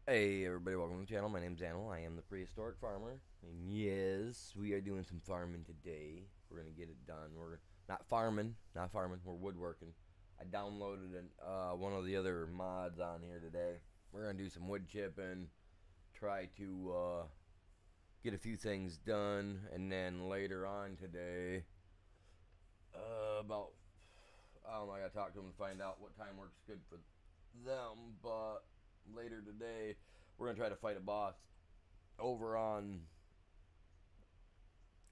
Hey everybody, welcome to the channel. My name's Animal. I am the prehistoric farmer. And yes, we are doing some farming today. We're gonna get it done. We're not farming, we're woodworking. I downloaded one of the other mods on here today. We're gonna do some wood chipping, try to get a few things done, and then later on today, about I don't know, I gotta talk to them to find out what time works good for them, but later today we're gonna try to fight a boss over on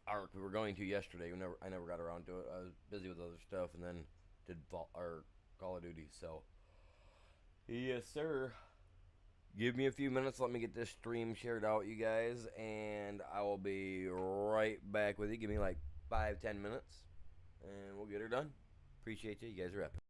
Ark. We were going to yesterday. I never got around to it. I was busy with other stuff, and then did Call of Duty. So, yes, sir. Give me a few minutes. Let me get this stream shared out, you guys, and I will be right back with you. Give me like 5-10 minutes, and we'll get her done. Appreciate you. You guys are epic.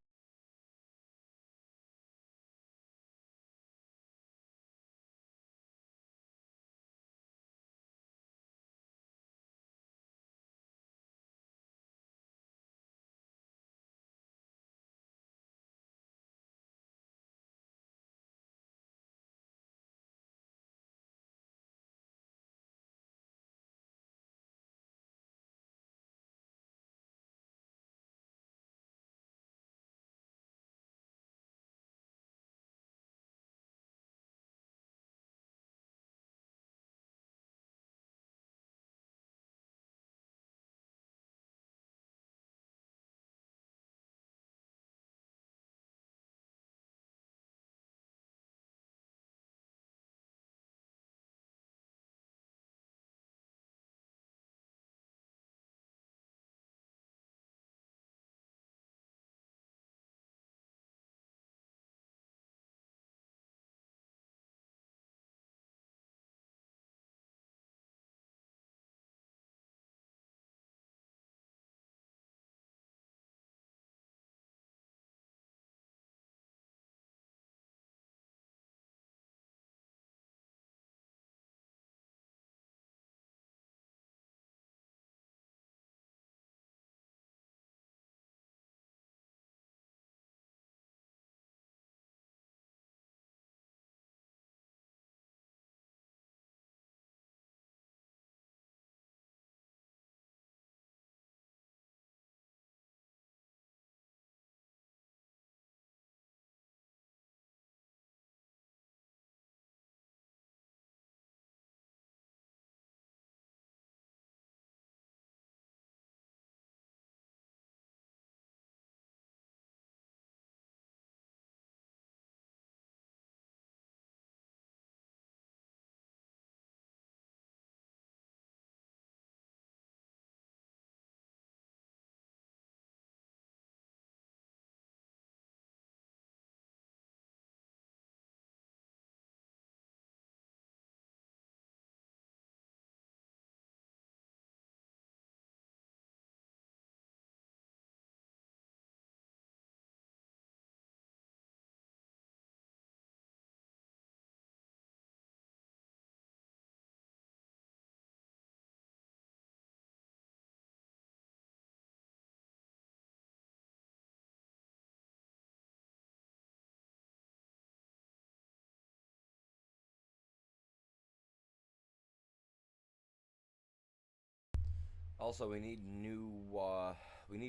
Also, we need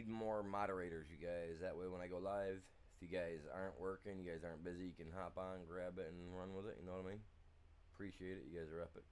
more moderators, you guys. That way, when I go live, if you guys aren't working, you guys aren't busy, you can hop on, grab it, and run with it. You know what I mean? Appreciate it. You guys are epic.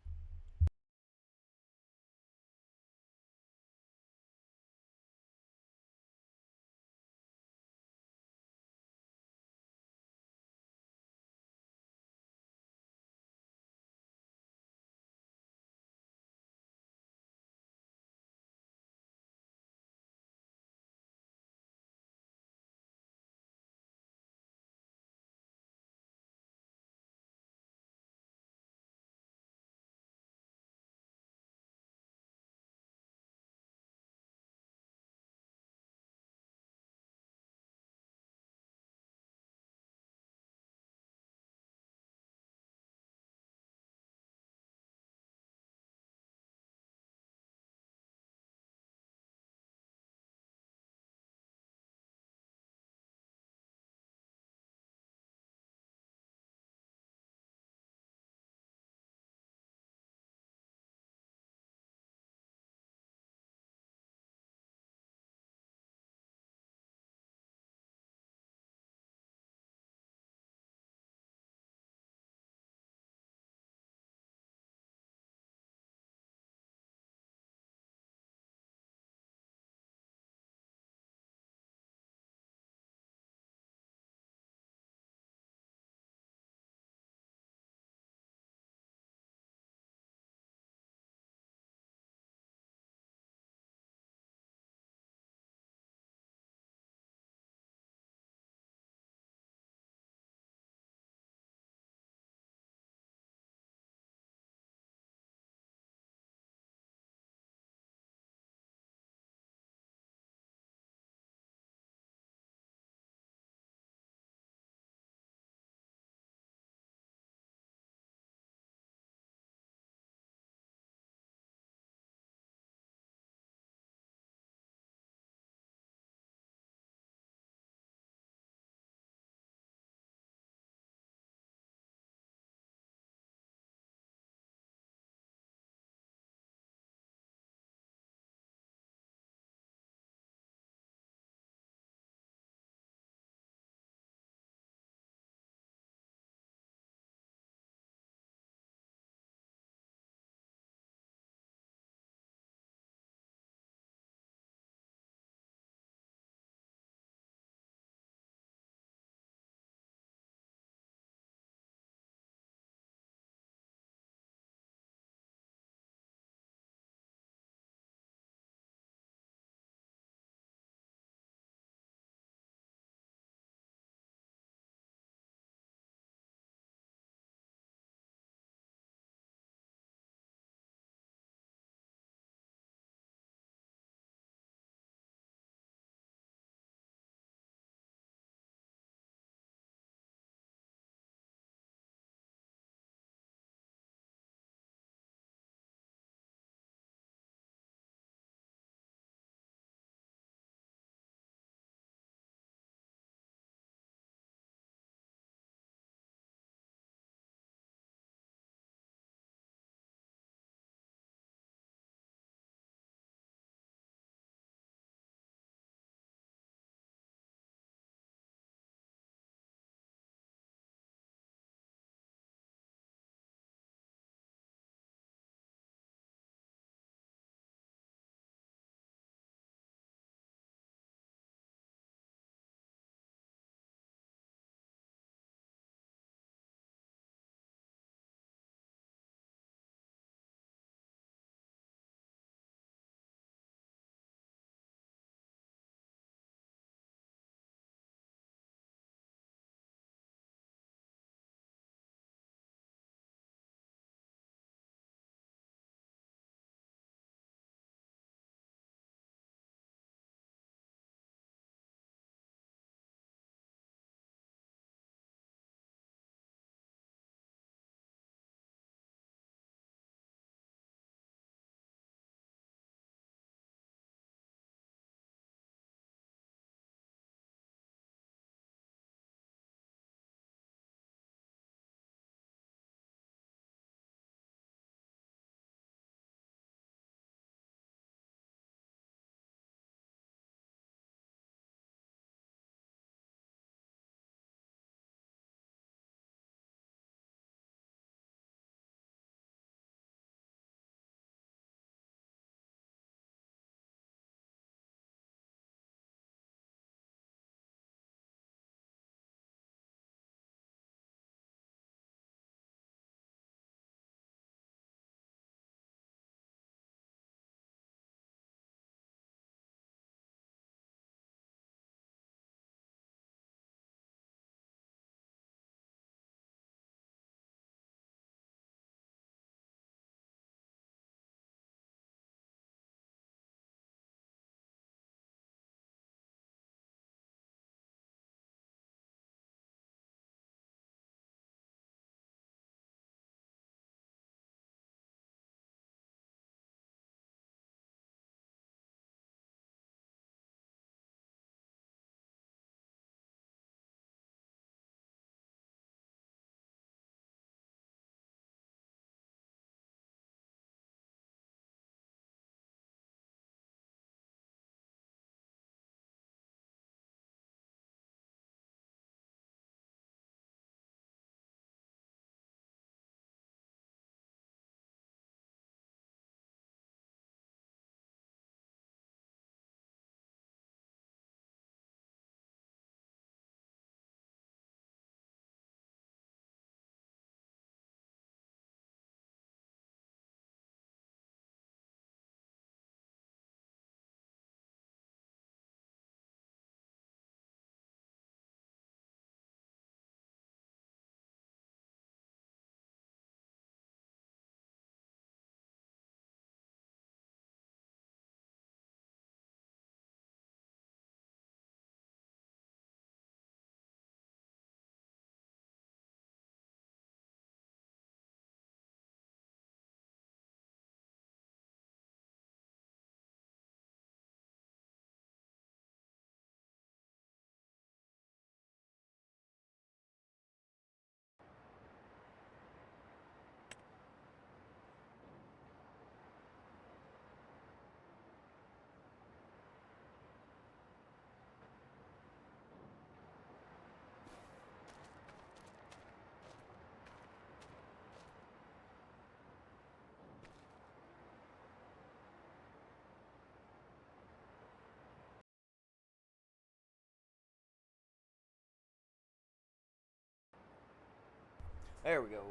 There we go.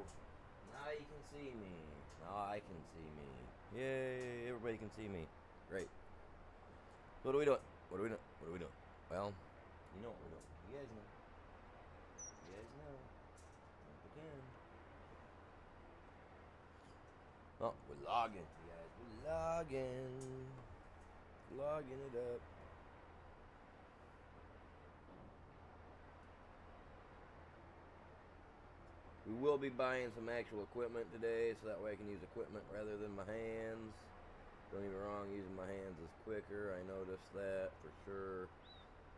Now you can see me. Now I can see me. Yay, everybody can see me. Great. What are we doing? What are we doing? What are we doing? Well, you know what we're doing. You guys know. You guys know. Don't pretend. Oh, we're logging, you guys. We're logging. Logging it up. We will be buying some actual equipment today, so that way I can use equipment rather than my hands. Don't get me wrong, using my hands is quicker. I noticed that for sure.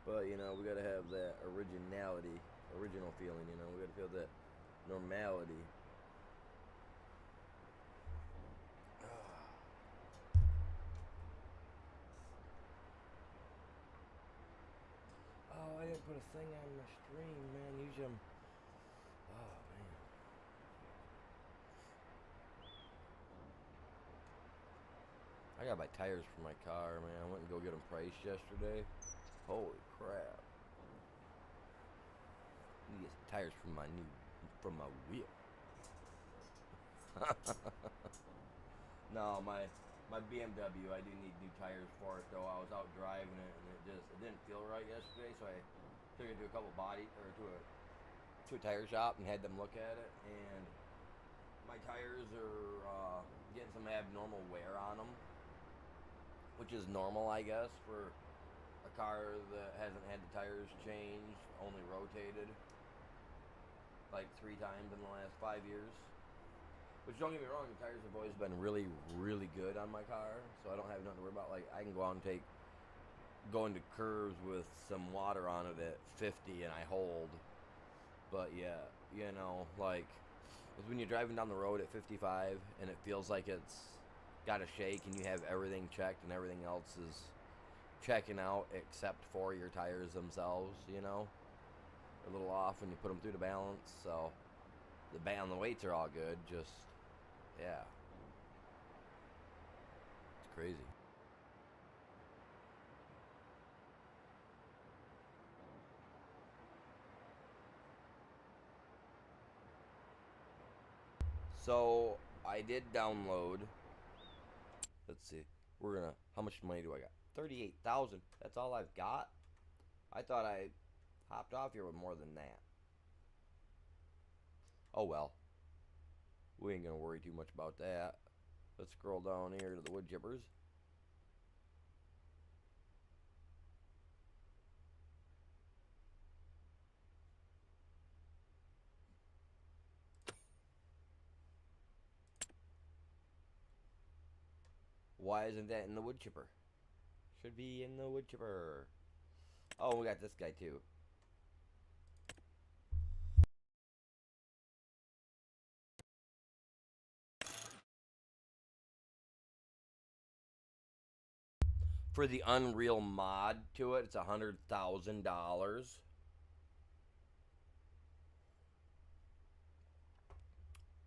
But, you know, we gotta have that originality, original feeling, you know. We gotta feel that normality. Oh, I didn't put a thing on my stream, man. Usually I'm... Oh, man. I got my tires for my car, man. I went and go get them priced yesterday. Holy crap. I need to get some tires from my wheel. No, my BMW, I do need new tires for it though. I was out driving it and it didn't feel right yesterday, so I took it to a couple to a tire shop and had them look at it, and my tires are getting some abnormal wear on them, which is normal, I guess, for a car that hasn't had the tires changed, only rotated like 3 times in the last 5 years. Which, don't get me wrong, the tires have always been really, really good on my car, so I don't have nothing to worry about. Like, I can go out and go into curves with some water on it at 50 and I hold. But yeah, you know, like, it's when you're driving down the road at 55 and it feels like it's got a shake and you have everything checked and everything else is checking out except for your tires themselves, you know? They're a little off when you put them through the balance, so the weights are all good, just, yeah. It's crazy. So, I did download, let's see, how much money do I got? 38,000. That's all I've got? I thought I hopped off here with more than that. Oh well. We ain't gonna worry too much about that. Let's scroll down here to the wood chippers. Why isn't that in the wood chipper? Should be in the wood chipper. Oh, we got this guy too. For the Unreal mod to it, it's $100,000.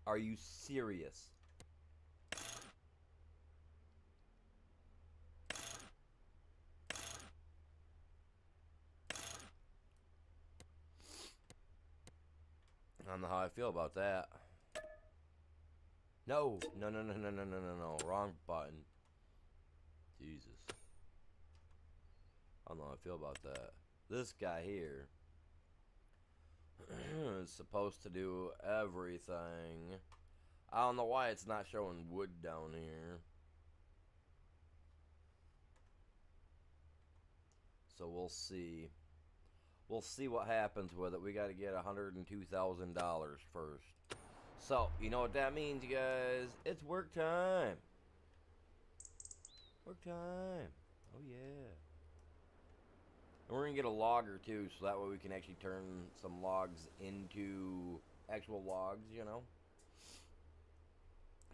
Are you serious? I don't know how I feel about that. No, no, no, no, no, no, no, no, no. Wrong button. Jesus. I don't know how I feel about that. This guy here is supposed to do everything. I don't know why it's not showing wood down here. So we'll see. We'll see what happens with it. We got to get $102,000 first. So, you know what that means, you guys? It's work time. Work time. Oh, yeah. And we're going to get a logger, too, so that way we can actually turn some logs into actual logs, you know?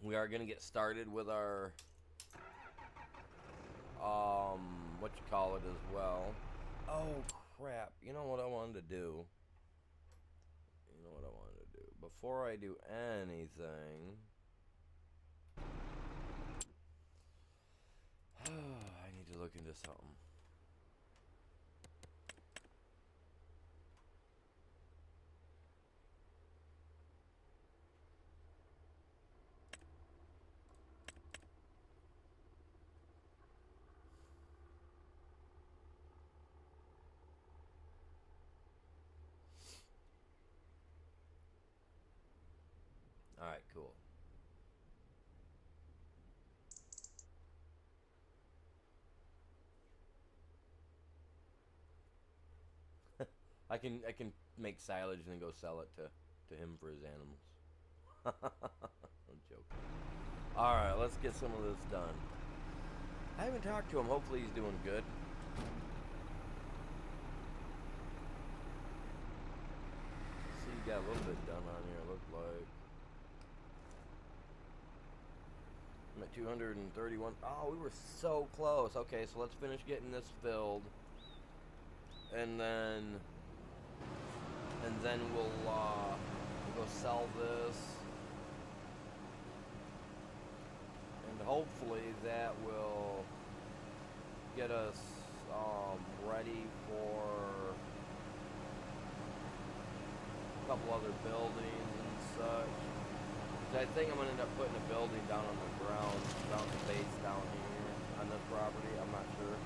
We are going to get started with our, what you call it as well. Oh, crap. You know what I wanted to do? You know what I wanted to do? Before I do anything... I need to look into something. I can make silage and then go sell it to him for his animals. I'm joking. All right, let's get some of this done. I haven't talked to him. Hopefully he's doing good. See, you got a little bit done on here. It looked like I'm at 231. Oh, we were so close. Okay, so let's finish getting this filled, and then we'll go sell this, and hopefully that will get us ready for a couple other buildings and such. I think I'm gonna end up putting a building down on the ground, down the base down here on this property. I'm not sure.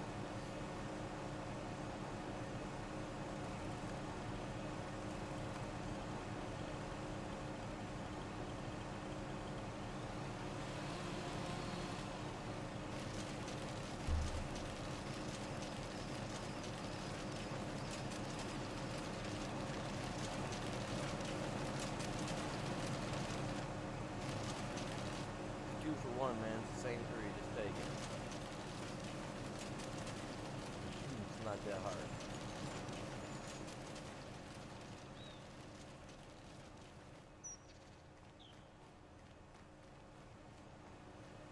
For one, man, it's the same tree, just take it. It's not that hard.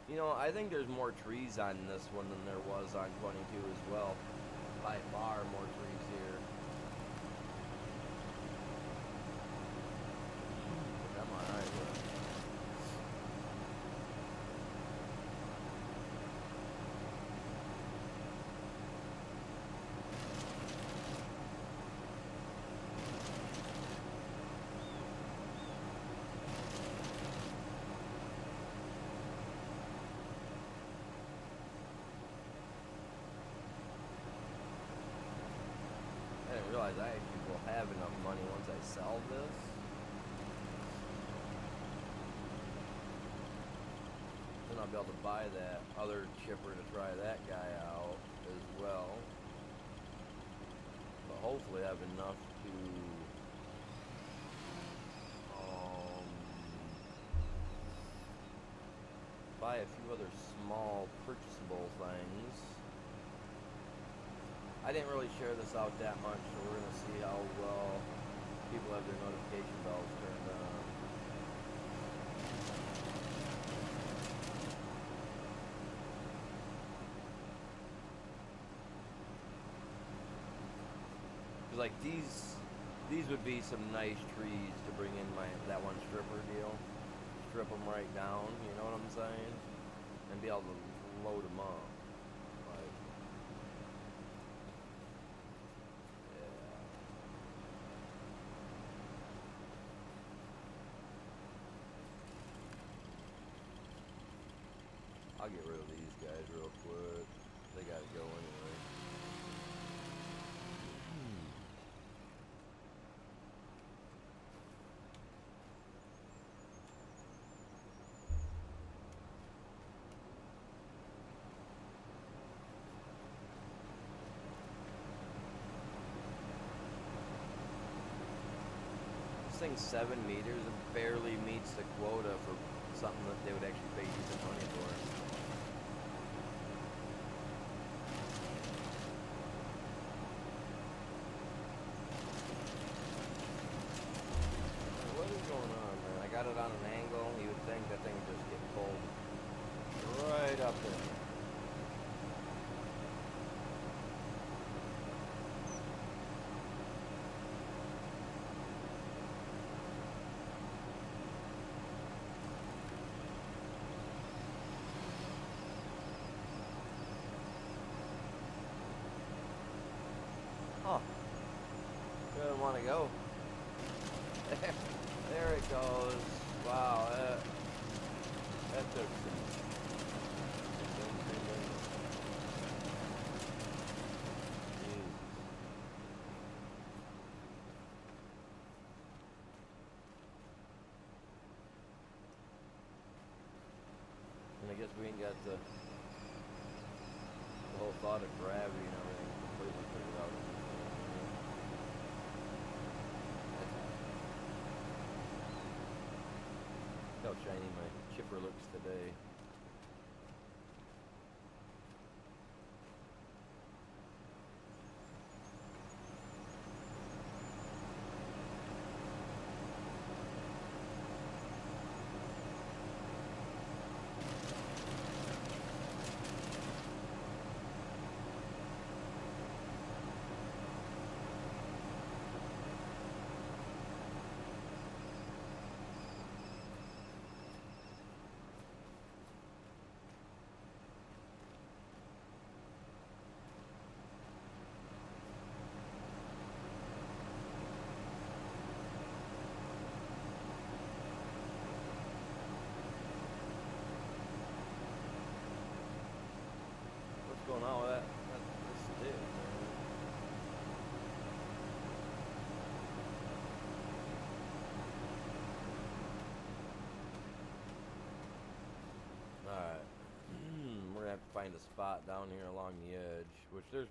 You know, I think there's more trees on this one than there was on 22 as well. By far more trees here. But I'm alright with it. I didn't realize I actually will have enough money once I sell this. Then I'll be able to buy that other chipper to try that guy out as well. But hopefully I have enough to buy a few other small purchasable things. I didn't really share this out that much, so we're going to see how well people have their notification bells turned on. Cause like these would be some nice trees to bring in that one stripper deal. Strip them right down, you know what I'm saying? And be able to load them up. I'll get rid of these guys real quick. They gotta go anyway. This thing's 7 meters and barely meets the quota for something that they would actually pay decent money for. What is going on, man? I got it on an angle. You would think that thing would just get pulled right up there. Oh, doesn't want to go. There it goes. Wow, that took some. And I guess we ain't got the whole thought of gravity and everything completely figured out. shiny my chipper looks today. What's going on with that stick, man? Alright. We're gonna have to find a spot down here along the edge, which there's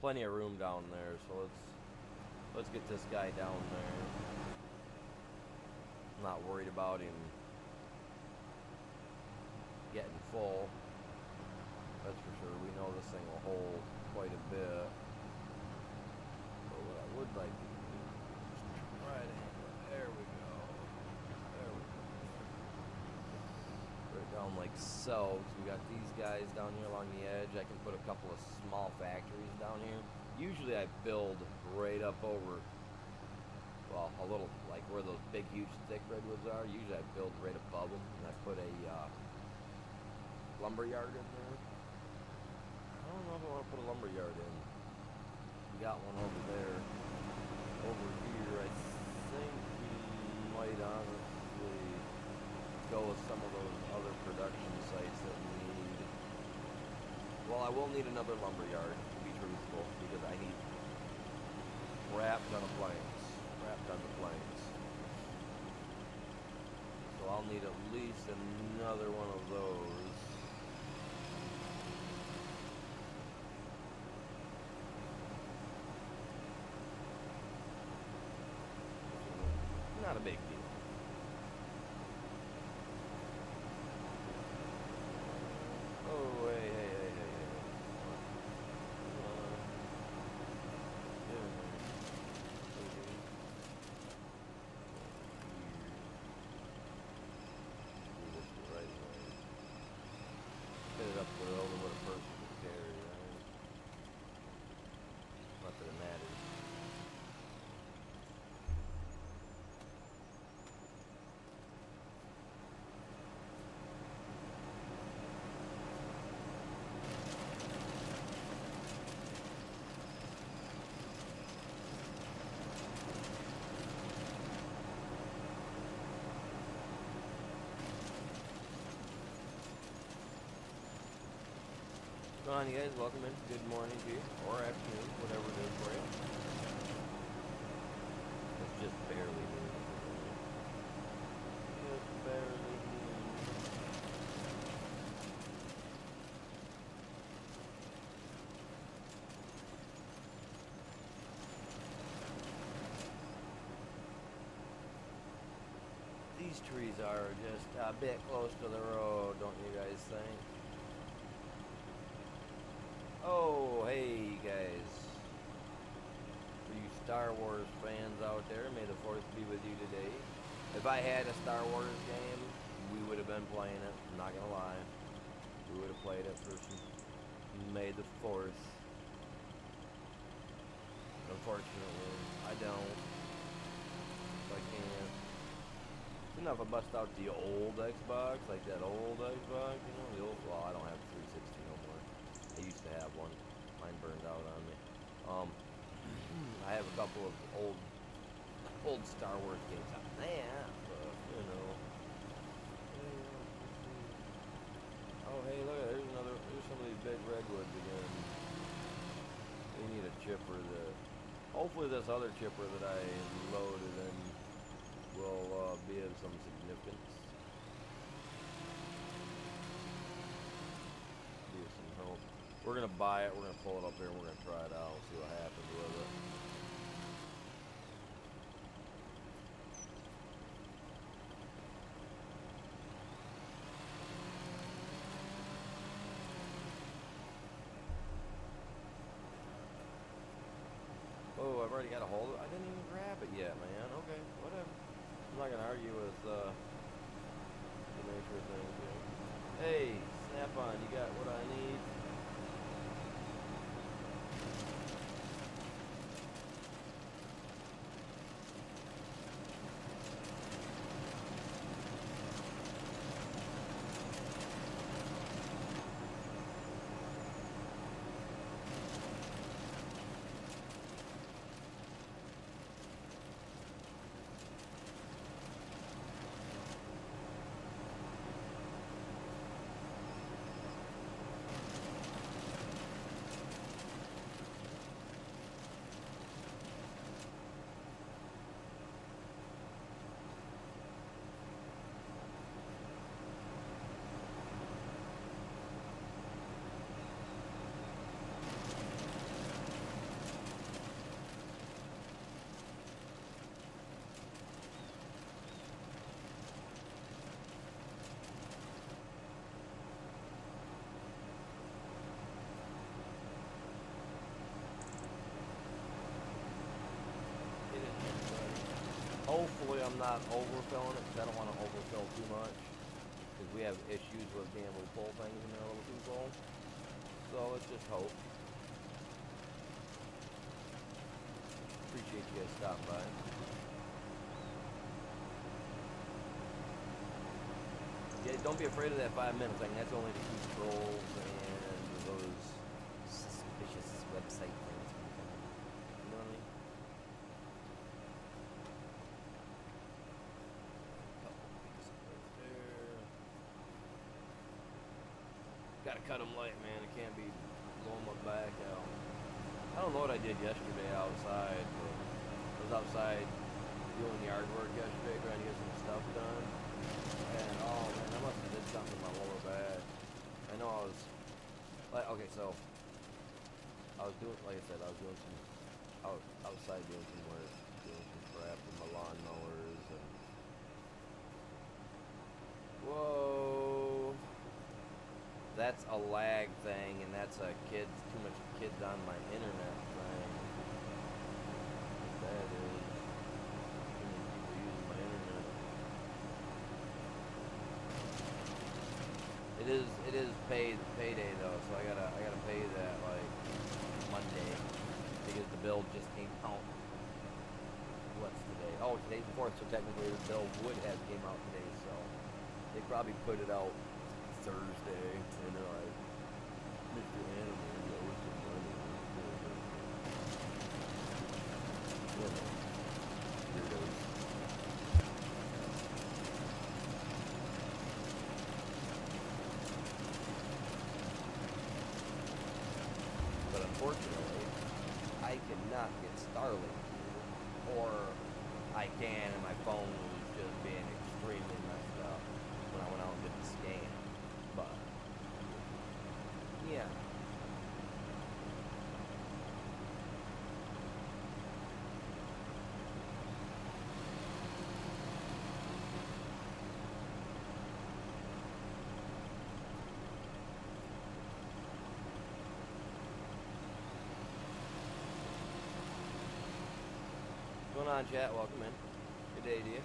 plenty of room down there, so let's get this guy down there. I'm not worried about him getting full. That's for sure. We know this thing will hold quite a bit. But what I would like to do is try to handle it. There we go. There we go. Put it down like so. So we got these guys down here along the edge. I can put a couple of small factories down here. Usually I build right up over, well, a little like where those big, huge, thick redwoods are. Usually I build right above them, and I put a lumber yard in there. I don't know if I want to put a lumber yard in. We got one over there. Over here, I think we might honestly go with some of those other production sites that we need. Well, I will need another lumber yard, to be truthful, because I need wrapped on the planks. Wrapped on the planks. So I'll need at least another one of those. Not a big deal. Oh, hey. Do this the right way. Fit it up with only what a person can carry, right? Not that it matters. What's going on, you guys? Welcome in. Good morning to you, or afternoon, whatever it is for you. It's just barely noon. Just barely noon. These trees are just a bit close to the road, don't you guys think? Oh, hey guys. For you Star Wars fans out there, may the 4th be with you today. If I had a Star Wars game, we would have been playing it, I'm not gonna lie. We would have played it for some May the 4th. Unfortunately, I don't. So I can't. It's enough I bust out the old Xbox, like that old Xbox, you know, the old, well, I don't have 360 no more. I used to have one. Mine burned out on me. I have a couple of old Star Wars games out there, but, you know. Oh, hey, look, there's some of these big redwoods again. We need a chipper that, hopefully this other chipper that I loaded in will be of some significance. Be of some help. We're gonna buy it, we're gonna pull it up here, and we're gonna try it out, see what happens with it. I've already got a hold of it. I didn't even grab it yet, man. Okay, whatever. I'm not gonna argue with the nature of things here. Hey, Snap-on, you got what I need? Hopefully I'm not overfilling it, because I don't want to overfill too much, because we have issues with being able to pull things in there a little too full. So let's just hope. Appreciate you guys stopping by. Yeah, don't be afraid of that 5 minutes. I mean, that's only to keep trolls and those suspicious website things. You know what I mean? Gotta cut them light, man. It can't be blowing my back out. I don't know what I did yesterday outside, but I was outside doing yard work yesterday, trying to get some stuff done. And oh man, I must have did something in my lower back. I know I was like, okay, so I was doing, like I said, I was doing some outside doing some work, doing some crap with my lawn mowers and whoa. That's a lag thing, and that's a too much kids on my internet thing. That is too many people using my internet. It is payday though, so I gotta pay that like Monday because the bill just came out. What's today? Oh, today's the 4th, so technically the bill would have came out today, so they probably put it out Thursday, and they're like, Mr. Animal, you owe us some money. Weirdos. But unfortunately, I cannot get Starlink here, or I can, and my phone was just being extremely messed up when I went out and did the scan. But yeah. What's going on, chat? Welcome in. Good day to you.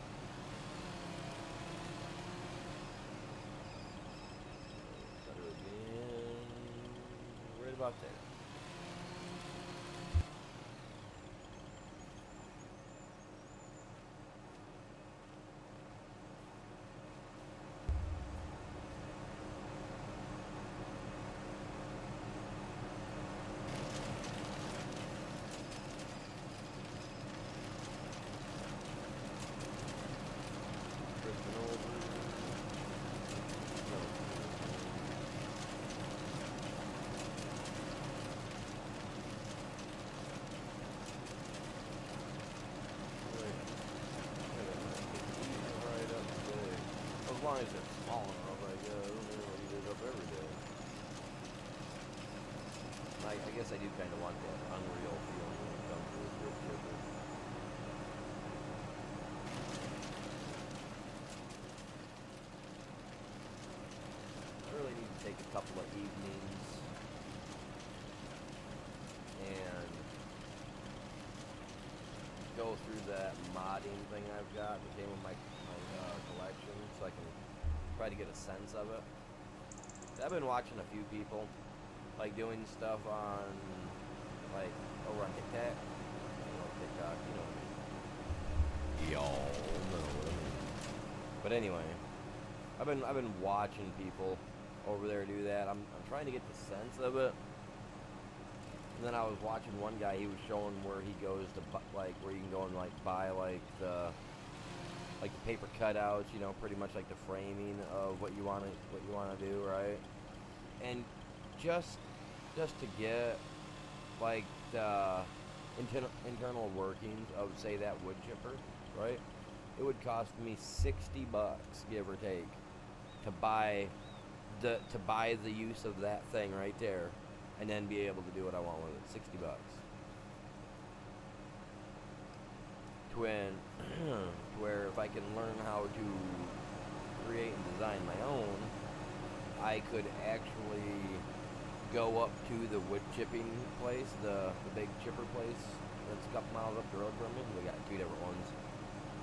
Right about there. As long as it's small enough, I guess. I don't really eat it up every day. I guess I do kind of want that unreal feeling when it comes to this wood chipper. I really need to take a couple of evenings and go through that modding thing I've got that came with my collection, so I can try to get a sense of it. I've been watching a few people, like, doing stuff on, like, over on TikTok. TikTok, you know what I mean. Y'all know what I mean. But anyway, I've been watching people over there do that. I'm trying to get the sense of it. And then I was watching one guy. He was showing where he goes to, like, where you can go and, like, buy, like the paper cutouts. You know, pretty much like the framing of what you want to do, right? And just to get, like, the internal workings of, say, that wood chipper, right? It would cost me $60, give or take, to buy the use of that thing right there, and then be able to do what I want with it. $60. Where if I can learn how to create and design my own, I could actually go up to the wood chipping place, the big chipper place that's a couple miles up the road from me. We got two different ones.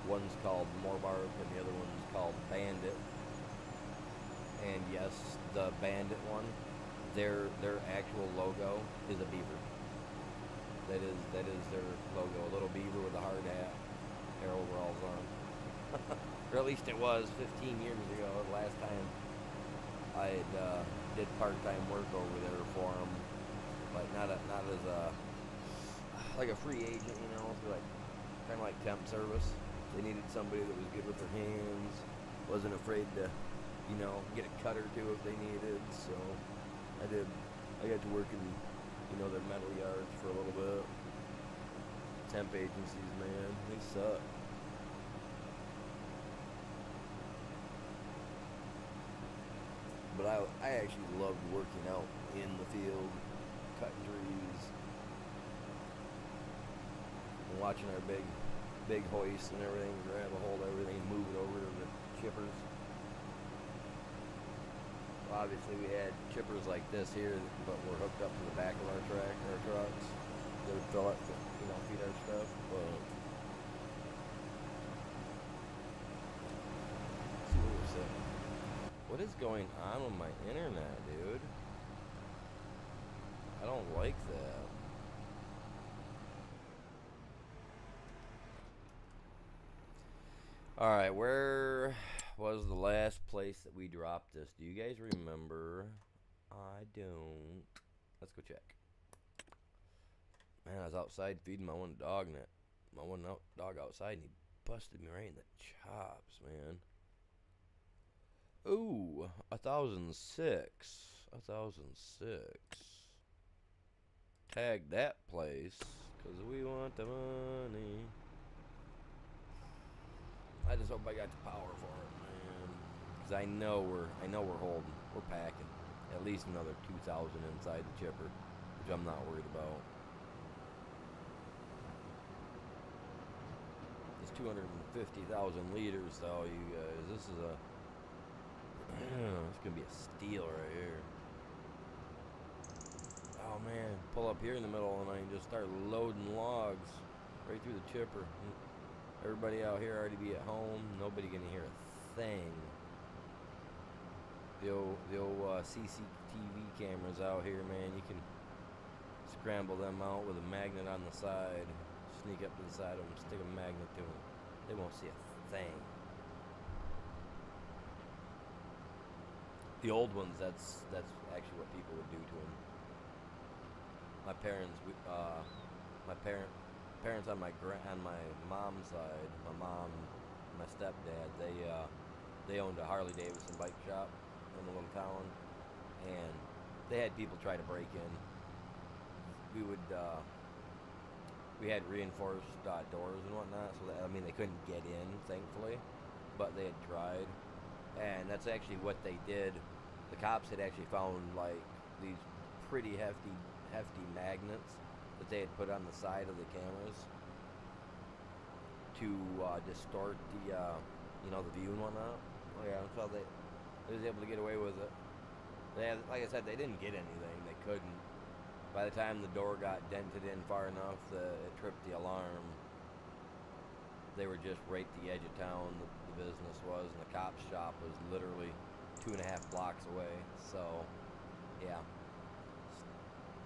One's called Morbark and the other one's called Bandit. And yes, the Bandit one, their actual logo is a beaver. That is their logo. A little beaver with a hard hat, their overalls on. Or at least it was 15 years ago, the last time I did part-time work over there for them. Like not as like a free agent, you know, like kind of like temp service. They needed somebody that was good with their hands, wasn't afraid to, you know, get a cut or two if they needed. So I got to work in, you know, their metal yards for a little bit. Temp agencies, man, they suck. But I actually loved working out in the field, cutting trees, and watching our big hoist and everything, grab a hold of everything and move it over to the chippers. Well, obviously we had chippers like this here, but we're hooked up to the back of our trucks. They would fill up to, you know, feed our stuff. But let's see what we're saying. What is going on with my internet, dude? I don't like that. Alright, where was the last place that we dropped this? Do you guys remember? I don't. Let's go check. Man, I was outside feeding my one dog, and my one dog outside, and he busted me right in the chops, man. Ooh, 1006. 1006. Tag that place, because we want the money. I just hope I got the power for it, man. Because I know we're holding. We're packing at least another 2,000 inside the chipper, which I'm not worried about. It's 250,000 liters, though, you guys. This is a it's gonna be a steal right here. Oh man, pull up here in the middle of the night and just start loading logs right through the chipper. Everybody out here already be at home. Nobody gonna hear a thing. The old CCTV cameras out here, man. You can scramble them out with a magnet on the side. Sneak up to the side of them, stick a magnet to them. They won't see a thing. The old ones, that's actually what people would do to them. My parents on my mom's side, my mom, my stepdad, they owned a Harley Davidson bike shop in a little town, and they had people try to break in. We had reinforced doors and whatnot, so that, I mean, they couldn't get in, thankfully, but they had tried, and that's actually what they did. The cops had actually found like these pretty hefty magnets that they had put on the side of the cameras to distort the the view and whatnot. Oh yeah, so they was able to get away with it. They had, like I said, they didn't get anything. They couldn't. By the time the door got dented in far enough that it tripped the alarm, They were just right at the edge of town, the business was, and the cop's shop was literally 2.5 blocks away. So, yeah,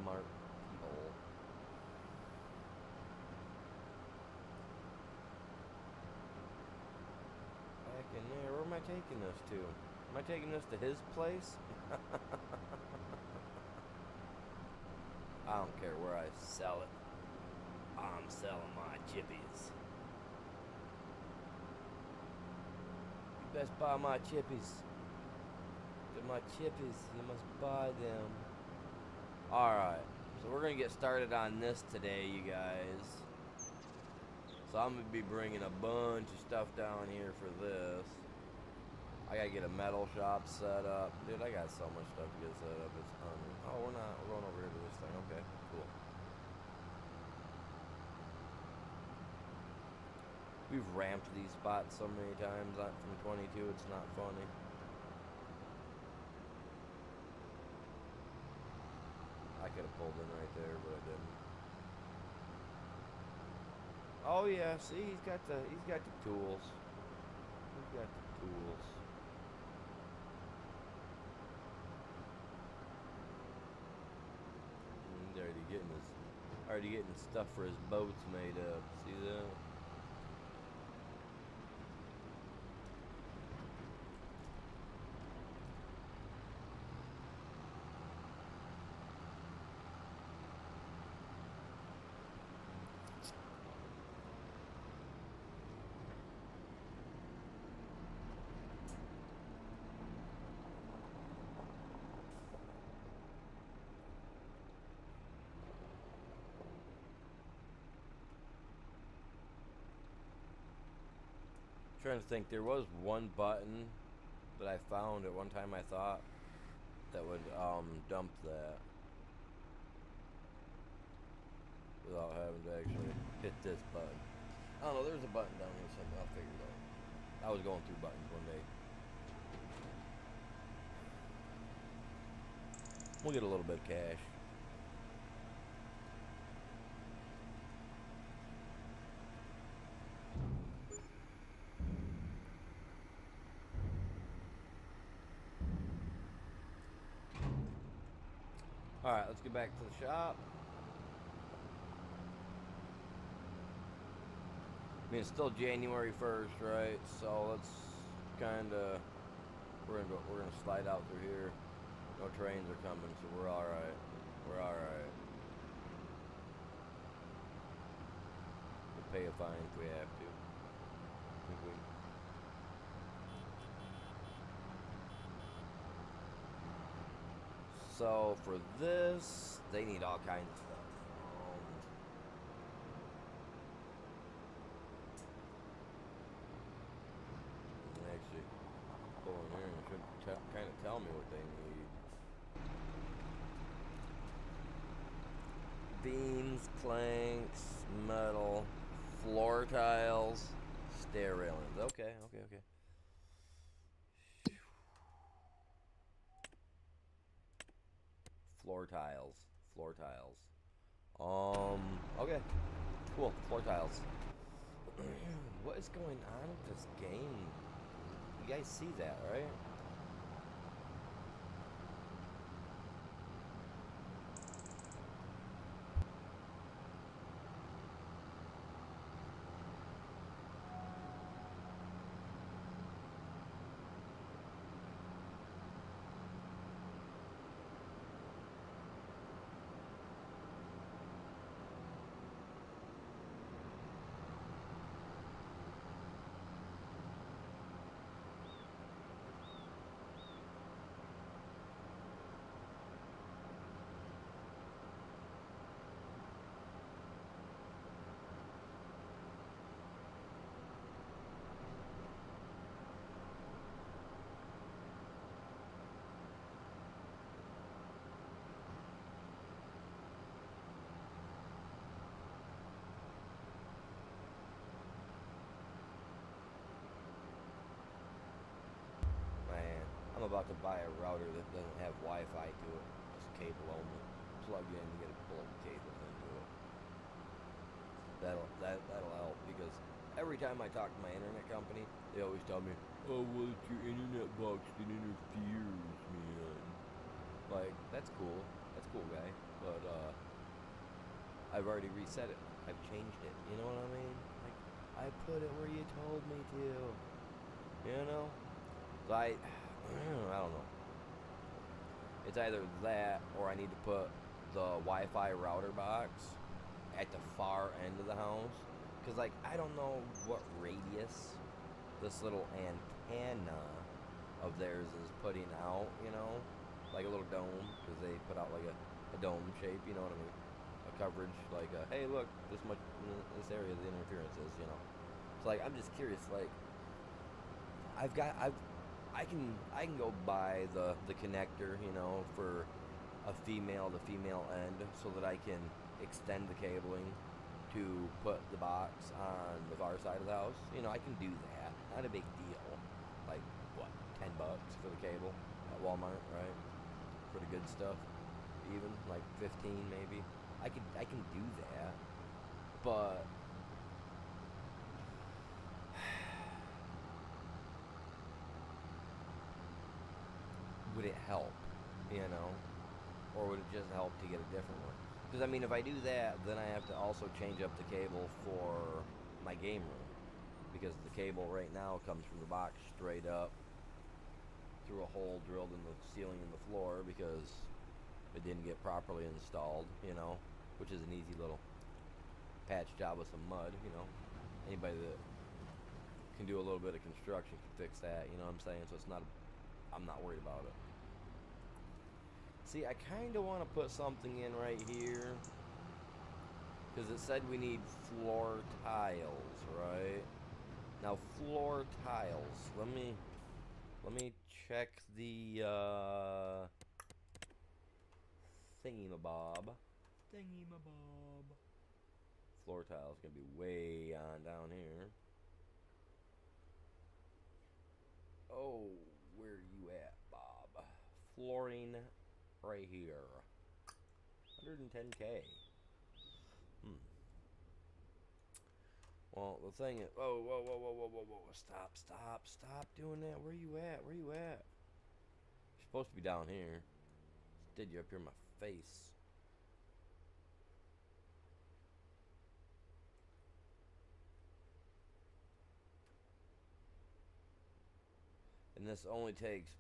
smart people. Back in there, where am I taking this to? Am I taking this to his place? I don't care where I sell it. I'm selling my chippies. You best buy my chippies. They're my chippies. You must buy them. Alright. So we're going to get started on this today, you guys. So I'm going to be bringing a bunch of stuff down here for this. I got to get a metal shop set up. Dude, I got so much stuff to get set up. It's hungry. Oh, we're not. We're going over here to this thing. Okay, cool. We've ramped these spots so many times from 22, it's not funny. I could have pulled in right there, but I didn't. Oh yeah, see, he's got the tools. He's got the tools. He's already getting stuff for his boats made up. See that? Trying to think, there was one button that I found at one time, I thought, that would dump that without having to actually hit this button. I don't know, there's a button down here somewhere. I'll figure it out. I was going through buttons one day. We'll get a little bit of cash. Alright, let's get back to the shop. I mean, it's still January 1st, right? So let's kinda, we're gonna slide out through here. No trains are coming, so we're alright. We're alright. We'll pay a fine if we have to. So for this, they need all kinds of stuff. Actually, go in here and it should kind of tell me what they need. Beams, planks, metal, floor tiles, stair railings. Okay. Floor tiles. Okay. Cool, floor tiles. What is going on with this game? You guys see that, right? I'm about to buy a router that doesn't have Wi-Fi to it, just cable only. Plug in, you gotta pull the cables into it. That'll help, because Every time I talk to my internet company, they always tell me, "Oh, well, it's your internet box that interferes, man." Like, that's cool. That's cool, guy. But I've already reset it. I've changed it. You know what I mean? Like, I put it where you told me to. You know? So I don't know. It's either that or I need to put the Wi-Fi router box at the far end of the house. Because, like, I don't know what radius this little antenna of theirs is putting out, you know? Like a little dome, because they put out like a dome shape, you know what I mean? A coverage, like, hey, look, this much in this area the interference is, you know? So, like, I'm just curious, like, I can go buy the connector, you know, for a female to female end, so that I can extend the cabling to put the box on the far side of the house. You know, I can do that. Not a big deal. Like, what, $10 for the cable at Walmart, right? For the good stuff. Even like 15 maybe. I can do that. But would it help, you know? Or would it just help to get a different one? Because, I mean, if I do that, then I have to also change up the cable for my game room. Because the cable right now comes from the box straight up through a hole drilled in the ceiling and the floor because it didn't get properly installed, you know? Which is an easy little patch job with some mud, you know? Anybody that can do a little bit of construction can fix that, you know what I'm saying? So it's not, I'm not worried about it. See, I kind of want to put something in right here because it said we need floor tiles, right? Now, floor tiles. Let me check the thingy-mabob. Thingy-mabob. Floor tiles gonna be way on down here. Oh, where you at, Bob? Flooring right here. 110K. Well, the thing is, whoa, whoa, whoa, whoa, whoa, whoa, whoa, stop doing that. Where you at? Where you at? You're supposed to be down here. Instead, you're up here in my face. And this only takes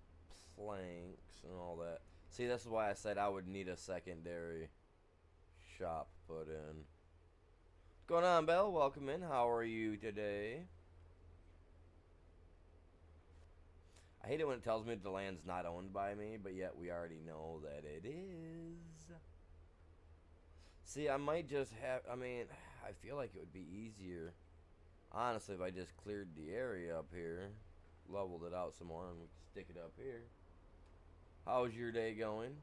planks and all that. See, this is why I said I would need a secondary shop put in. What's going on, Belle? Welcome in. How are you today? I hate it when it tells me the land's not owned by me, but yet we already know that it is. See, I might just have, I mean, I feel like it would be easier, honestly, if I just cleared the area up here, leveled it out some more, and we could stick it up here. How's your day going?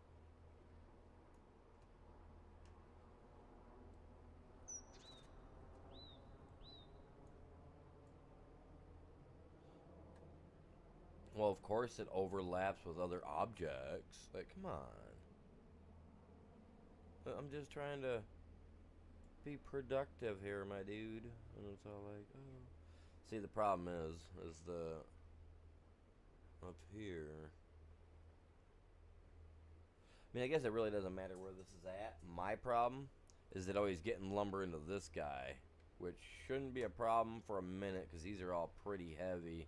Well, of course it overlaps with other objects. Like, come on. I'm just trying to be productive here, my dude. And it's all like, oh. See, the problem is the up here. I mean, I guess it really doesn't matter where this is at. My problem is that always getting lumber into this guy, which shouldn't be a problem for a minute because these are all pretty heavy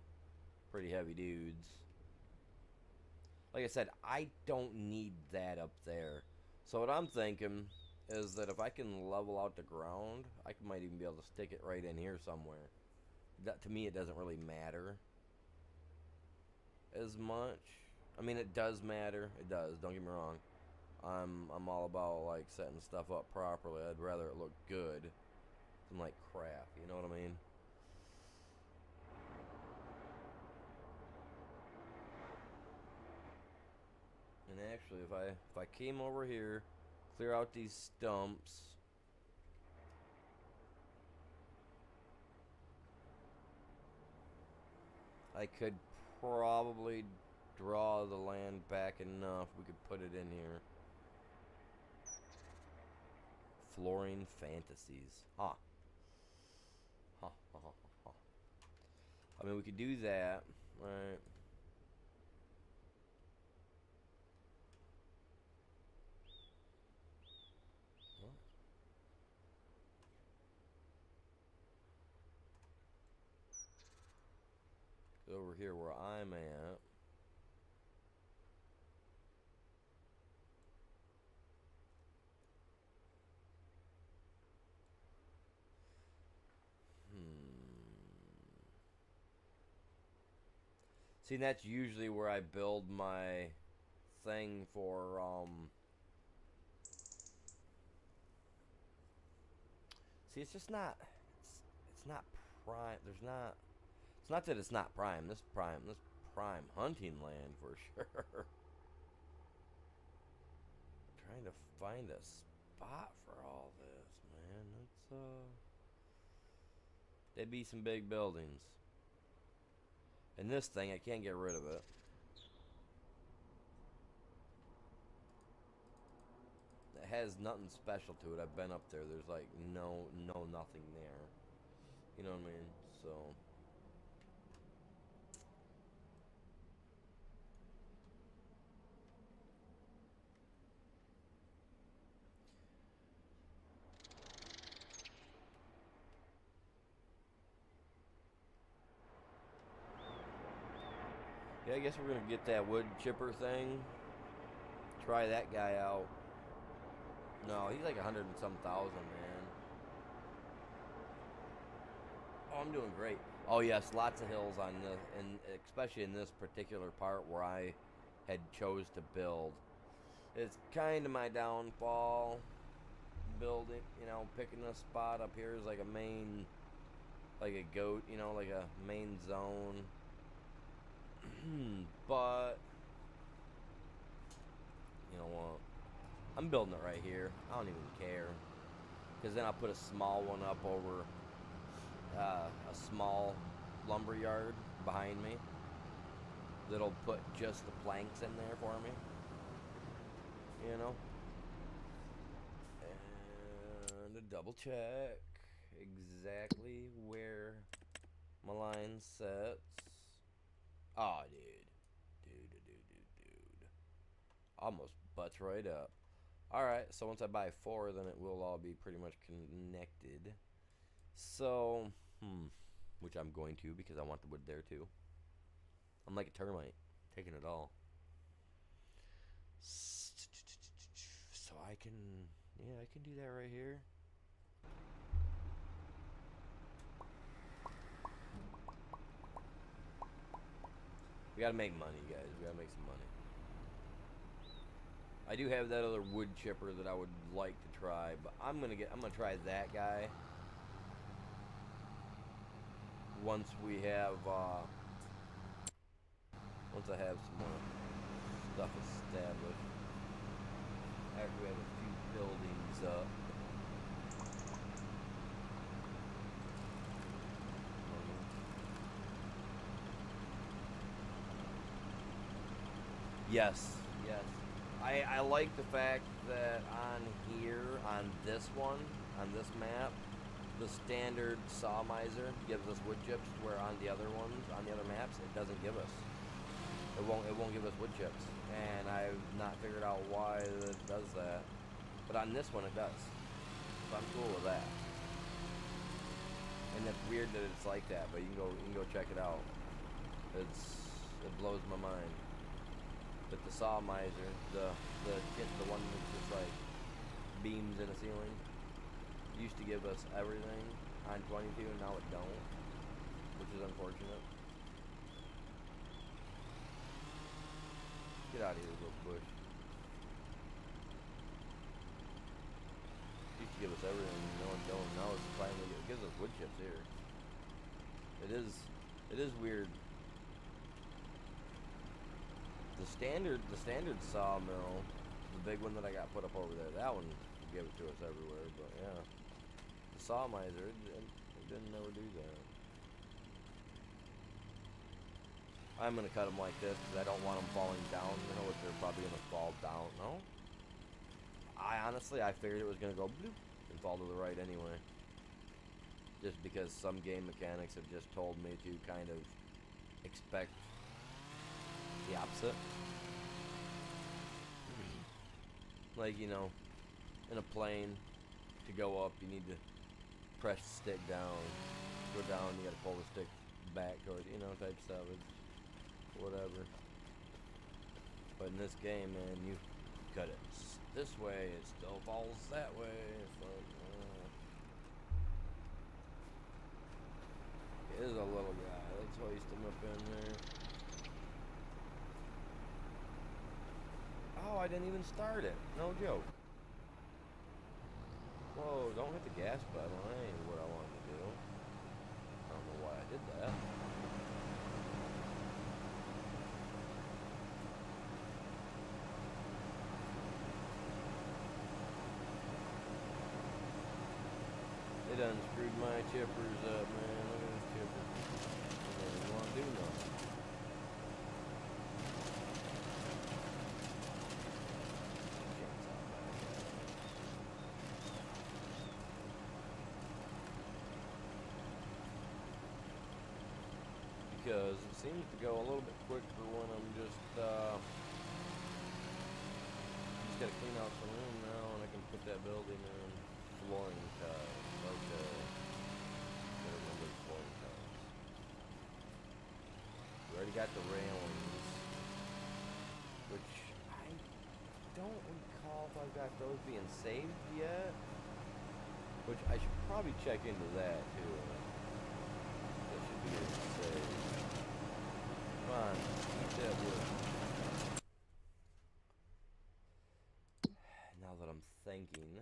dudes. Like I said, I don't need that up there. So what I'm thinking is that if I can level out the ground, I might even be able to stick it right in here somewhere. That, to me, it doesn't really matter as much. I mean, it does matter. It does. Don't get me wrong. I'm all about like setting stuff up properly. I'd rather it look good than like crap. You know what I mean? And actually, if I came over here, clear out these stumps. I could probably draw the land back enough. We could put it in here. Flooring fantasies. Huh. Huh. I mean, we could do that. Right. Over here where I'm at. See, that's usually where I build my thing for, See, it's just not, it's not prime, there's not, it's not that it's not prime, this prime hunting land for sure. Trying to find a spot for all this, man, there'd be some big buildings. And this thing, I can't get rid of it. It has nothing special to it. I've been up there. There's like nothing there. You know what I mean? So. Yeah, I guess we're gonna get that wood chipper thing. Try that guy out. No, he's like 100 and some thousand, man. Oh, I'm doing great. Oh yes, lots of hills on this, and especially in this particular part where I had chose to build. It's kind of my downfall. Building, picking a spot up here is like a main, like a goat, like a main zone. But you know what? I'm building it right here. I don't even care, because then I'll put a small one up over a small lumber yard behind me that'll put just the planks in there for me. And to double check exactly where my line sets. Oh, dude. Almost butts right up. Alright, so once I buy 4, then it will all be pretty much connected. So, which I'm going to, because I want the wood there too. I'm like a termite, taking it all. So I can do that right here. We gotta make money, guys. We gotta make some money. I do have that other wood chipper that I would like to try, but I'm gonna try that guy once we have once I have some more stuff established. After we have a few buildings up. Yes. I like the fact that on here, on this map, the standard saw miser gives us wood chips, where on the other maps, it doesn't give us. It won't give us wood chips, and I've not figured out why it does that. But on this one, it does. So I'm cool with that. And it's weird that it's like that, but you can go check it out. It blows my mind. But the saw miser, the one that's just like beams in a ceiling, used to give us everything on 22, and now it don't, which is unfortunate. Get out of here, little bush. Used to give us everything, no one don't. Now it's finally, it gives us wood chips here. It is weird. The standard sawmill, the big one that I got put up over there, that one give it to us everywhere, but yeah. The saw miser, it didn't never do that. I'm gonna cut them like this because I don't want them falling down. You know what, they're probably gonna fall down. No? I figured it was gonna go bloop and fall to the right anyway. just because some game mechanics have just told me to kind of expect the opposite. Like, you know, in a plane, to go up, you need to press the stick down. Go down, you gotta pull the stick back, or, you know, type stuff. It's whatever. But in this game, man, you cut it this way, it still falls that way. It's like, it is a little guy. Let's hoist him up in there. Oh, I didn't even start it. No joke. Whoa, don't hit the gas pedal. That ain't what I wanted to do. I don't know why I did that. They done screwed my chippers up, man. Look at this chipper. It doesn't want to do nothing. Because it seems to go a little bit quicker when I'm just gotta clean out some room now, and I can put that building in flooring tiles. Okay. Gotta remember the flooring tiles. We already got the railings, which I don't recall if I've got those being saved yet. Which I should probably check into that too. That should be saved. Come on, eat that wood. Now that I'm thinking,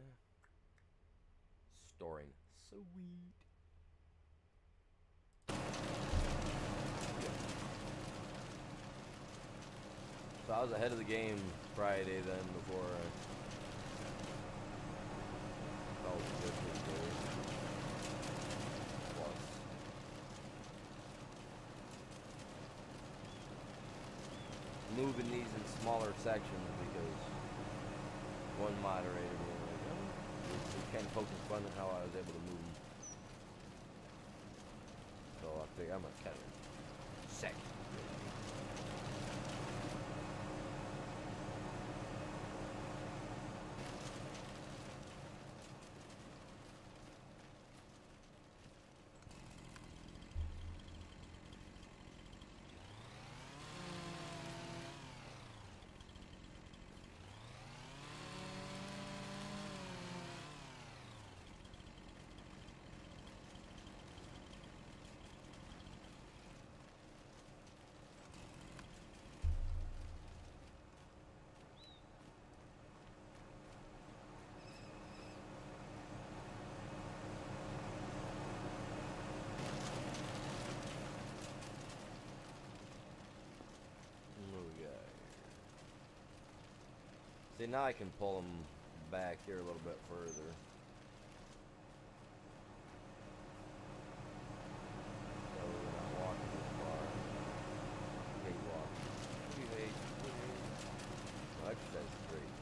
storing. Sweet. So I was ahead of the game Friday then before I felt good this day. Plus. Moving these in smaller sections because one moderator being like, oh, it kind of focused fun on how I was able to move them. So I figure I'm gonna cut it. Second. See, now I can pull them back here a little bit further. So we're not walking this far. Hate walking. What do you hate? What do you hate? Well, exercise is great.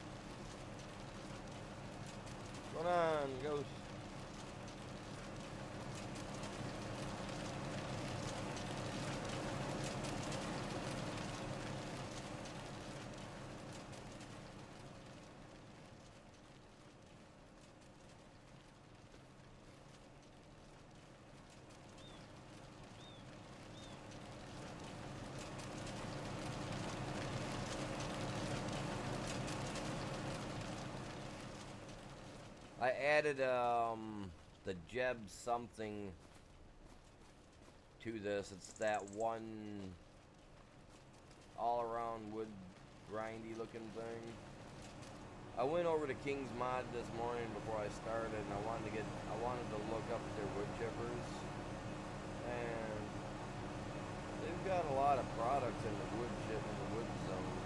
What's going on, Ghost? I added the Jeb something to this. It's that one all around wood grindy looking thing. I went over to King's Mod this morning before I started, and I wanted to look up their wood chippers, and they've got a lot of products in the wood chip in the wood zone.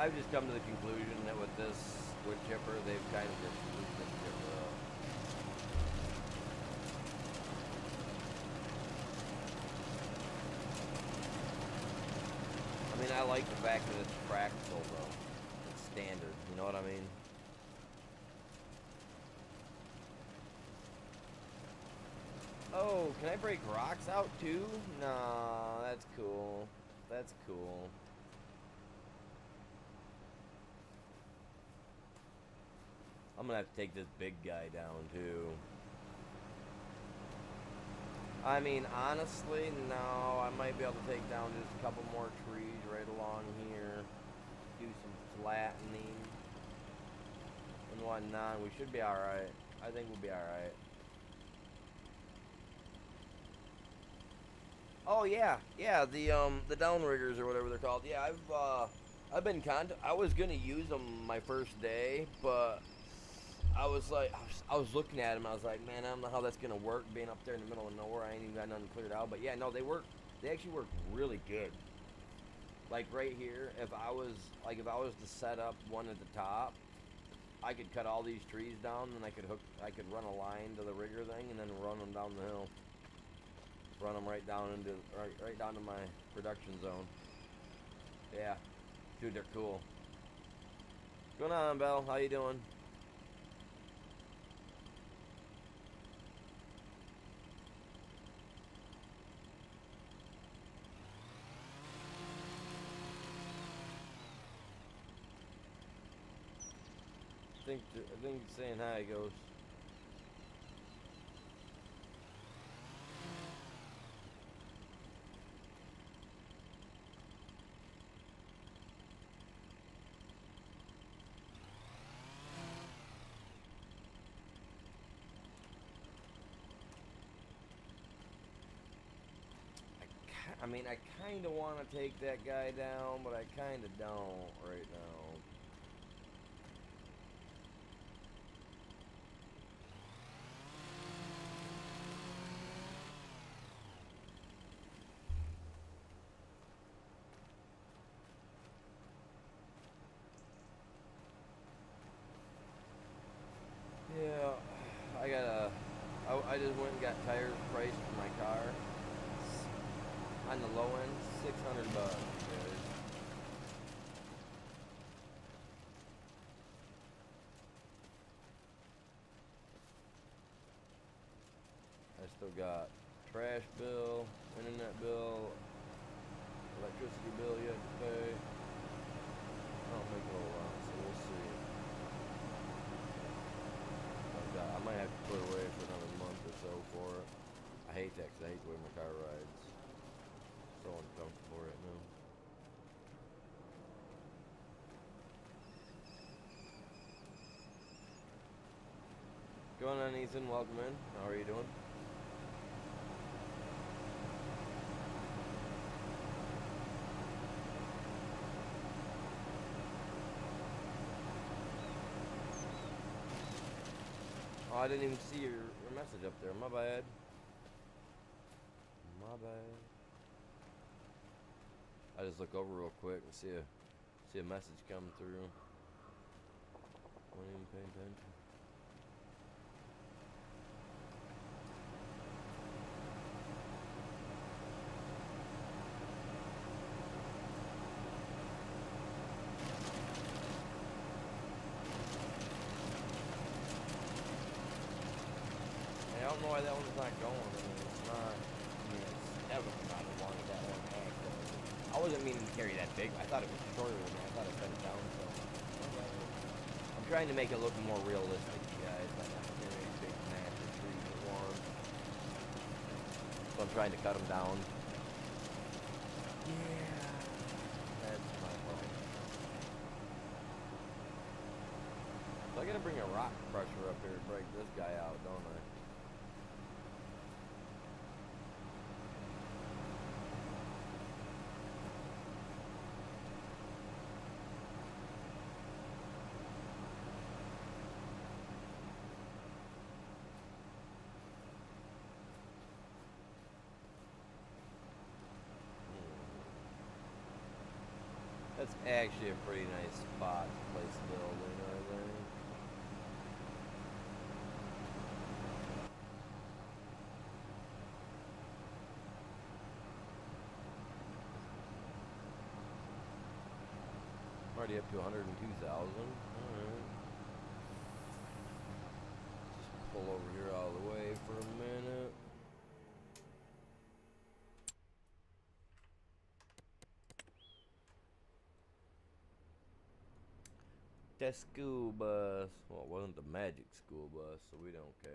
I've just come to the conclusion that with this wood chipper, they've kind of just moved this chipper up. I mean, I like the fact that it's practical, though. It's standard, you know what I mean? Oh, can I break rocks out, too? Nah, that's cool. That's cool. I'm gonna have to take this big guy down, too. I mean, honestly, no. I might be able to take down just a couple more trees right along here. Do some flattening and whatnot. We should be alright. I think we'll be alright. Oh yeah, yeah, the downriggers or whatever they're called. Yeah, I've been I was gonna use them my first day, but I was like, I was looking at them. I was like, man, I don't know how that's gonna work being up there in the middle of nowhere. I ain't even got nothing cleared out. But yeah, no, they work. They actually work really good. Like right here, if I was to set up one at the top, I could cut all these trees down, and I could run a line to the rigger thing, and then run them down the hill. Run them right down right down to my production zone. Yeah, dude, they're cool. What's going on, Belle? How you doing? I think it's saying hi, Ghost. I mean, I kind of want to take that guy down, but I kind of don't right now. Yeah, I just went and got tires priced for my car. On the low end, $600, dude. I still got trash bill, internet bill, electricity bill yet to pay. I don't make a whole lot, so we'll see. I might have to put away for another month or so for it. I hate that because I hate the way my car rides. So uncomfortable right now. Going on, Ethan. Welcome in. How are you doing? Oh, I didn't even see your message up there. My bad. My bad. I just look over real quick and see a message come through. Wasn't even paying attention. I don't know why that one's not going. I mean, it's not. I mean, it's definitely not as long as that one had. I wasn't meaning to carry that big. I thought it was shorter than that. I thought I cut it down. So I'm trying to make it look more realistic, you guys. I'm not carrying big massive trees at once. So I'm trying to cut them down. Yeah, that's my fault. So I gotta bring a rock crusher up here to break this guy out, don't I? That's actually a pretty nice spot to place the building, I think. Already up to 102,000. Alright. Just pull over here out of the way for a minute. That school bus. Well, it wasn't the magic school bus, so we don't care.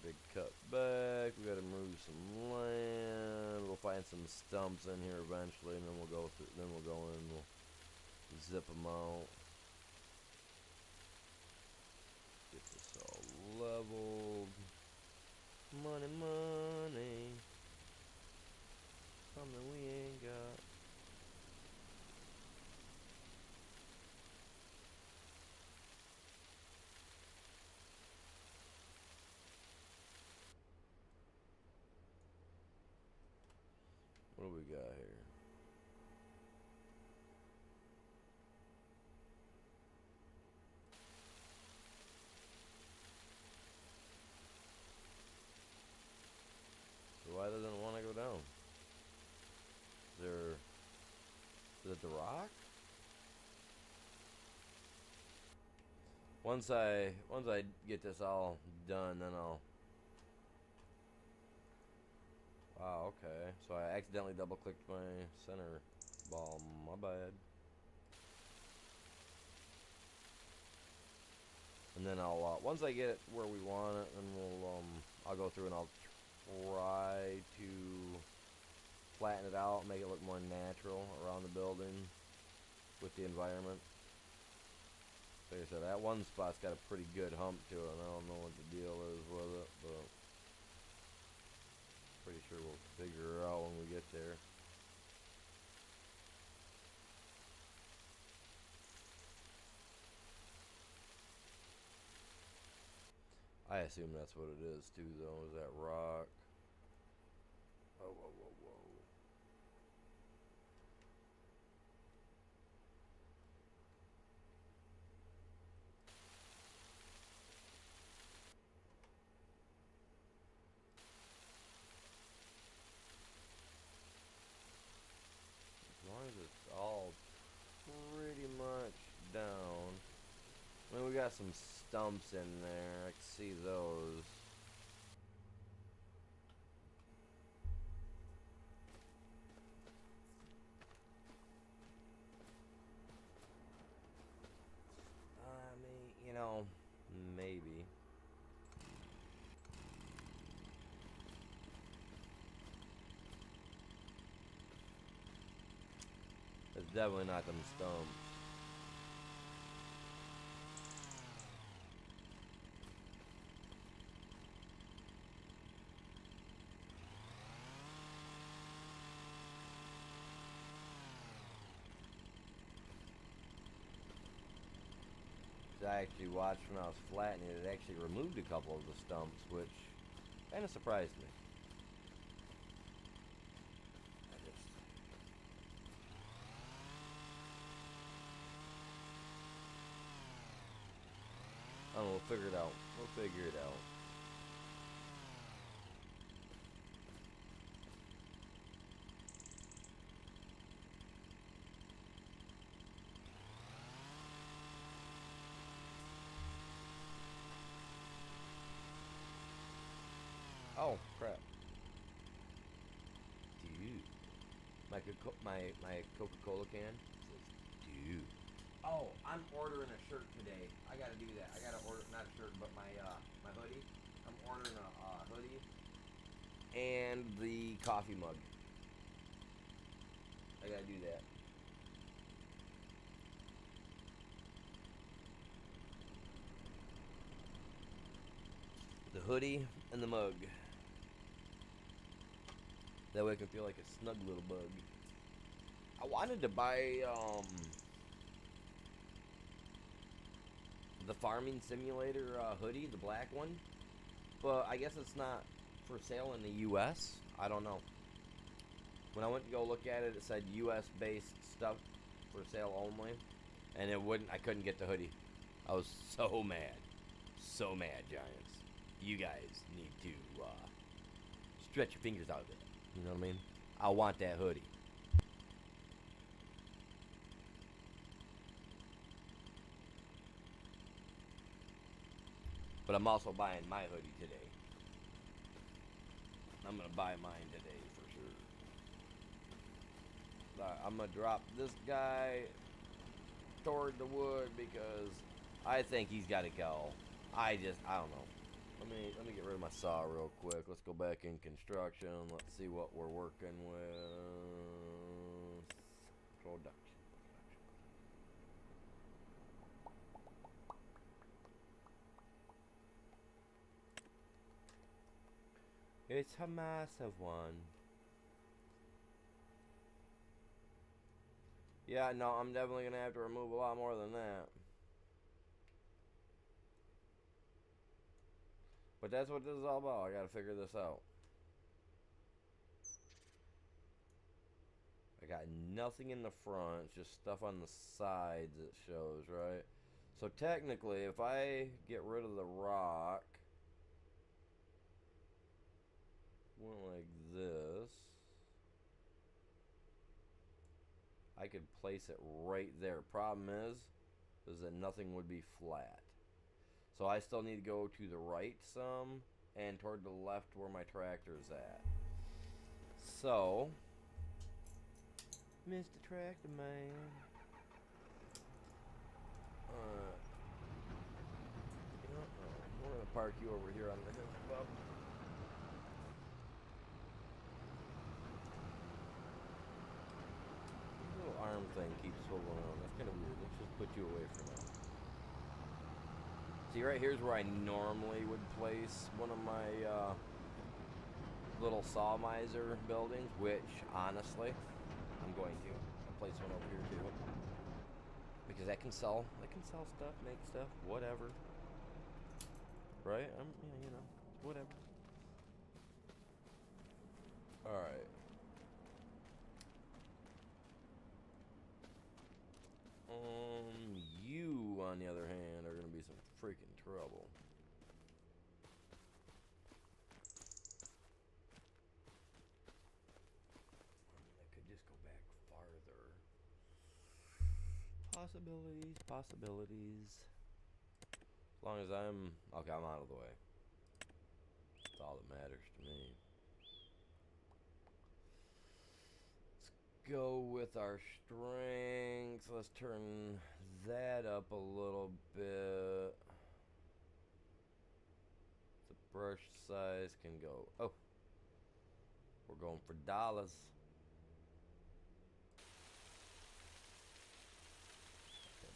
Big cut back. We gotta move some land. We'll find some stumps in here eventually, and then we'll go through. Then we'll go in. And we'll zip them out. Get this all leveled. Money, money. Something we ain't got. What do we got here? So why doesn't it want to go down? Is it the rock? Once I get this all done, then I'll. Wow, okay. So I accidentally double clicked my center ball. My bad. And then I'll once I get it where we want it, then I'll go through and I'll try to flatten it out, make it look more natural around the building with the environment. Like I said, that one spot's got a pretty good hump to it, and I don't know what the deal is with it, but pretty sure we'll figure it out when we get there. I assume that's what it is too, though, is that rock. Whoa, whoa, whoa, whoa. As long as it's all pretty much down. I mean, we got some stumps in there. I can see those. I mean, maybe. It's definitely not them stumps. I actually watched when I was flattening it, it actually removed a couple of the stumps, which kind of surprised me. Oh, we'll figure it out. We'll figure it out. Oh, crap. Dude. My Coca-Cola can says, dude. Oh, I'm ordering a shirt today. I gotta do that. I gotta order, not a shirt, but my hoodie. I'm ordering a hoodie and the coffee mug. I gotta do that. The hoodie and the mug. That way I can feel like a snug little bug. I wanted to buy the farming simulator hoodie, the black one, but I guess it's not for sale in the U.S. I don't know. When I went to go look at it, it said U.S. based stuff for sale only, and it wouldn't. I couldn't get the hoodie. I was so mad, Giants. You guys need to stretch your fingers out of it. You know what I mean? I want that hoodie. But I'm also buying my hoodie today. I'm gonna buy mine today for sure. I'm gonna drop this guy toward the wood because I think he's got to go. I don't know. Let me get rid of my saw real quick. Let's go back in construction. Let's see what we're working with. Production. It's a massive one. Yeah, no, I'm definitely gonna have to remove a lot more than that. But that's what this is all about. I gotta figure this out. I got nothing in the front, just stuff on the sides it shows, right? So technically, if I get rid of the rock, went like this, I could place it right there. Problem is that nothing would be flat. So I still need to go to the right some and toward the left where my tractor's at. So, Mr. Tractor Man. We're gonna park you over here on the hill, bub. This little arm thing keeps swiveling around. That's kind of weird. Let's just put you away for now. See, right here's where I normally would place one of my little saw miser buildings, which honestly, I'm going to. I'll place one over here too. Because that can sell stuff, make stuff, whatever. Right? Yeah, you know, whatever. Alright. You, on the other hand, are going to be some freaking trouble. I could just go back farther. Possibilities. As long as I'm out of the way. That's all that matters to me. Let's go with our strength. Let's turn that up a little bit. The brush size can go. Oh, we're going for dollars.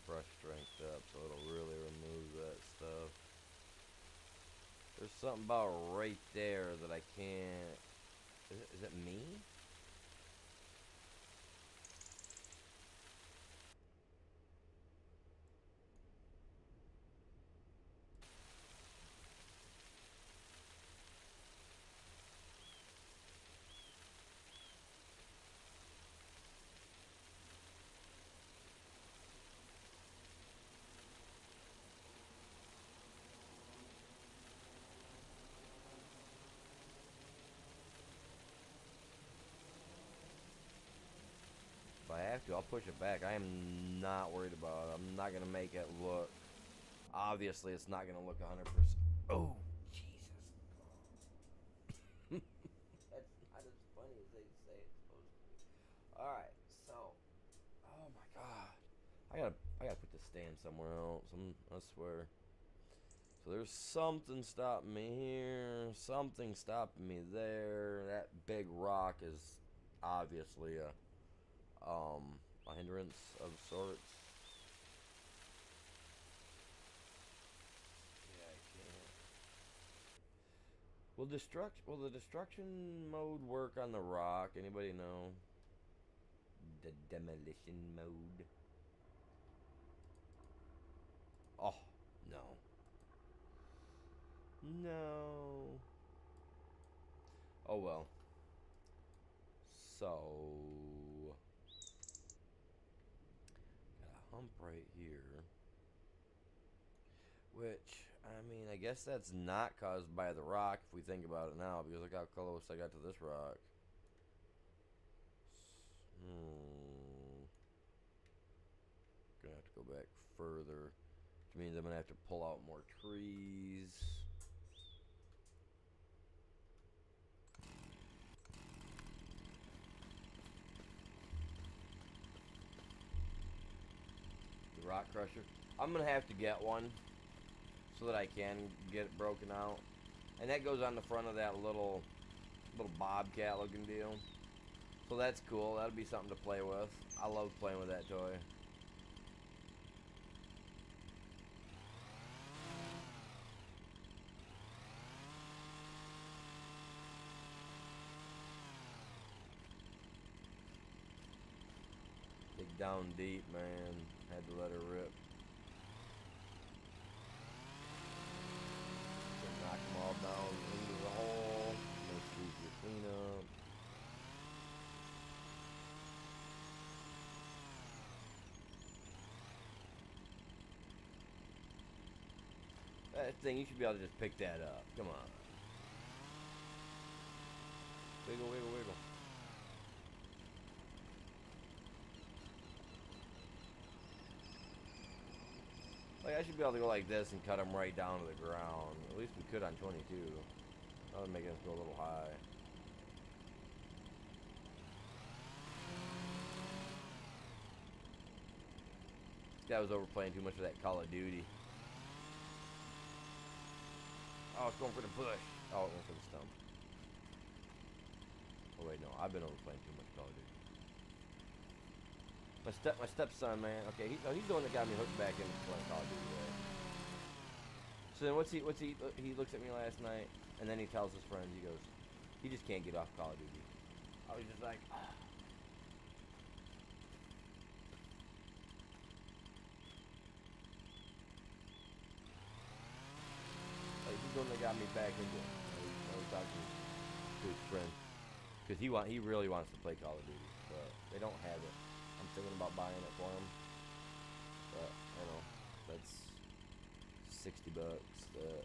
Brush strength up so it'll really remove that stuff. There's something about right there that I can't. Is it me? If I have to, I'll push it back. I am not worried about it. I'm not going to make it look. Obviously, it's not going to look 100%. Oh, Jesus. That's not as funny as they say it's supposed to be. Alright, so. Oh my god. I gotta put the stand somewhere else. I swear. So there's something stopping me here. Something stopping me there. That big rock is obviously a hindrance of sorts. Yeah, I can't. Will the destruction mode work on the rock? Anybody know? The demolition mode. Oh No. Oh well. So got a hump right here. Which, I mean, I guess that's not caused by the rock if we think about it now, because look how close I got to this rock. Gonna have to go back further, which means I'm gonna have to pull out more trees. The rock crusher. I'm gonna have to get one so that I can get it broken out, and that goes on the front of that little bobcat looking deal. So that's cool. That'll be something to play with. I love playing with that toy. Dig down deep, man. Had to let her rip. Knock them all down into the hole. Make sure you clean up. That thing, you should be able to just pick that up. Come on. Wiggle, wiggle, wiggle. Like, I should be able to go like this and cut them right down to the ground. At least we could on 22. That would make us go a little high. This guy was overplaying too much of that Call of Duty. Oh, it's going for the push. Oh, it went for the stump. Oh wait, no, I've been overplaying too much Call of Duty. My stepson, man. Okay, he's the one that got me hooked back into playing Call of Duty. Right? So then he looks at me last night, and then he tells his friends, he goes, he just can't get off Call of Duty. I was just like, ah. Like, he's the one that got me back into it. I was talking to his friend, because he really wants to play Call of Duty, but they don't have it. I'm thinking about buying it for him, but I know that's $60 that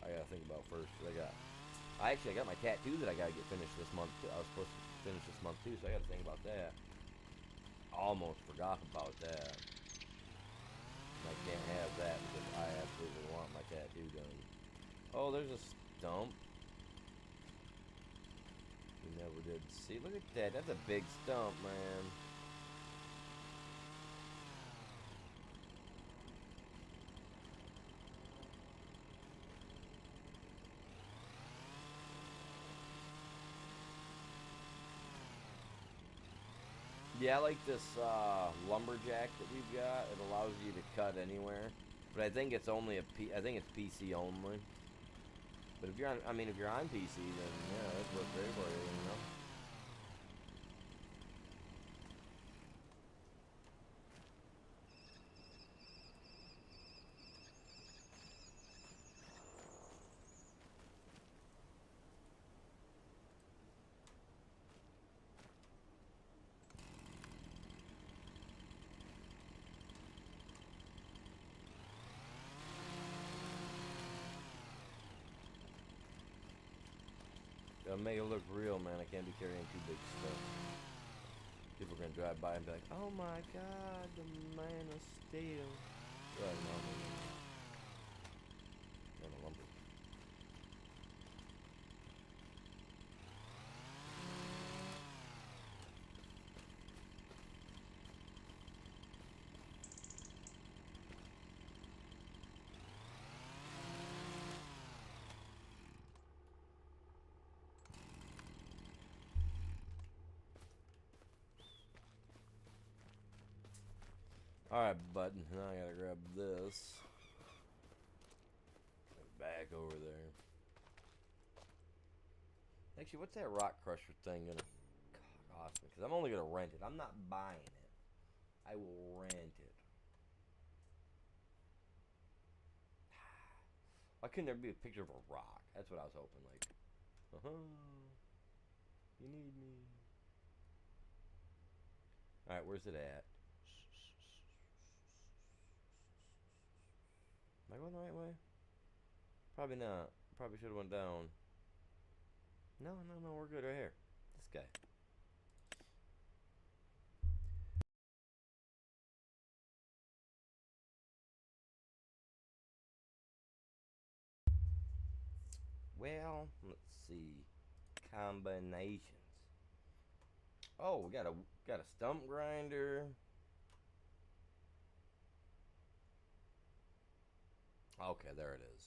I gotta think about first. Cause I got my tattoo that I gotta get finished this month. I was supposed to finish this month too, so I gotta think about that. Almost forgot about that. I can't have that because I absolutely want my tattoo done. Oh, there's a stump. We never did see. Look at that. That's a big stump, man. Yeah, I like this lumberjack that we've got. It allows you to cut anywhere, but I think it's only I think it's PC only. But if you're on, if you're on PC, then yeah, that's work great for you, you know. Gotta make it look real, man. I can't be carrying too big stuff. People are gonna drive by and be like, "Oh my God, the Man of Steel." Right, no, lumber. Alright, bud. Now I gotta grab this. Back over there. Actually, what's that rock crusher thing gonna cost me? Because I'm only gonna rent it. I'm not buying it. I will rent it. Why couldn't there be a picture of a rock? That's what I was hoping. Like, you need me. All right, where's it at? Am I going the right way? Probably not. Probably should have went down. No, we're good right here. This guy. Well, let's see. Combinations. Oh, we got a stump grinder. Okay, there it is.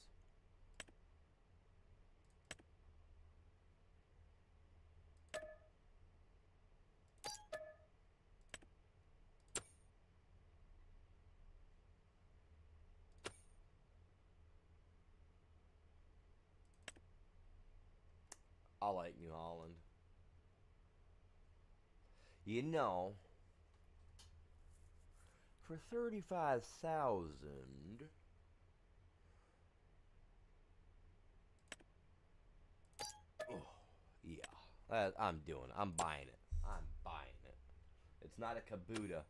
I like New Holland. You know, for 35,000, oh, yeah. I'm doing it. I'm buying it. I'm buying it. It's not a Kabuto.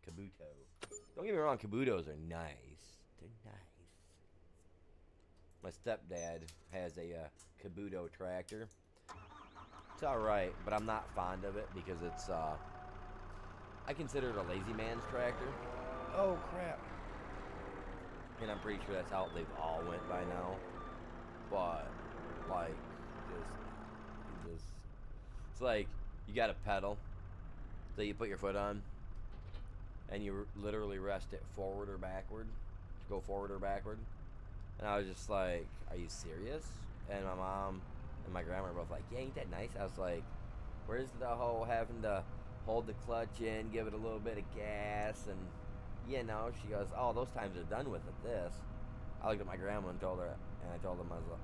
Don't get me wrong, Kabutos are nice. They're nice. My stepdad has a Kabuto tractor. It's alright, but I'm not fond of it because it's, I consider it a lazy man's tractor. Oh, crap. And I'm pretty sure that's how they've all went by now. But, like, it's like, you got a pedal that you put your foot on, and you literally rest it forward or backward, to go forward or backward. And I was just like, are you serious? And my mom and my grandma were both like, yeah, ain't that nice? I was like, where's the whole having to hold the clutch in, give it a little bit of gas, and, you know, she goes, oh, those times are done with it, this. I looked at my grandma and told her, and I told them, I was like,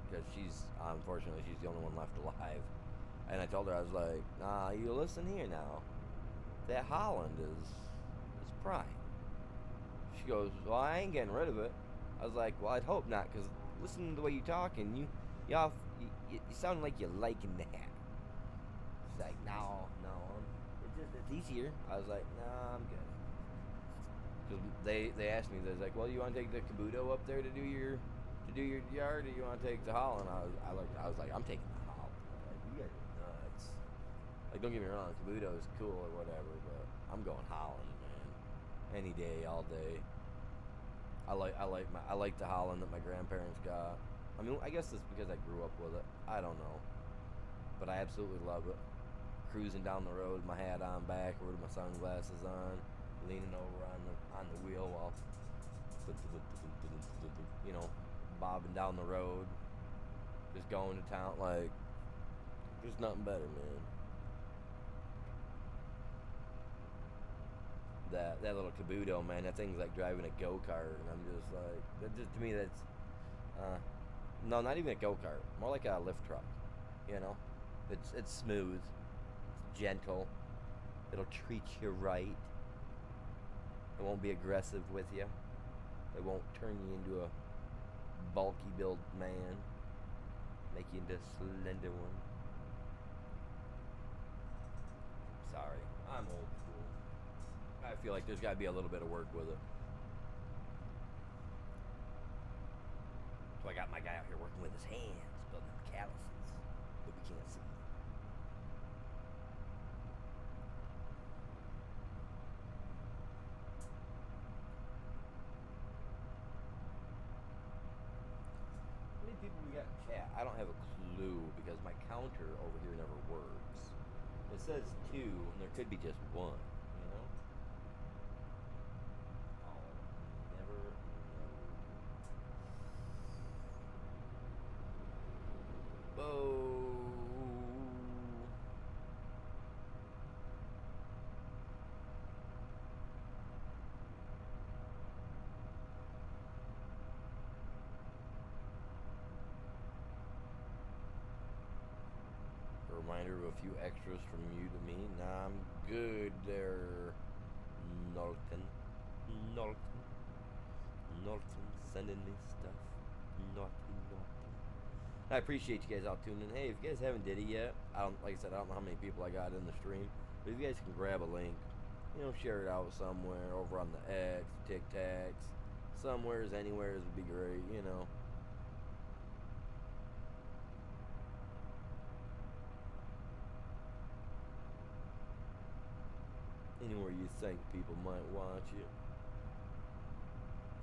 because unfortunately, she's the only one left alive. And I told her, I was like, nah, you listen here now. That Holland is prime. She goes, well, I ain't getting rid of it. I was like, well, I'd hope not, because listening to the way you talk, and you sound like you're liking that. She's like, no, it's easier. I was like, nah, I'm good. Because they asked me, they're like, well, you want to take the Kabuto up there to do your yard, or you want to take the Holland? I was like, I'm taking the Holland. Like, you guys are nuts. Like, don't get me wrong, Kabuto is cool or whatever, but I'm going Holland, man. Any day, all day. I like the Holland that my grandparents got. I mean, I guess it's because I grew up with it. I don't know, but I absolutely love it. Cruising down the road, with my hat on backward, my sunglasses on, leaning over on the wheel while, you know, bobbing down the road, just going to town. Like, there's nothing better, man. That little Kabuto, man, that thing's like driving a go-kart, and I'm just like, to me, that's, no, not even a go-kart, more like a lift truck, you know? It's smooth, it's gentle, it'll treat you right, it won't be aggressive with you, it won't turn you into a bulky built man, make you into a slender one. Sorry, I'm old school. I feel like there's got to be a little bit of work with it. So I got my guy out here working with his hands, building up calluses that we can't see. How many people we got in chat? I don't have a clue because my counter over here never works. It says 2, and there could be just 1, you know? Never know. Whoa. A reminder of a few extras from you to me. Nah, I'm good there, Norton. Norton sending me stuff. Naughty, naughty. I appreciate you guys all tuning in. Hey, if you guys haven't did it yet, like I said, I don't know how many people I got in the stream, but if you guys can grab a link, share it out somewhere over on the X, Tic Tacs, somewheres, anywheres would be great, Anywhere you think people might watch it.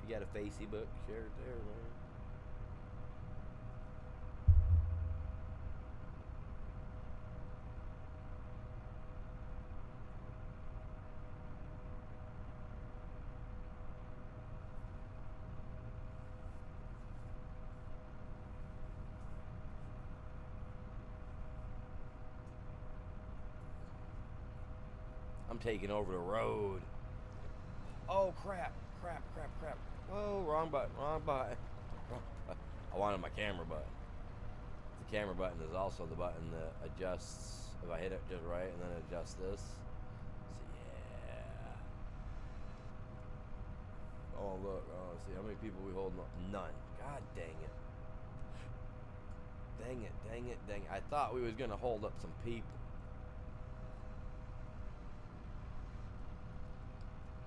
If you got a Facebook, share it there, man. I'm taking over the road. Oh, crap. Whoa, wrong button. I wanted my camera button. The camera button is also the button that adjusts, if I hit it just right, and then adjust this. So, yeah. Oh, look. Oh, see, how many people we holding up? None. God dang it. Dang it. I thought we was going to hold up some people.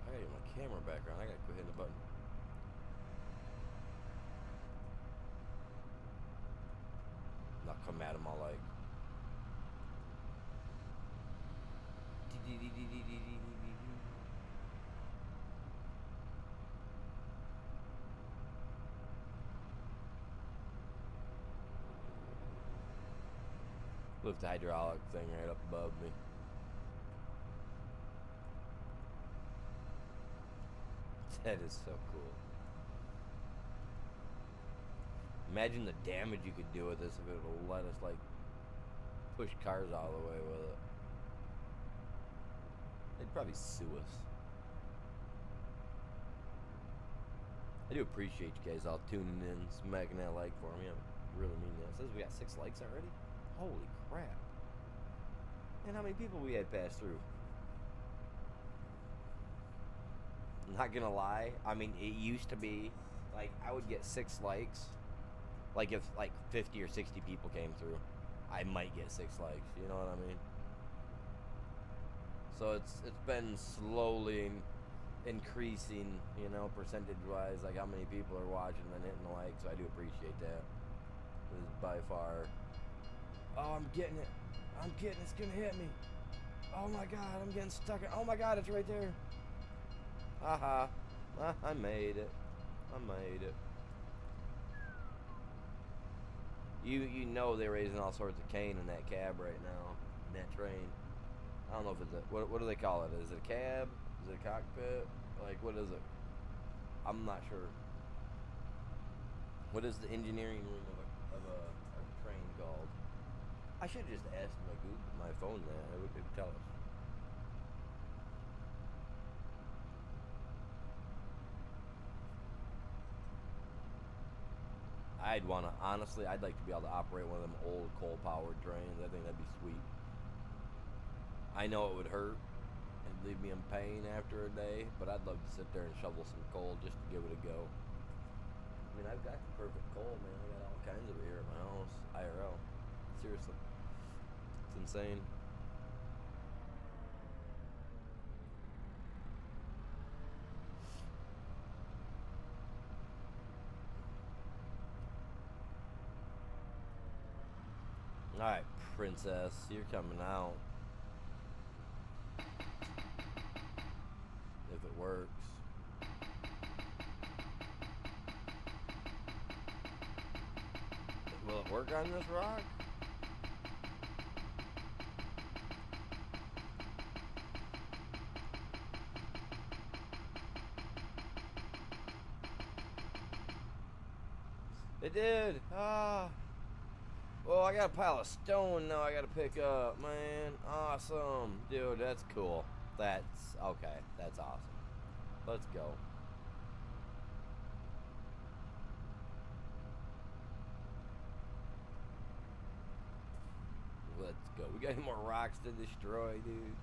I gotta get my camera back on. I gotta quit hitting the button. Not come at him all like. Lift the hydraulic thing right up above me. That is so cool. Imagine the damage you could do with this if it would let us, like, push cars all the way with it. They'd probably sue us. I do appreciate you guys all tuning in, smacking that like for me. I really mean that. It says we got 6 likes already? Holy crap. And how many people we had pass through? Not gonna lie, I mean, it used to be like I would get 6 likes. Like if like 50 or 60 people came through, I might get 6 likes. You know what I mean? So it's been slowly increasing, percentage wise, like how many people are watching and hitting the like. So I do appreciate that. This is by far. Oh, I'm getting it. It's gonna hit me. Oh my god, I'm getting stuck. Oh my god, it's right there. Haha. I made it. You know they're raising all sorts of cane in that cab right now. In that train. I don't know if it's what do they call it? Is it a cab? Is it a cockpit? Like, what is it? I'm not sure. What is the engineering room of a train called? I should have just asked my phone that. It would tell us. Honestly, I'd like to be able to operate one of them old coal-powered trains. I think that'd be sweet. I know it would hurt and leave me in pain after a day, but I'd love to sit there and shovel some coal just to give it a go. I mean, I've got the perfect coal, man. I got all kinds of it here at my house, IRL. Seriously. It's insane. Alright, princess, you're coming out. If it works. Will it work on this rock? It did! Ah! Well, I got a pile of stone now I gotta pick up, man. Awesome. Dude, that's cool. That's okay. That's awesome. Let's go. Let's go. We got more rocks to destroy, dude.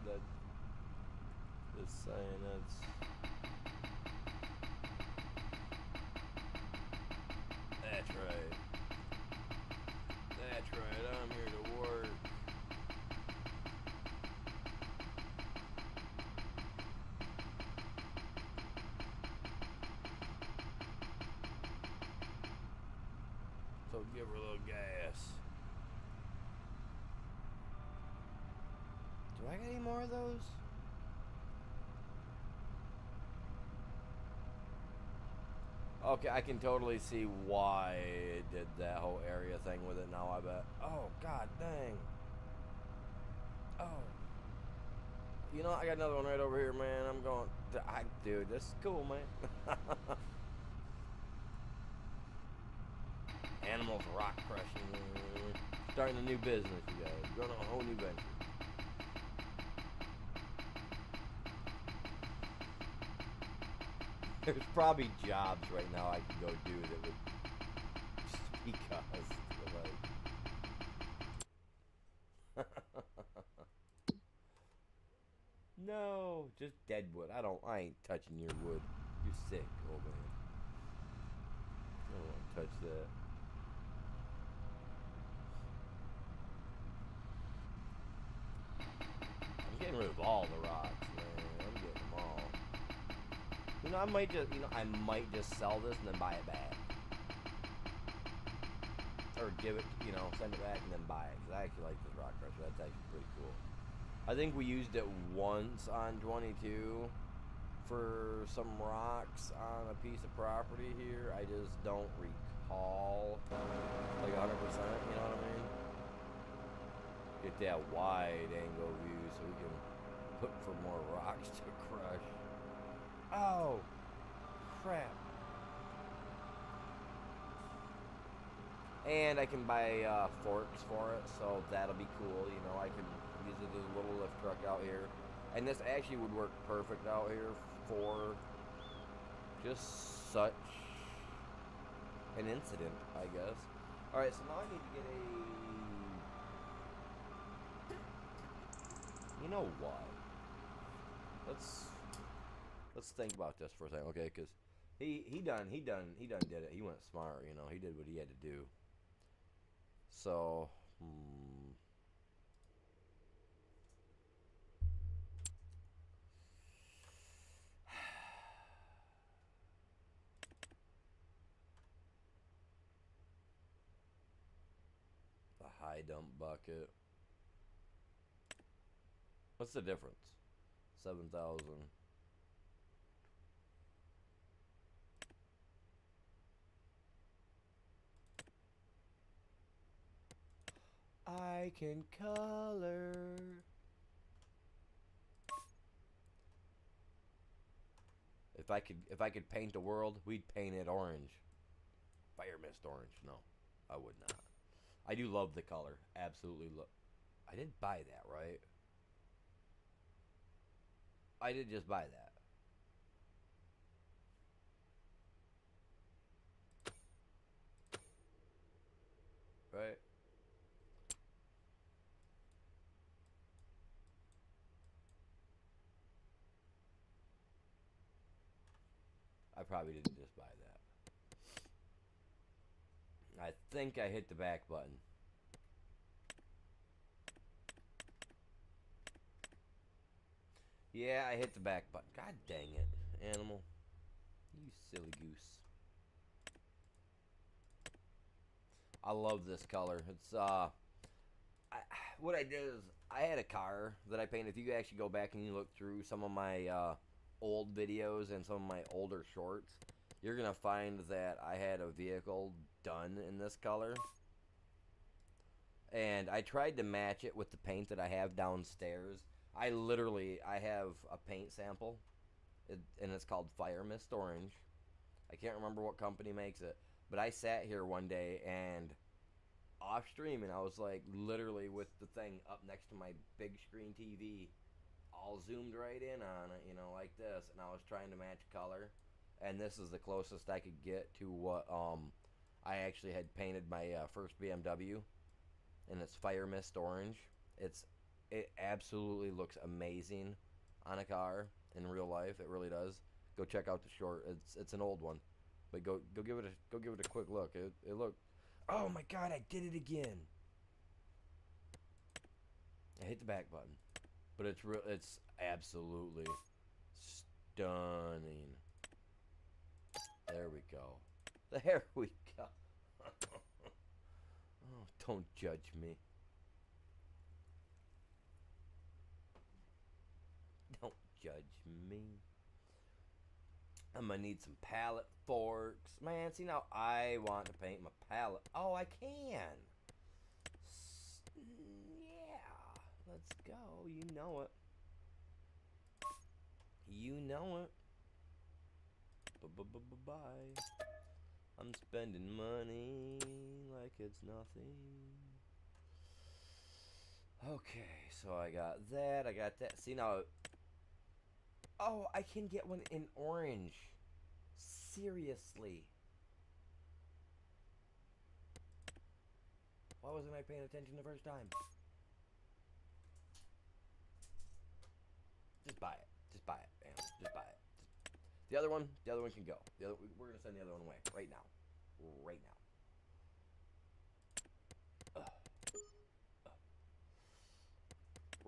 Just saying, that's right. Give her a little gas. Do I got any more of those? Okay, I can totally see why it did that whole area thing with it now, I bet. Oh, god dang. Oh. You know, I got another one right over here, man. I'm going... dude, this is cool, man. Animals rock crushing. Starting a new business, you guys. Going on a whole new venture. There's probably jobs right now I can go do that would just because like no, just dead wood. I ain't touching your wood. You're sick, old man. I don't want to touch that. I'm getting rid of all the rocks, man. I'm getting them all. You know, I might just sell this and then buy it back. Or give it, send it back and then buy it. Because I actually like this rock crusher. That's actually pretty cool. I think we used it once on 22 for some rocks on a piece of property here. I just don't recall like 100%, you know what I mean? Get that wide angle view so we can look for more rocks to crush. Oh, crap. And I can buy forks for it, so that'll be cool. I can use it as a little lift truck out here. And this actually would work perfect out here for just such an incident, I guess. Alright, so now I need to get a... You know what? Let's think about this for a second, okay? Because he done did it. He went smart, he did what he had to do. So, the high dump bucket. What's the difference? 7,000. I can color. If I could paint the world, we'd paint it orange. Fire mist orange. No, I would not. I do love the color. Absolutely love. I did buy that, right? I did just buy that. Right? I probably didn't just buy that. I think I hit the back button. Yeah, I hit the back button. God dang it, animal. You silly goose. I love this color. It's, what I did is, I had a car that I painted. If you actually go back and you look through some of my, old videos and some of my older shorts, you're gonna find that I had a vehicle done in this color. And I tried to match it with the paint that I have downstairs. I have a paint sample, and it's called Fire Mist Orange. I can't remember what company makes it, but I sat here one day and off stream, and I was like literally with the thing up next to my big screen TV, all zoomed right in on it, like this, and I was trying to match color, and this is the closest I could get to what I actually had painted my first BMW, and it's Fire Mist Orange. It absolutely looks amazing on a car in real life. It really does. Go check out the short. It's an old one, but go give it a quick look. It looked. Oh my God! I did it again. I hit the back button, but it's absolutely stunning. There we go. There we go. Oh, don't judge me. Don't judge me. I'm gonna need some palette forks. Man, see now I want to paint my palette. Oh, I can. Yeah. Let's go. You know it. You know it. Bye. I'm spending money like it's nothing. Okay, so I got that. I got that. See now. Oh, I can get one in orange. Seriously. Why wasn't I paying attention the first time? Just buy it. Just buy it, man. Just buy it. The other one can go. We're gonna send the other one away right now. Right now.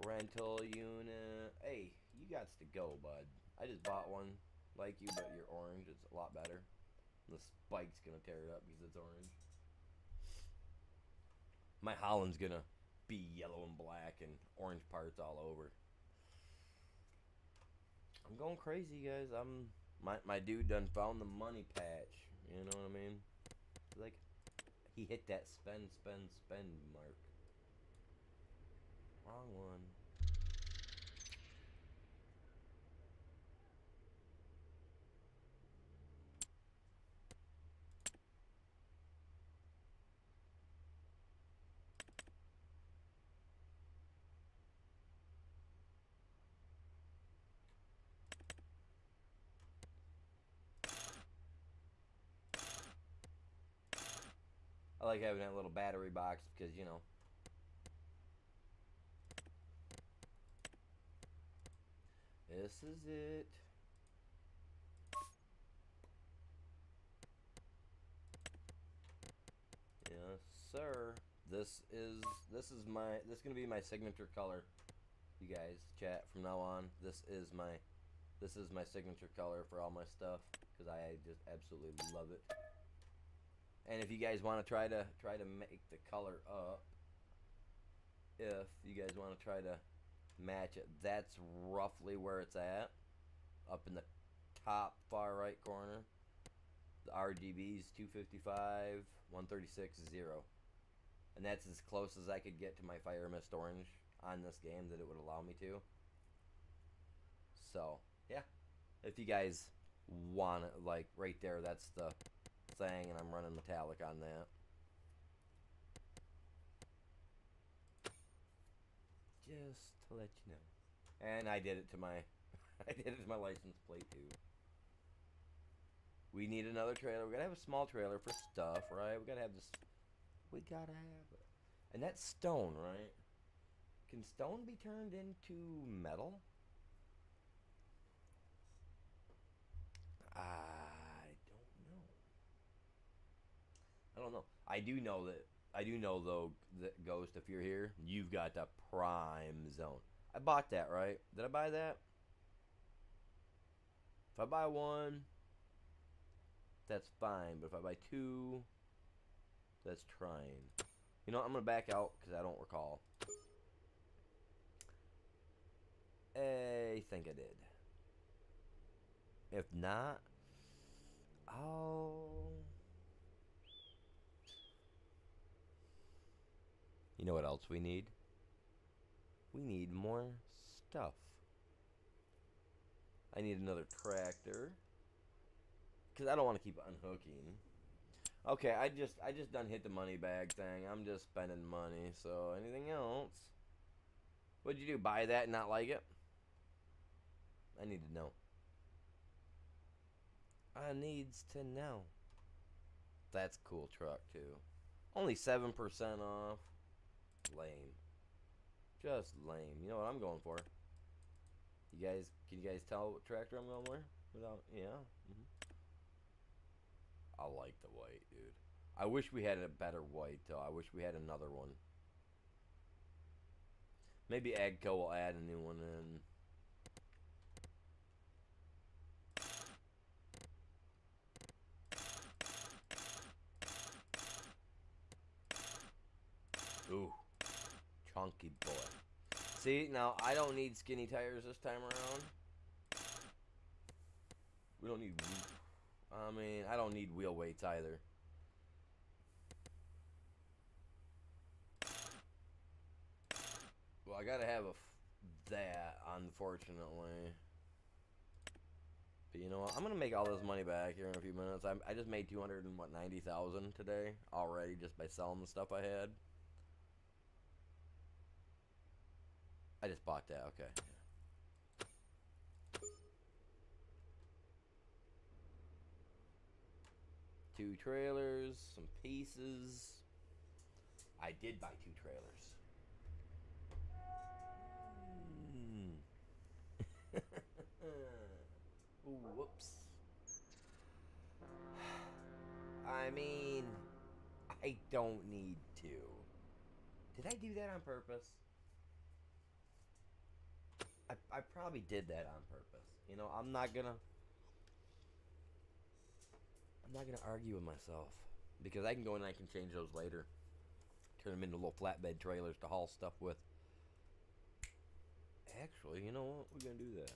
Rental unit. Hey, you got to go, bud. I just bought one like you, but you're orange. It's a lot better. The spike's gonna tear it up because it's orange. My Holland's gonna be yellow and black and orange parts all over. I'm going crazy, guys. My dude done found the money patch. You know what I mean? Like, he hit that spend mark. Wrong one. I like having that little battery box because, you know, this is it. Yes, sir. This is gonna be my signature color. You guys, chat from now on. This is my signature color for all my stuff because I just absolutely love it. And if you guys want to try to make the color up, if you guys want to try to match it, that's roughly where it's at, up in the top far right corner. The RGB is 255, 136, 0. And that's as close as I could get to my Fire Mist Orange on this game that it would allow me to. So, yeah. If you guys want it, like, right there, that's the thing, and I'm running metallic on that. Just to let you know. And I did it to my license plate too. We need another trailer. We gotta have a small trailer for stuff, right? We gotta have this. We gotta have it. And that's stone, right? Can stone be turned into metal? I don't know. I do know though that Ghost, if you're here, you've got the prime zone. I bought that, right? Did I buy that? If I buy one, that's fine. But if I buy two, that's trying. You know what? I'm going to back out because I don't recall. I think I did. If not, you know what else we need? We need more stuff. I need another tractor. Because I don't want to keep unhooking. Okay, I just done hit the money bag thing. I'm just spending money. So anything else? What'd you do? Buy that and not like it? I need to know. I needs to know. That's a cool truck too. Only 7% off. Lame. Just lame. You know what I'm going for? Can you guys tell what tractor I'm going for? Without, yeah. I like the white, dude. I wish we had a better white though. I wish we had another one. Maybe Agco will add a new one in. chunky boy. See, now I don't need skinny tires this time around. We don't need, I mean, I don't need wheel weights either. Well, I gotta have that, unfortunately. But you know what? I'm gonna make all this money back here in a few minutes. I just made 290,000 today already just by selling the stuff I had. I just bought that. Okay. 2 trailers, some pieces. I did buy 2 trailers. Ooh, whoops. I mean, I don't need to. Did I do that on purpose? I probably did that on purpose. You know, I'm not gonna argue with myself because I can go and I can change those later. Turn them into little flatbed trailers to haul stuff with. Actually, you know what? We're gonna do that.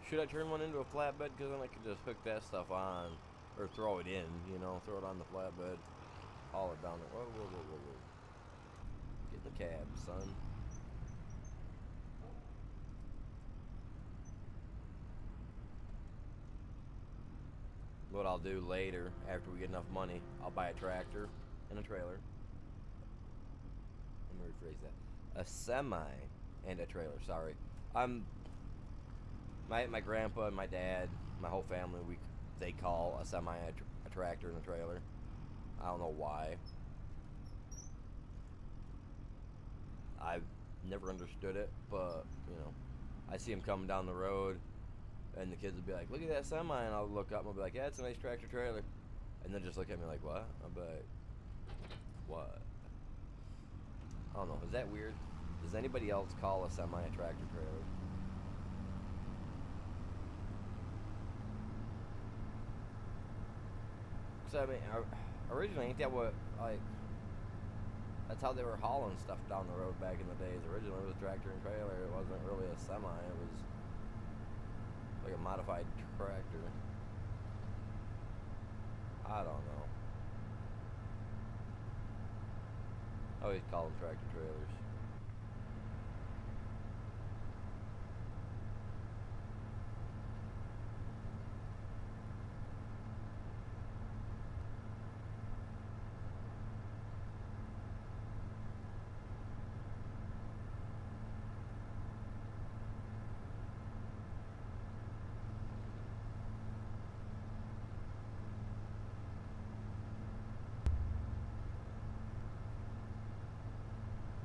Should I turn one into a flatbed? Because then I could just hook that stuff on. Or throw it in, you know. Throw it on the flatbed. Haul it down there. Whoa, whoa, whoa, whoa, whoa. Get in the cab, son. What I'll do later, after we get enough money, I'll buy a tractor and a trailer. Let me rephrase that. A semi and a trailer, sorry. My grandpa and my dad, my whole family, they call a semi a tractor and a trailer. I don't know why. I've never understood it, but, you know, I see them coming down the road, and the kids will be like, look at that semi, and I'll look up and I'll be like, yeah, it's a nice tractor trailer. And then just look at me like, what? I'll be like, what? I don't know, is that weird? Does anybody else call a semi a tractor trailer? Because, I mean, originally, ain't that what, like, that's how they were hauling stuff down the road back in the days. Originally, it was tractor and trailer. It wasn't really a semi. It was like a modified tractor. I don't know. I always call them tractor trailers.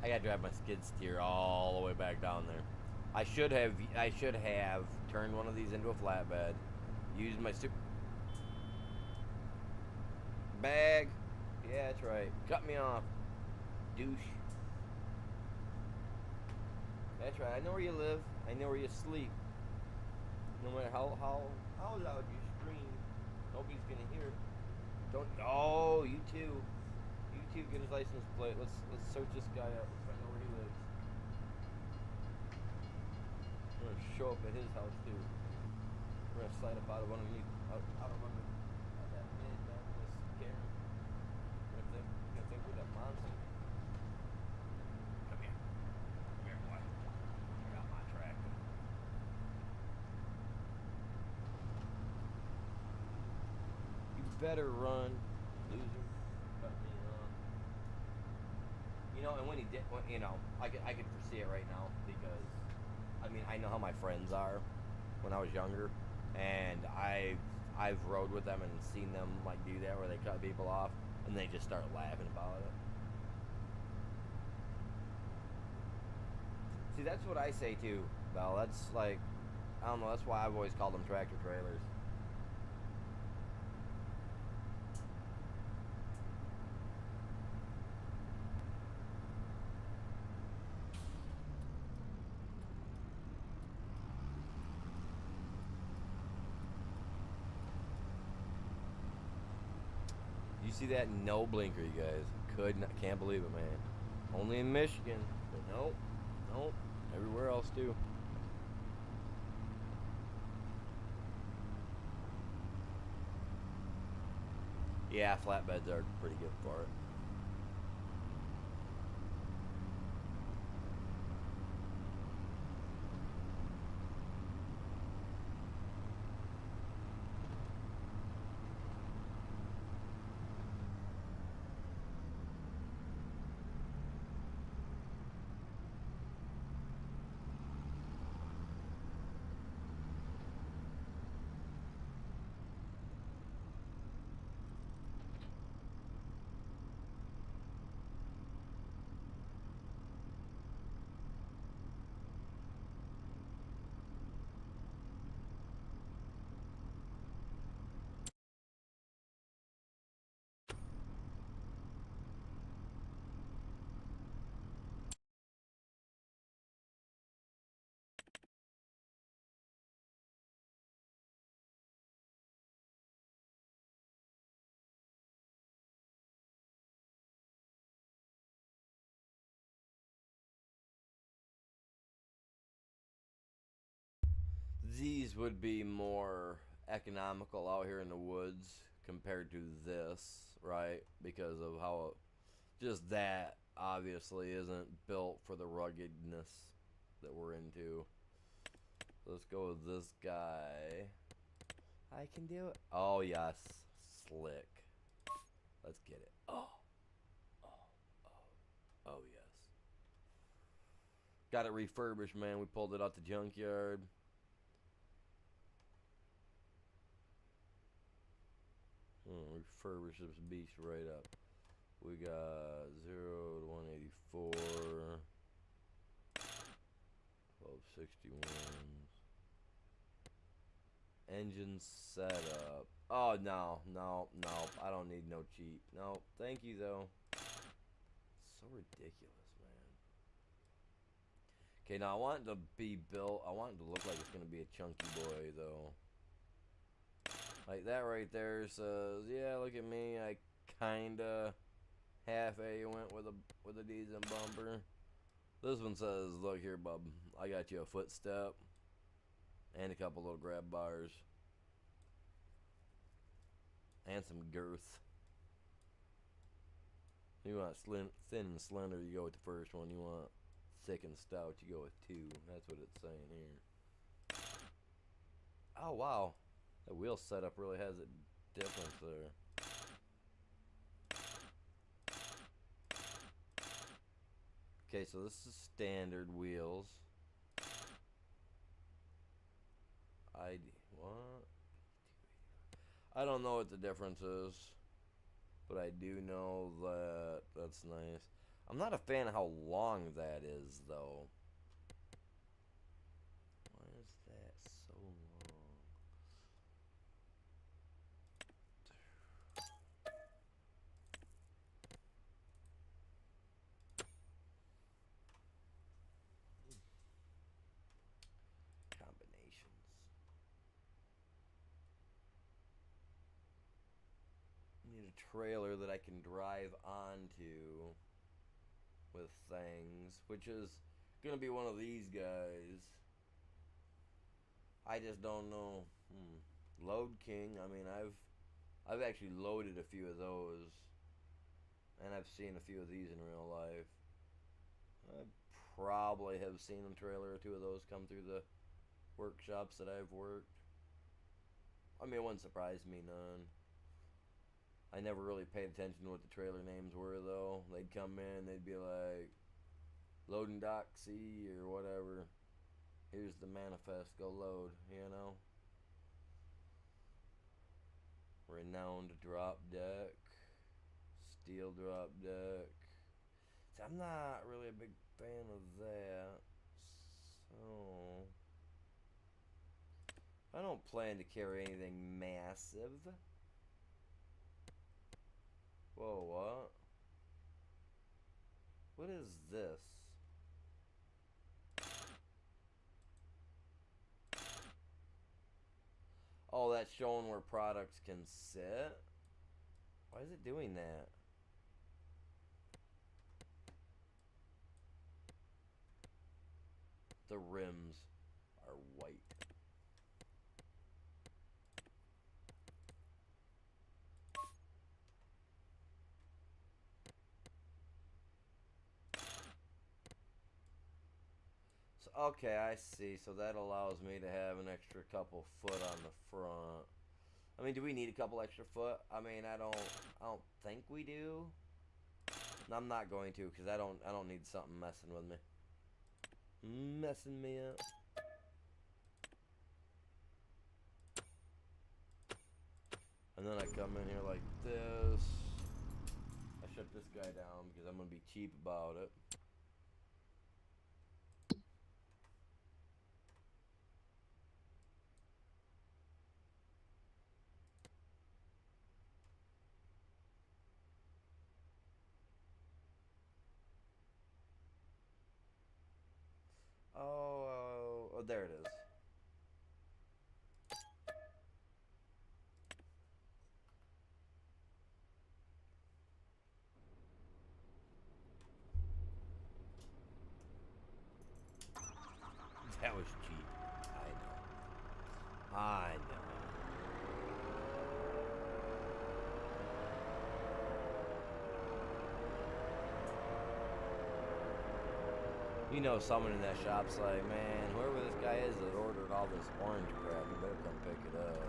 I gotta drive my skid steer all the way back down there. I should have turned one of these into a flatbed. Used my bag. Yeah, that's right. Cut me off, douche. That's right. I know where you live. I know where you sleep. No matter how loud you scream, nobody's gonna hear it. Don't. Oh, you too. You too. Get his license plate. Let's search this guy up. Let's find out where he lives. I'm gonna show up at his house too. We're gonna slide up out of underneath, out of under that bed. Man, we're gonna scare him. We're gonna think we're that monster. Come here. Come here, boy. I got my tractor. You better run, loser. Cut me off. You know, and when he did, you know, I could foresee it right now because, I mean, I know how my friends are when I was younger, and I've rode with them and seen them like do that where they cut people off and they just start laughing about it. See, that's what I say too, Bell. That's like, I don't know. That's why I've always called them tractor trailers. You see that? No blinker, you guys. Can't believe it, man. Only in Michigan. But nope. Nope. Everywhere else, too. Yeah, flatbeds are pretty good for it. These would be more economical out here in the woods compared to this, right? Because of how just that obviously isn't built for the ruggedness that we're into. Let's go with this guy. I can do it. Oh, yes. Slick. Let's get it. Oh, oh, oh, oh, yes. Got it refurbished, man. We pulled it out the junkyard. Refurbish this beast right up. We got 0 to 184, 1261. Engine setup. Oh, no, no, no. I don't need no cheat. No, thank you, though. So ridiculous, man. Okay, now I want it to be built. I want it to look like it's going to be a chunky boy, though. Like that right there says, yeah, look at me. I kinda half-a went with a decent bumper. This one says, look here, bub. I got you a footstep and a couple little grab bars and some girth. You want thin and slender, you go with the first one. You want thick and stout, you go with 2. That's what it's saying here. Oh, wow. The wheel setup really has a difference there. Okay, so this is standard wheels. What? I don't know what the difference is, but I do know that that's nice. I'm not a fan of how long that is, though. Why is that so long? Combinations. I need a trailer that I can drive onto with things, which is gonna be one of these guys. I just don't know. Load King. I mean, I've actually loaded a few of those, and I've seen a few of these in real life. I probably have seen a trailer or two of those come through the workshops that I've worked. I mean, it wouldn't surprise me none. I never really paid attention to what the trailer names were, though. They'd come in, they'd be like, loading dock C or whatever. Here's the manifest, go load, you know? Renowned drop deck. Steel drop deck. See, I'm not really a big fan of that. So I don't plan to carry anything massive. Whoa, what? What is this? Oh, that's showing where products can sit? Why is it doing that? The rims are white. So, okay, I see. So that allows me to have an extra couple foot on the front. I mean, do we need a couple extra foot? I mean, I don't think we do. I'm not going to, because I don't need something messing with me. Messing me up. And then I come in here like this. I shut this guy down because I'm going to be cheap about it. Oh, there it is. That was cheap. I know. I know. You know, someone in that shop's like, man, whoever this guy is that ordered all this orange crap, you better come pick it up.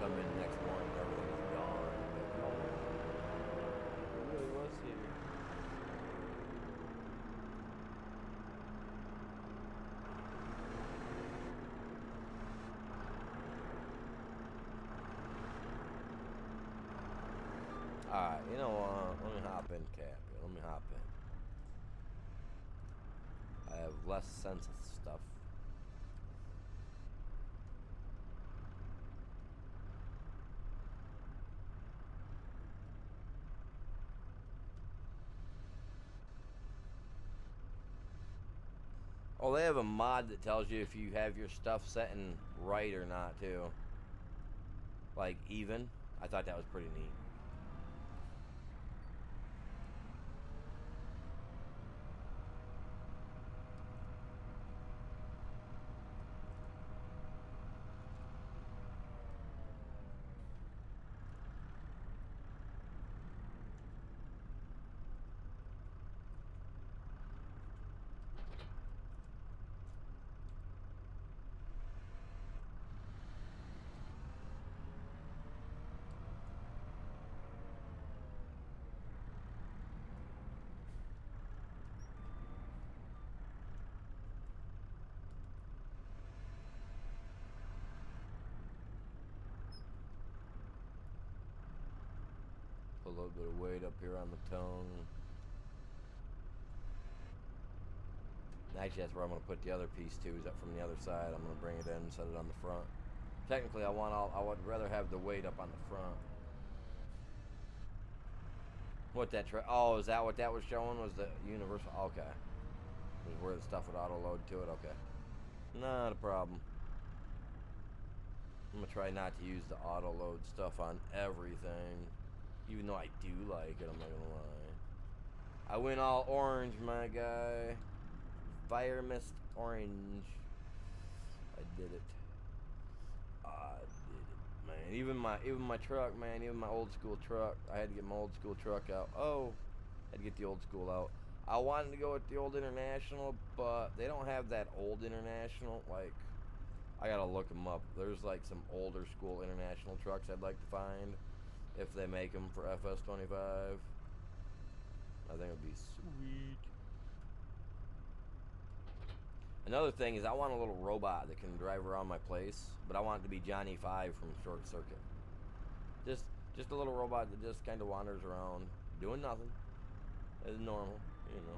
Come in next morning, everything's gone. Like, oh, it really was here. Alright, you know what? Let me hop in, Cap. Let me hop in. I have less sense of stuff. Oh, they have a mod that tells you if you have your stuff setting right or not, too. Like, even. I thought that was pretty neat. Put a little bit of weight up here on the tongue. Actually, that's where I'm going to put the other piece too, is up from the other side. I'm going to bring it in and set it on the front. Technically, I would rather have the weight up on the front. What that oh, is that what that was showing? Was the universal? Okay. Was where the stuff would auto load to it? Okay. Not a problem. I'm going to try not to use the auto load stuff on everything. Even though I do like it, I'm not going to lie. I went all orange, my guy. Fire mist orange. I did it. I did it, man. Even my truck, man. Even my old school truck. I had to get my old school truck out. Oh, I had to get the old school out. I wanted to go with the old International, but they don't have that old International. Like, I gotta look them up. There's like some older school International trucks I'd like to find if they make them for FS25. I think it would be sweet. Another thing is I want a little robot that can drive around my place, but I want it to be Johnny 5 from Short Circuit. Just a little robot that just kind of wanders around, doing nothing. As normal, you know.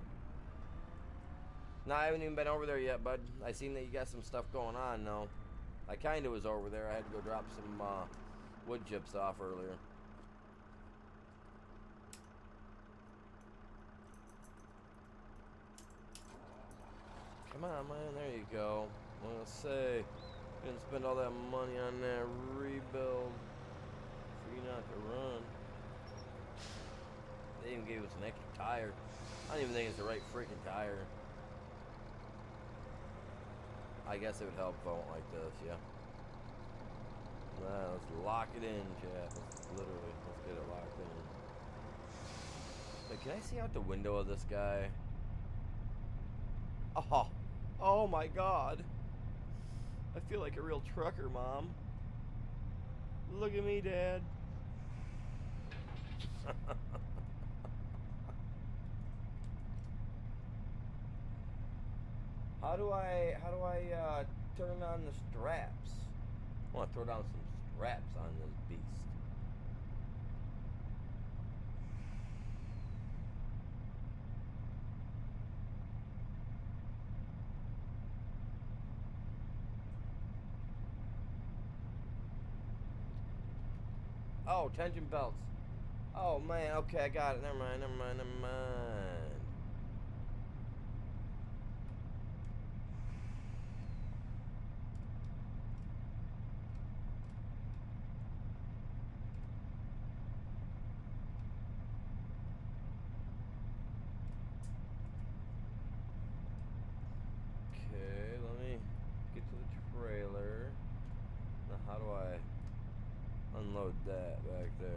No, I haven't even been over there yet, bud. I seen that you got some stuff going on, though. I kind of was over there. I had to go drop some wood chips off earlier. on, man. There you go. I'm gonna say, didn't spend all that money on that rebuild for you not to run. They even gave us an extra tire. I don't even think it's the right freaking tire. I guess it would help if I went like this, yeah. Nah, let's lock it in, chat. Let's get it locked in. Wait, can I see out the window of this guy? Oh, oh my God. I feel like a real trucker, Mom. Look at me, Dad. How do I turn on the straps? I want to throw down some straps on this beast. Oh, tension belts. Oh man, okay, I got it. Never mind. Okay, let me get to the trailer. Now how do I unload that back there?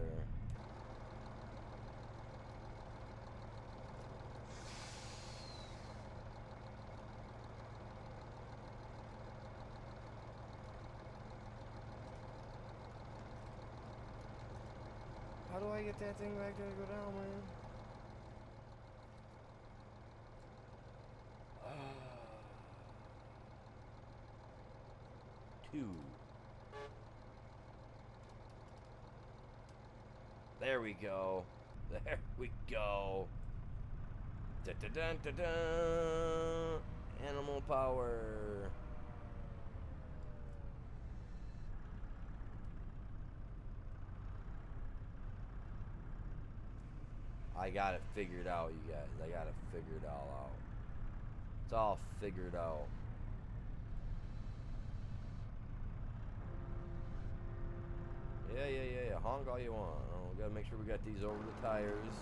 How do I get that thing back there to go down, man? Two. There we go. There we go. Da da da da da. Animal power. I got it figured out, you guys. I got it figured all out. It's all figured out. Yeah. Honk all you want. Oh, we gotta make sure we got these over the tires.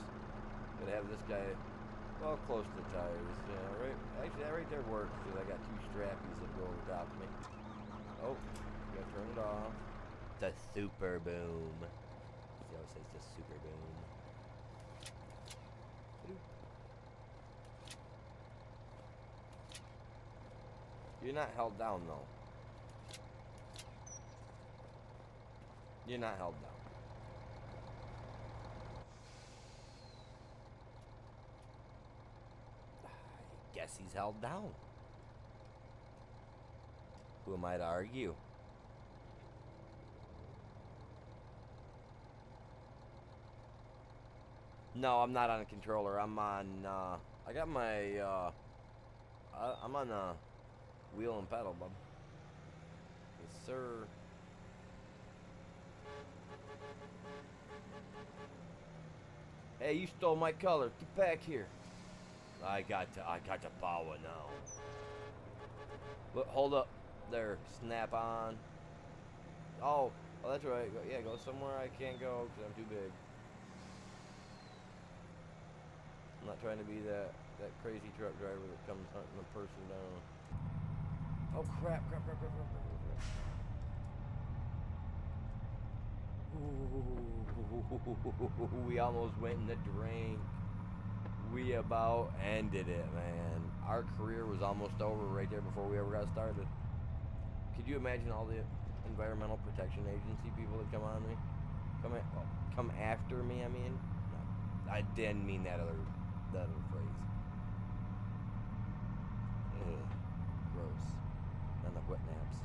Gotta have this guy well close to the tires. Yeah, right. Actually, that right there works because I got two strappies that go over top of me. Oh, gotta turn it off. The super boom. See how it says the super boom. You're not held down though. You're not held down. I guess he's held down. Who am I to argue? No, I'm not on a controller. I'm on, I got my, I'm on a wheel and pedal, bub. Yes, sir. Hey, you stole my color. Get back here. I got the power now. Look, hold up. There. Snap on. Oh, that's right. Yeah, go somewhere I can't go because I'm too big. I'm not trying to be that crazy truck driver that comes hunting a person down. Oh, crap. Ooh, we almost went in the drink. We about ended it, man. Our career was almost over right there before we ever got started. Could you imagine all the Environmental Protection Agency people that come on me? Come after me, I mean? No, I didn't mean that other phrase. Ugh, gross. And the wet naps.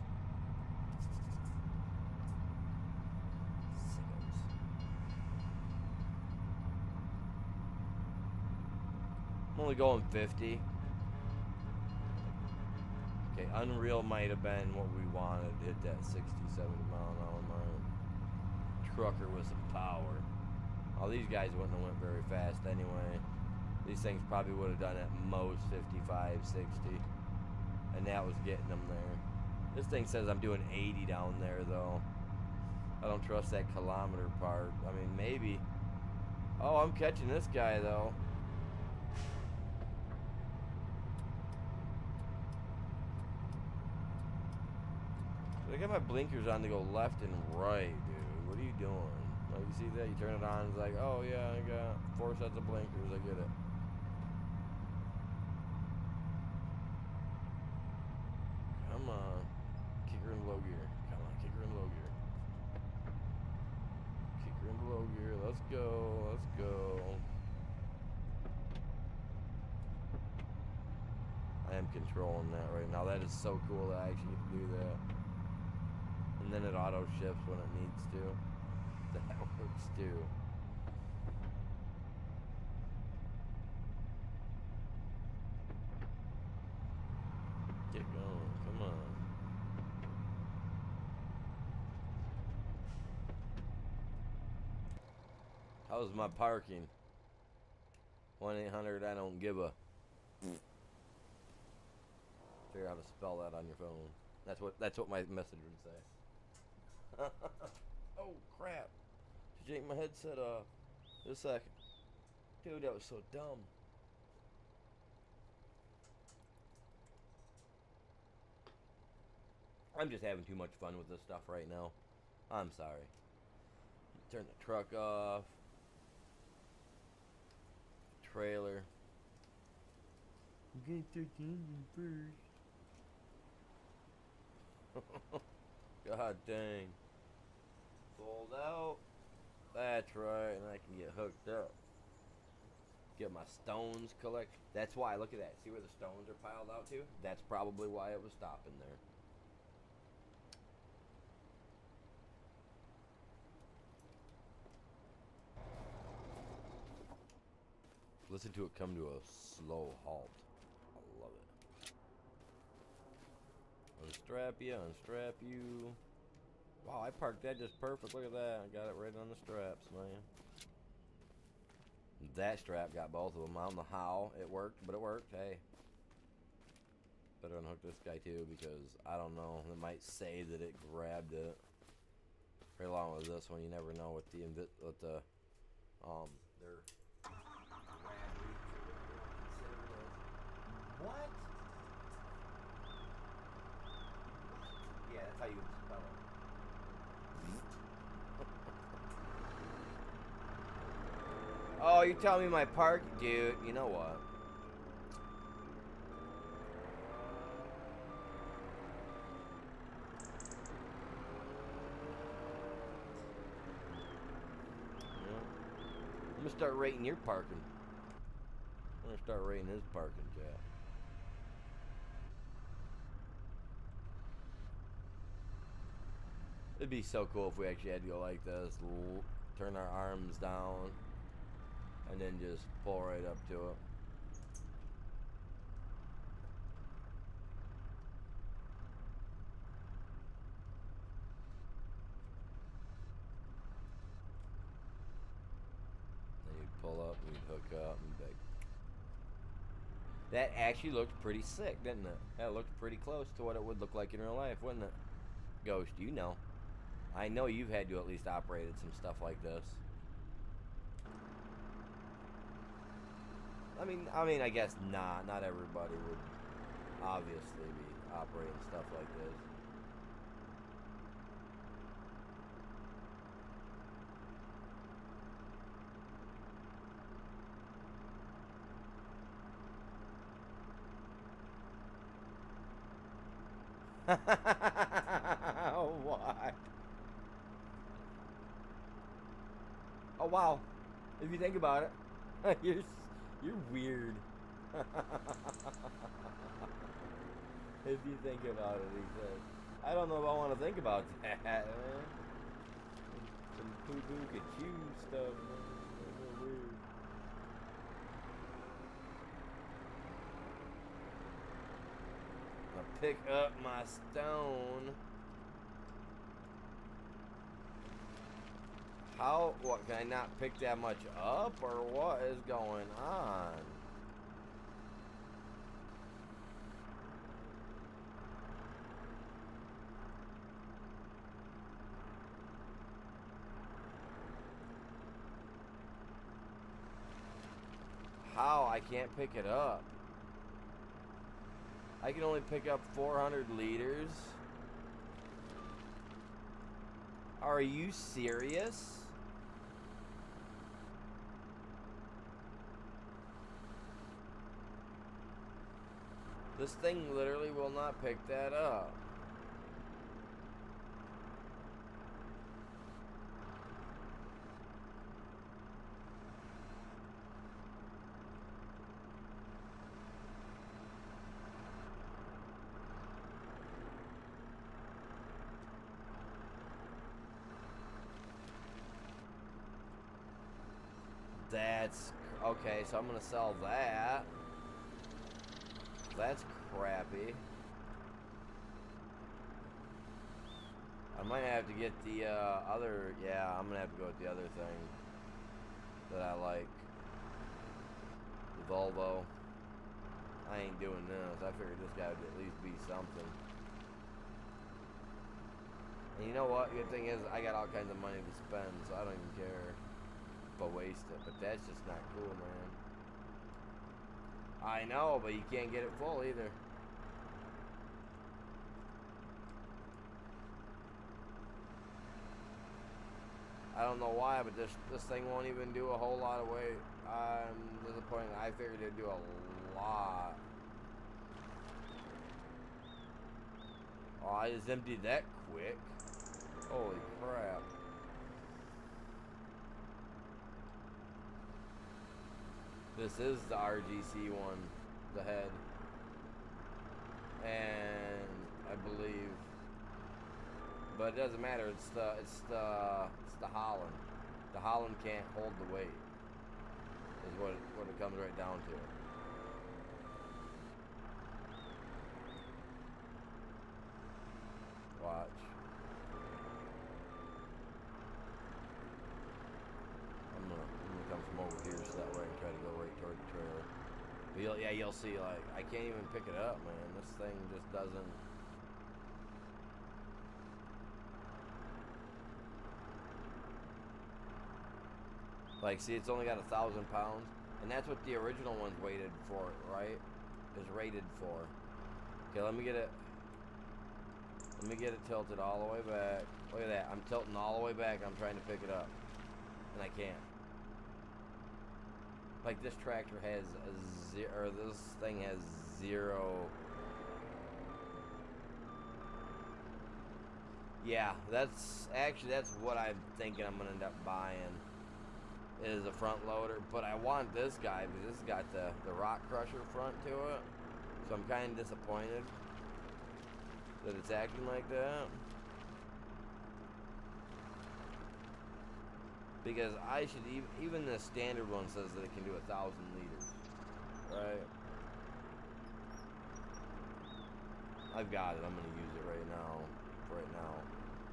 I'm only going 50. Okay, Unreal might have been what we wanted to hit that 60, 70 mile an hour mark. Trucker with some power. All these guys wouldn't have went very fast anyway. These things probably would have done at most 55, 60. and that was getting them there. This thing says I'm doing 80 down there, though. I don't trust that kilometer part. I mean, maybe. Oh, I'm catching this guy, though. I got my blinkers on to go left and right, dude. What are you doing? Like, you see that? You turn it on, it's like, oh, yeah, I got 4 sets of blinkers. I get it. Come on. Kick her in low gear. Come on, kick her in low gear. Kick her in low gear. Let's go. Let's go. I am controlling that right now. That is so cool that I actually get to do that. And then it auto shifts when it needs to. That works too. Get going. Come on. How's my parking? 1-800 I don't give a. Figure out how to spell that on your phone. That's what my message would say. Oh crap! Just yanked my headset off. Just a second. Dude, that was so dumb. I'm just having too much fun with this stuff right now. I'm sorry. Turn the truck off. Trailer. I'm gonna start the engine first. God dang. Fold out. That's right, and I can get hooked up. Get my stones collect. That's why, look at that. See where the stones are piled out to? That's probably why it was stopping there. Listen to it come to a slow halt. I love it. Unstrap you, unstrap you. Wow, I parked that just perfect. Look at that. I got it right on the straps, man. That strap got both of them. I don't know how it worked, but it worked. Hey. Better unhook this guy too, because I don't know. It might say that it grabbed it. Right along with this one, you never know what their what? Yeah, that's how you spell it. Oh, you telling me my park? Dude, you know what? Yeah. I'm gonna start rating your parking. I'm gonna start rating his parking, Jack. It'd be so cool if we actually had to go like this, turn our arms down, and then just pull right up to it. Then you'd pull up, and you'd hook up, and big. That actually looked pretty sick, didn't it? That looked pretty close to what it would look like in real life, wouldn't it? Ghost, you know. I know you've had to at least operated some stuff like this. I mean, I guess not everybody would obviously be operating stuff like this. What? Oh wow! If you think about it, you're weird. If you think about it, he says. I don't know if I want to think about that, man. Some poo-poo could chew stuff, man. That's so weird. I'll pick up my stone. How? What? Can I not pick that much up, or what is going on? can't pick it up. I can only pick up 400 liters. Are you serious? This thing literally will not pick that up. That's okay, so I'm gonna sell that. That's crappy. I might have to get the other. Yeah, I'm gonna have to go with the other thing that I like. The Volvo. I ain't doing this. I figured this guy would at least be something. And you know what? Good thing is I got all kinds of money to spend, so I don't even care. But waste it, but that's just not cool, man. I know, but you can't get it full either. I don't know why, but this thing won't even do a whole lot of weight. I'm disappointed. I figured it'd do a lot. Oh, I just emptied that quick. Holy crap. This is the RGC one, the head, and I believe, but it doesn't matter. It's the Holland. The Holland can't hold the weight. Is what it comes right down to. Watch. I'm gonna come from over here so that way I can try to go right toward the trailer. But you'll see, like, I can't even pick it up, man. This thing just doesn't. Like, see, it's only got 1,000 pounds, and that's what the original one's weighted for, right? Is rated for. Okay, let me get it. Let me get it tilted all the way back. Look at that. I'm tilting all the way back. I'm trying to pick it up, and I can't. Like, this tractor has a zero, or this thing has zero. Yeah, that's what I'm thinking I'm gonna end up buying. Is a front loader, but I want this guy because this has got the rock crusher front to it. So I'm kind of disappointed that it's acting like that. Because I should even the standard one says that it can do 1,000 liters, right? I've got it. I'm gonna use it right now,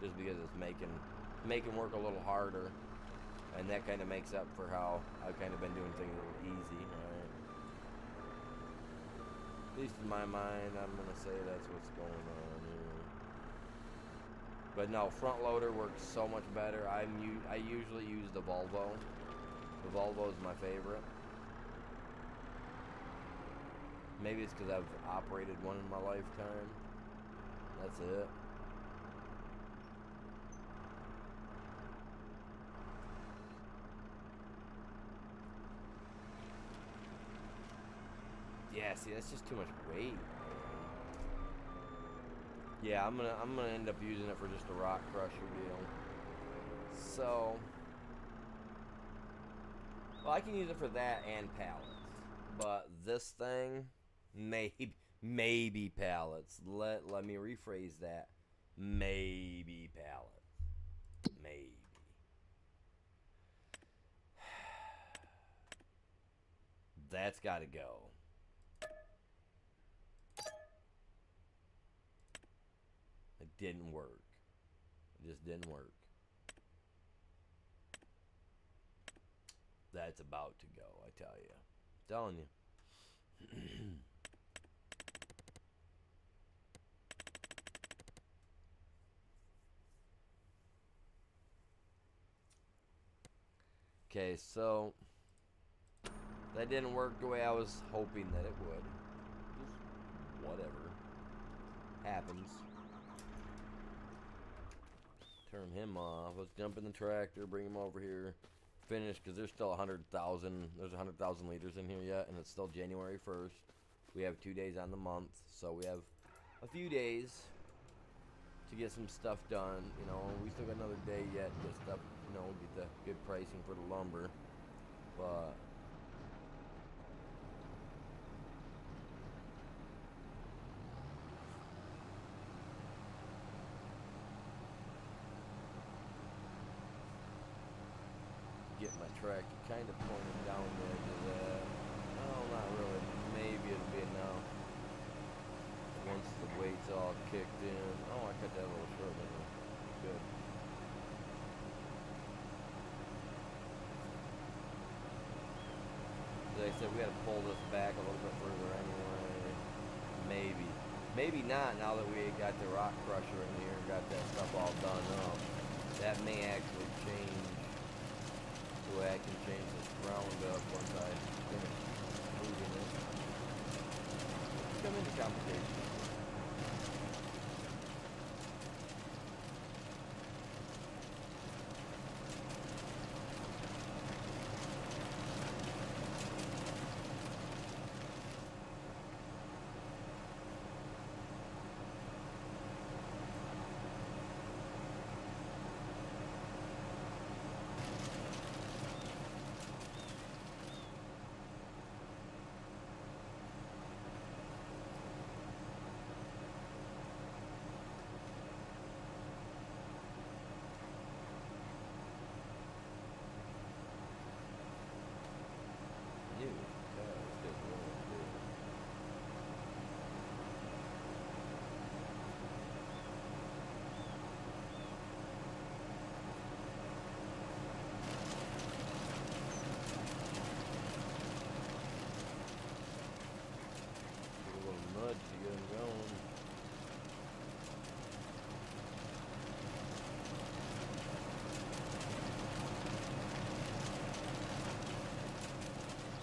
just because it's making work a little harder, and that kind of makes up for how I've kind of been doing things a little easy, right? At least in my mind, I'm gonna say that's what's going on here. But no, front loader works so much better. I usually use the Volvo. The Volvo is my favorite. Maybe it's because I've operated one in my lifetime. That's it. Yeah, see, that's just too much weight. Yeah, I'm gonna end up using it for just a rock crusher deal. So, well, I can use it for that and pallets, but this thing, maybe pallets. Let me rephrase that. Maybe pallets. Maybe. That's got to go. It didn't work. It just didn't work. That's about to go, I tell you. I'm telling you. Okay, so That didn't work the way I was hoping that it would. Just whatever. Happens. Turn him off. Let's jump in the tractor, bring him over here. Finish, because there's still 100,000. There's 100,000 liters in here yet, and it's still January 1st. We have 2 days on the month, so we have a few days to get some stuff done. You know, we still got another day yet to get stuff, you know, get the good pricing for the lumber. But get my tractor kind of pointed down there to that. No, not really. Maybe it'll be enough. Once the weight's all kicked in. Oh, I cut that a little short, didn't I? Good. As I said, we had to pull this back a little bit further anyway. Maybe. Maybe not, now that we got the rock crusher in here and got that stuff all done up. That may actually change the way I can change this roundup once I finish moving it. Come into complications.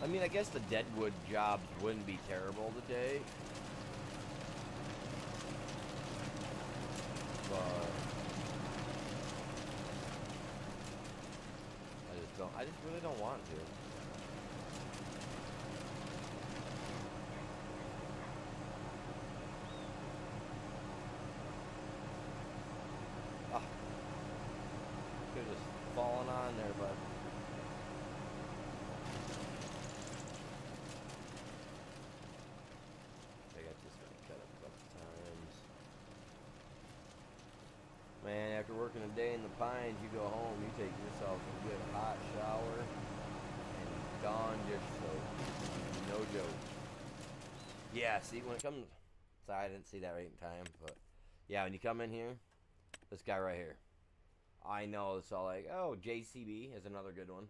I mean, I guess the deadwood jobs wouldn't be terrible today. But I just really don't want to. Ah. Could've just fallen on there, but man, after working a day in the pines, you go home, you take yourself a good hot shower, and don your soap. No joke. Yeah, see, when it comes... Sorry, I didn't see that right in time, but... Yeah, when you come in here, this guy right here. I know, it's all like, oh, JCB is another good one.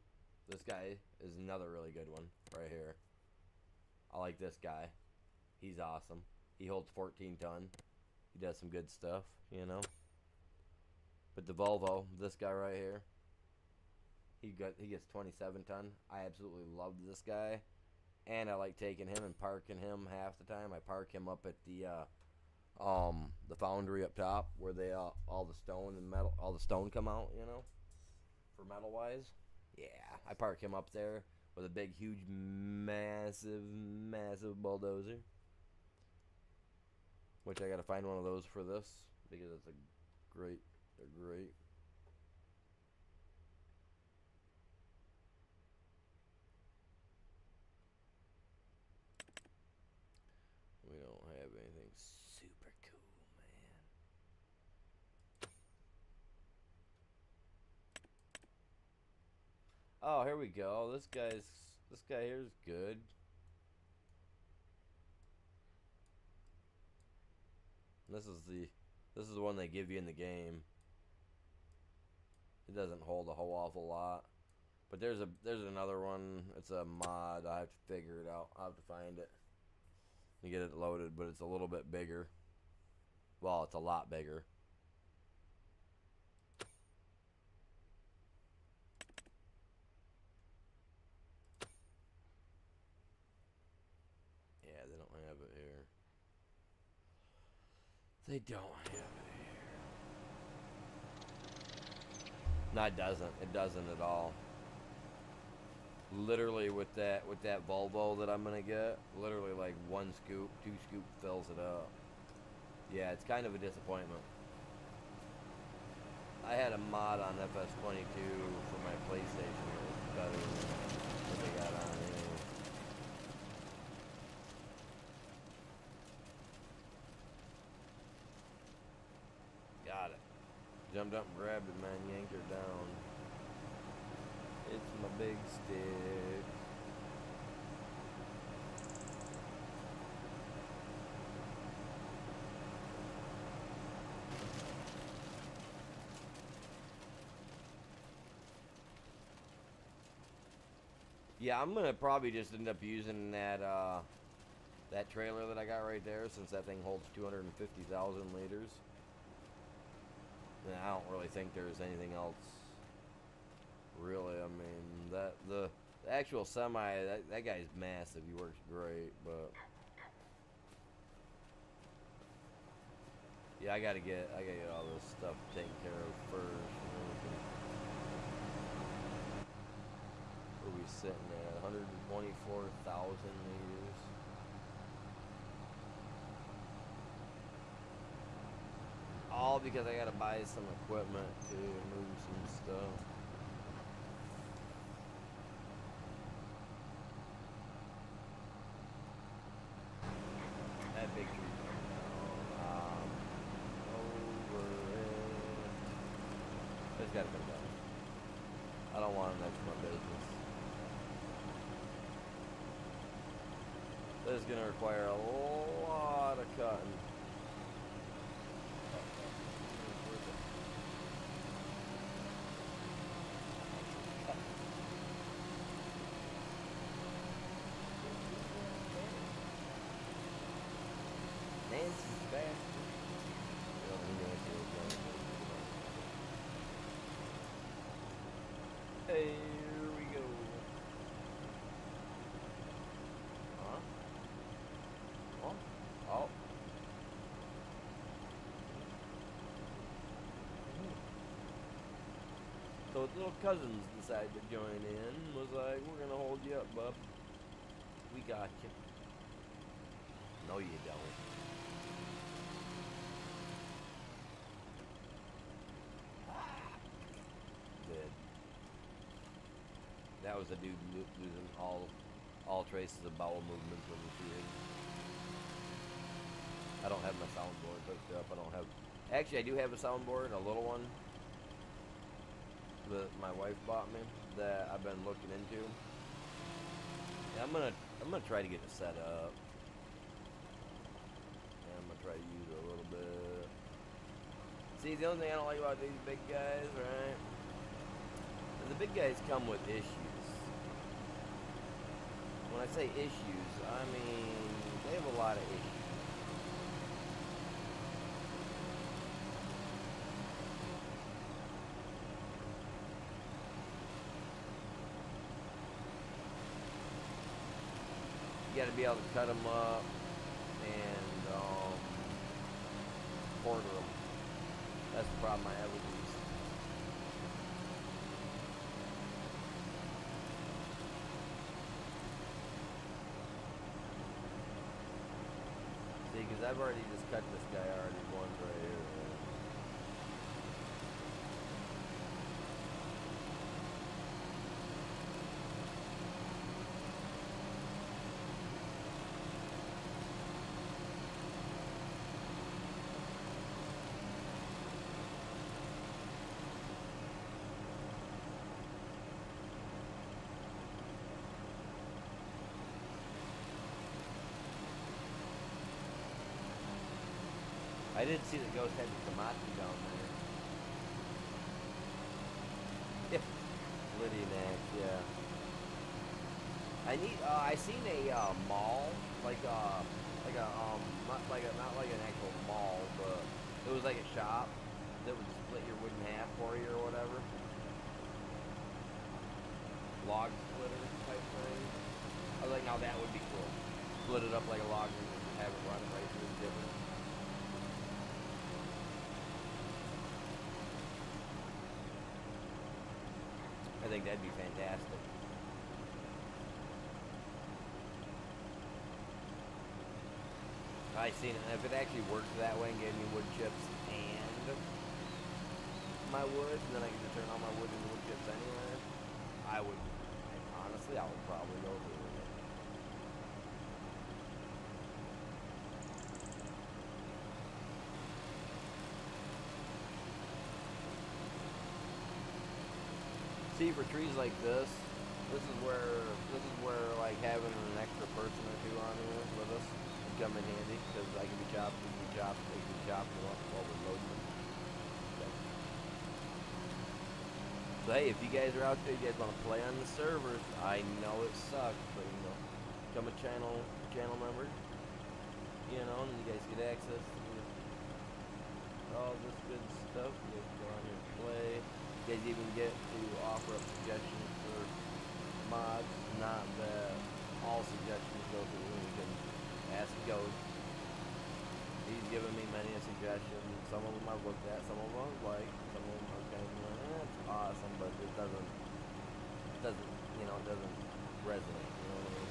This guy is another really good one right here. I like this guy. He's awesome. He holds 14 ton. He does some good stuff, you know. But the Volvo, this guy right here, he gets 27 ton. I absolutely love this guy, and I like taking him and parking him half the time. I park him up at the foundry up top where they all the stone and metal, all the stone come out, you know, for metal wise. Yeah, I park him up there with a big, huge, massive bulldozer. Which I gotta find one of those for this because it's a great. They're great. We don't have anything super cool, man. Oh, here we go. This guy here's good. This is the one they give you in the game. It doesn't hold a whole awful lot. But there's another one. It's a mod. I have to figure it out. I'll have to find it and get it loaded, but it's a little bit bigger. Well, it's a lot bigger. They don't have it here. No, it doesn't. It doesn't at all. Literally with that Volvo that I'm gonna get, literally like 1 scoop, 2 scoop fills it up. Yeah, it's kind of a disappointment. I had a mod on FS22 for my PlayStation that was better than what they got on here. Got it. Jumped up and grabbed it, man. Yanked her down. It's my big stick. Yeah, I'm gonna probably just end up using that that trailer that I got right there, since that thing holds 250,000 liters. And I don't really think there's anything else. Really, I mean, the actual semi, that guy's massive. He works great, but yeah, I gotta get all this stuff taken care of first. Where are we sitting at? 124,000 liters. All because I gotta buy some equipment to move some stuff. That big tree coming down. Over it. It's gotta come down. I don't want it next to my business. This is gonna require a lot of cutting. Nancy's bastard. Here we go. Huh? Oh. Oh. So his little cousins decided to join in. Was like, we're gonna hold you up, bub. We got you. No, you don't. Dead. That was a dude losing all traces of bowel movements when he threw it. I don't have my soundboard hooked up. I don't have. Actually, I do have a soundboard, a little one that my wife bought me that I've been looking into. Yeah, I'm gonna try to get it set up. And I'm gonna try to use it a little bit. See, the only thing I don't like about these big guys, right? The big guys come with issues. When I say issues, I mean they have a lot of issues. You gotta be able to cut them up and quarter them. That's the problem I have with these. See, because I've already just cut this guy already once right here. I did see the ghost had the tomato down there. Yeah, Lydian axe, yeah. I seen a mall, not like an actual mall, but it was like a shop that would split your wood in half for you or whatever. Log splitter type thing. I was like, now that would be cool. Split it up like a log and have it run right through the different. I think that'd be fantastic. I seen it, and if it actually worked that way and gave me wood chips and my wood, and then I could just turn all my wood into wood chips anywhere, I would, honestly, I would probably go through with it. See, for trees like this is where like having an extra person or two on here with us would come in handy, because I can be chopped, we can be chopped, they can be chopped while we're loading them. So hey, if you guys are out there, you guys want to play on the servers, I know it sucks, but you know, become a channel member, you know, and you guys get access to all this good stuff. You guys go on here and play. You guys even get to offer up suggestions for mods. Not that all suggestions go through me. You can ask Ghost. He's given me many suggestions. Some of them I've looked at, some of them I've liked, some of them I'm kind of like, that's awesome, but it doesn't resonate, you know what I mean?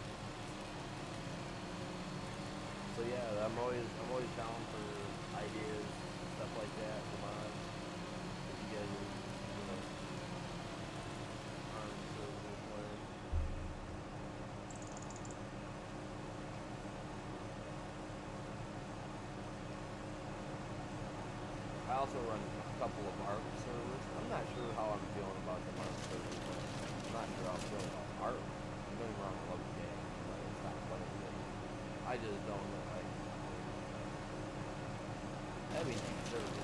So yeah, I'm always down for ideas, stuff like that for mods. If you guys are, you know, on the server playing. I also run a couple of ARC servers. I'm not sure how I'm feeling about the ARC servers. I'm not sure how I'm feeling about ARC. I'm going wrong. I love the game. It's not playing the game. I just don't know. That'd be nice servers.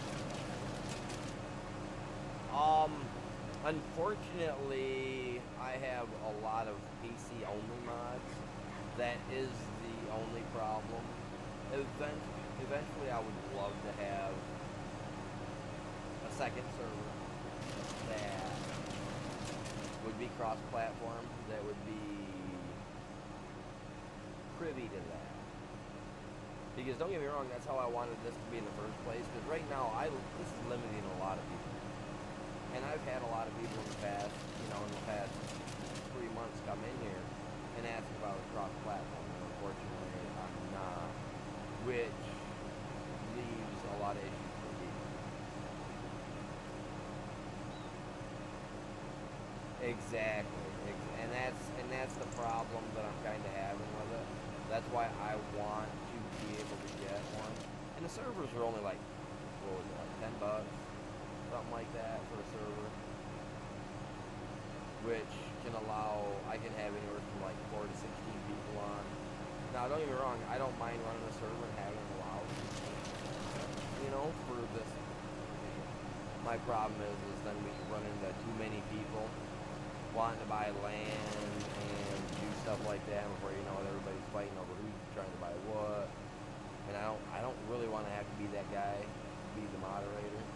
Unfortunately, I have a lot of PC only mods. That is the only problem. Eventually, I would love to have a second server that would be cross-platform, that would be privy to that. Because don't get me wrong, that's how I wanted this to be in the first place. Because right now, this is limiting a lot of people. And I've had a lot of people in the past 3 months come in here and ask if I was cross-platform. And unfortunately, I'm not. Which leaves a lot of issues for people. Exactly. And that's the problem that I'm kind of having with it. That's why I want to be able to get one. And the servers are only like, what was it, like $10? Something like that for a server. Which can allow, I can have anywhere from like 4 to 16 people on. Now don't get me wrong, I don't mind running a server and having it allowed. You know, for this. My problem is then we run into too many people wanting to buy land and do stuff like that, and before you know it, everybody's fighting over who's trying to buy what. And I don't really want to have to be that guy, be the moderator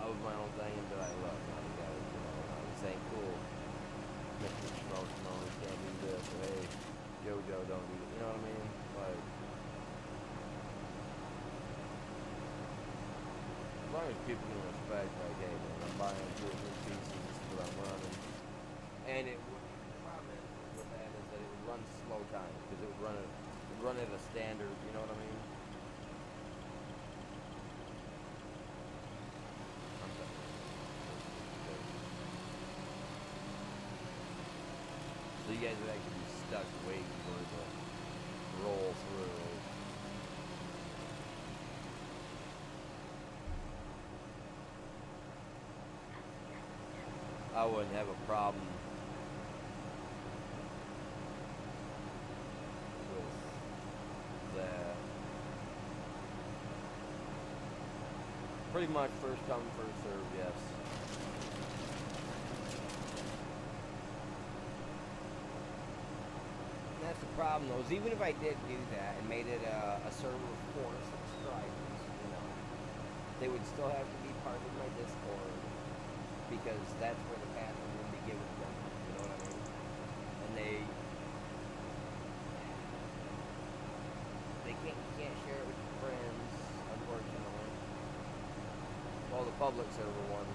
of my own thing, and be like, look, man, you guys, you know, this ain't cool. Mr. Smoke, you can't do this, or hey, JoJo, don't do it. You know what I mean? Like, as long as people can respect, like, hey, man, I'm buying 2 or 3 pieces, this is what I'm running. And the problem is with that is that it would run slow time, because it would run at a standard, you know what I mean? So you guys would actually be stuck waiting for it to roll through. I wouldn't have a problem with that. Pretty much first come, first serve, yes. And that's the problem though, is even if I did do that and made it a server for subscribers, you know, they would still have to be part of my Discord, because that's where the password would be given to them, you know what I mean? And you can't share it with your friends, unfortunately. Well, the public server one,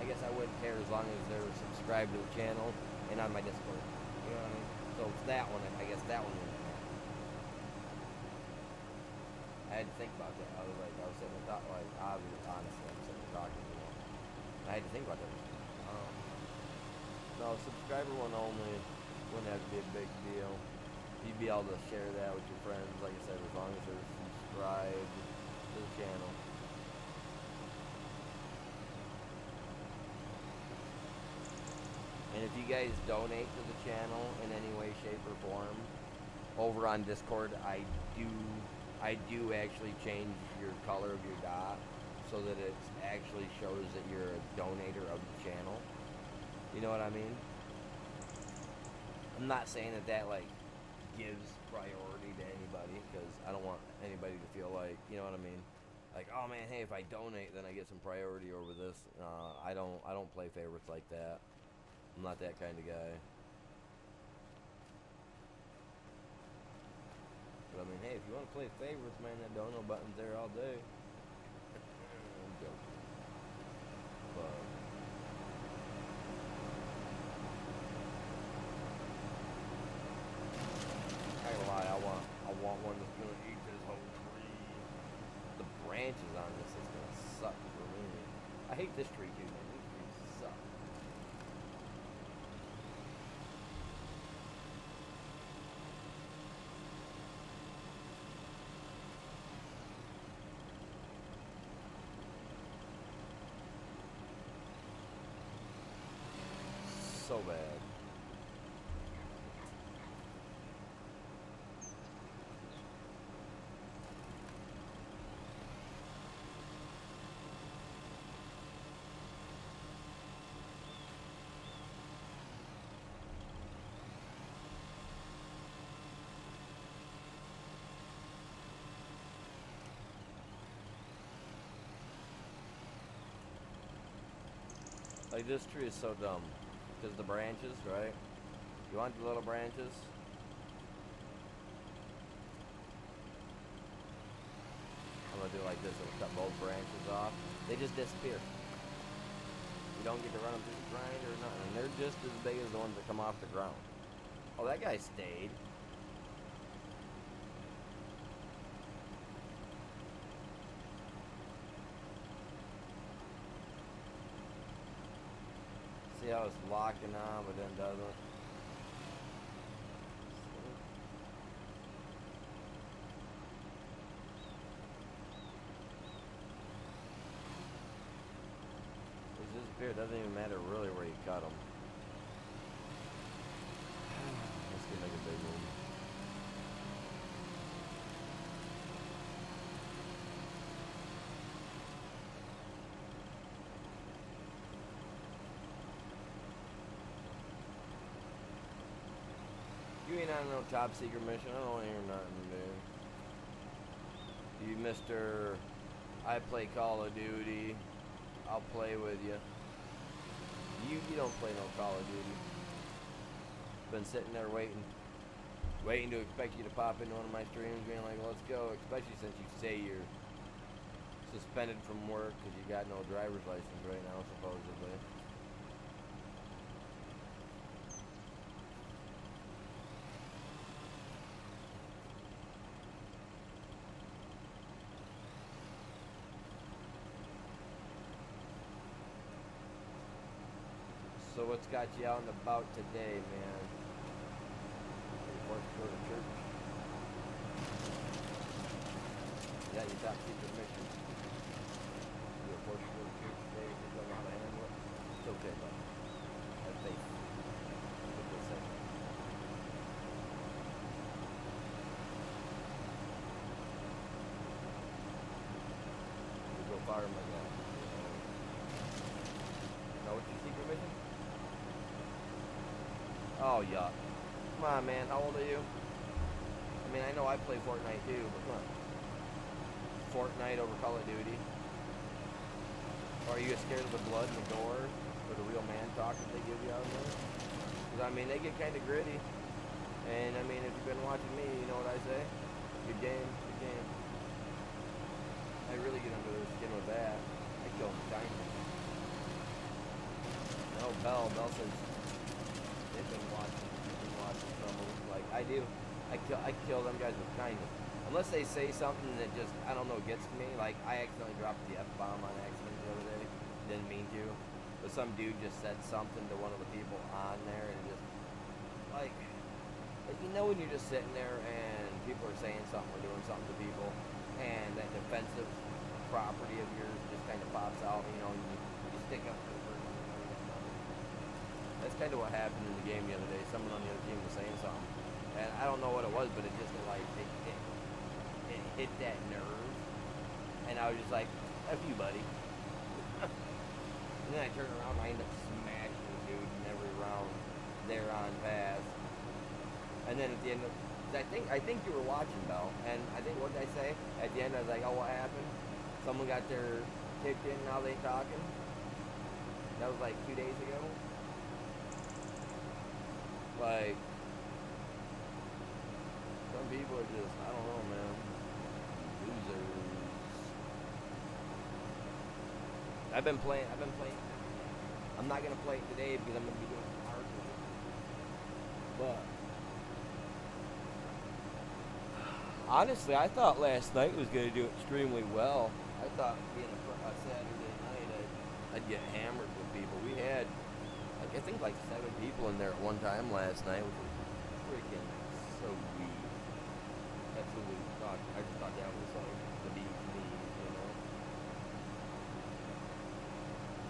I guess I wouldn't care as long as they're subscribed to the channel and on my Discord. You know what I mean? So it's that one. I guess that one wouldn't matter. I had to think about that. I was sitting and thought, like, obviously, honestly, I'm sitting and talking, you know. I had to think about that. No, subscriber one only wouldn't have to be a big deal. You'd be able to share that with your friends, like I said, as long as they're subscribed to the channel. And if you guys donate to the channel in any way, shape, or form, over on Discord, I do actually change your color of your dot so that it actually shows that you're a donator of the channel. You know what I mean? I'm not saying that like gives priority to anybody, because I don't want anybody to feel like, you know what I mean? Like, oh man, hey, if I donate, then I get some priority over this. I don't play favorites like that. I'm not that kind of guy. But I mean, hey, if you want to play favorites, man, that dono button's there all day. I'm joking. But I ain't gonna lie, I want one that's gonna eat this whole tree. The branches on this is gonna suck for me. I hate this tree too, man. These trees suck. So bad. Like, this tree is so dumb. Because the branches, right? You want the little branches? I'm gonna do it like this. I'm gonna cut both branches off. They just disappear. You don't get to run them through the grinder or nothing. And they're just as big as the ones that come off the ground. Oh, that guy stayed. See how it's locking on, but then doesn't. It's disappeared. It doesn't even matter really where you cut them. Let's get like a big one. You ain't on no top secret mission. I don't want to hear nothing, man. You Mr. I play Call of Duty. I'll play with you. You don't play no Call of Duty. Been sitting there waiting to expect you to pop into one of my streams, being like, let's go. Especially since you say you're suspended from work because you got no driver's license right now, supposedly. So what's got you out and about today, man? Are you forced to go to church? Is that your top secret mission? You're forced to go to church today and you don't know how to handle it? It's okay, bud. Have faith. That's what they say. You go fire my guy. Know what's your secret mission? Oh, yuck. Come on, man. How old are you? I mean, I know I play Fortnite too, but come on. Fortnite over Call of Duty? Or are you scared of the blood and the gore? Or the real man talk that they give you out there? Because, I mean, they get kind of gritty. And, I mean, if you've been watching me, you know what I say? Good game, good game. I really get under their skin with that. I kill them time. Bell says they've been watching some of them like I do. I kill them guys with kindness. Unless they say something that just, I don't know, gets to me. Like, I accidentally dropped the F-bomb on accident the other day. Didn't mean to. But some dude just said something to one of the people on there, and just, like you know when you're just sitting there and people are saying something or doing something to people, and that defensive property of yours just kind of pops out, you know, and you stick up for the person. That's kind of what happened in the game the other day. Someone on the other team was saying something, and I don't know what it was, but it just like it hit that nerve, and I was just like, "F you, buddy." And then I turn around, and I end up smashing the dude in every round there on pass. And then at the end of, I think you were watching, Bell, and I think what did I say at the end? I was like, "Oh, what happened? Someone got their kicked in, now they talking." That was like 2 days ago. Like, some people are just, I don't know, man, losers. I've been playing. I'm not gonna play it today because I'm gonna be doing some hard work. But honestly, I thought last night was gonna do extremely well. I thought being a Saturday night, I'd get hammered with people. We had, like, I think like 7 people in there at one time last night, which was freaking so weak. Absolutely thought. I just thought that was like the bee's knees, you know.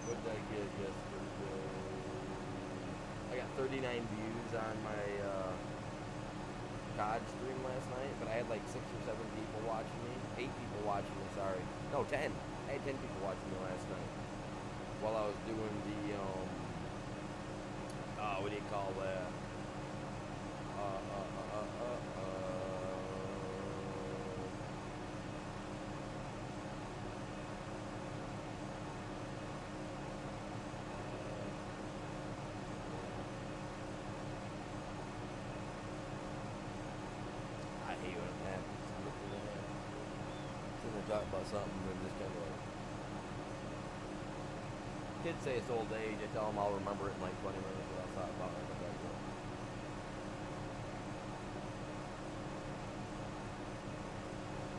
What did I get yesterday? I got 39 views on my COD stream last night, but I had like 6 or 7 people watching me. 8 people watching me, sorry. No, 10. I had 10 people watching me last night while I was doing the, what do you call that? I hate when it happens. Sitting there talking about something and just kind of like, kids say it's old age. I tell them I'll remember it in like 20 minutes what I thought about it.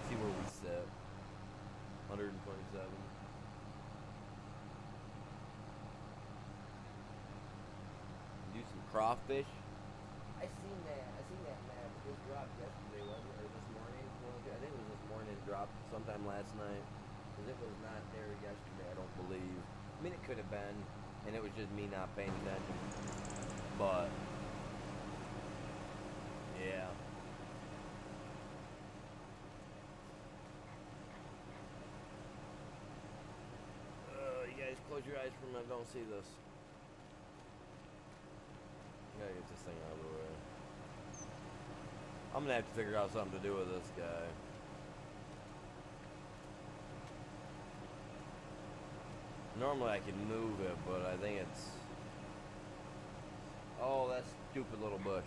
See where we sit. 127. Do some crawfish. I seen that map. It just dropped yesterday, wasn't it? Or this morning? I think it was this morning. It dropped sometime last night. Because it was not there yesterday, I don't believe. I mean, it could have been, and it was just me not paying attention. But yeah. You guys close your eyes for a minute. Don't see this. I gotta get this thing out of the way. I'm gonna have to figure out something to do with this guy. Normally I can move it, but I think it's... Oh, that stupid little bush.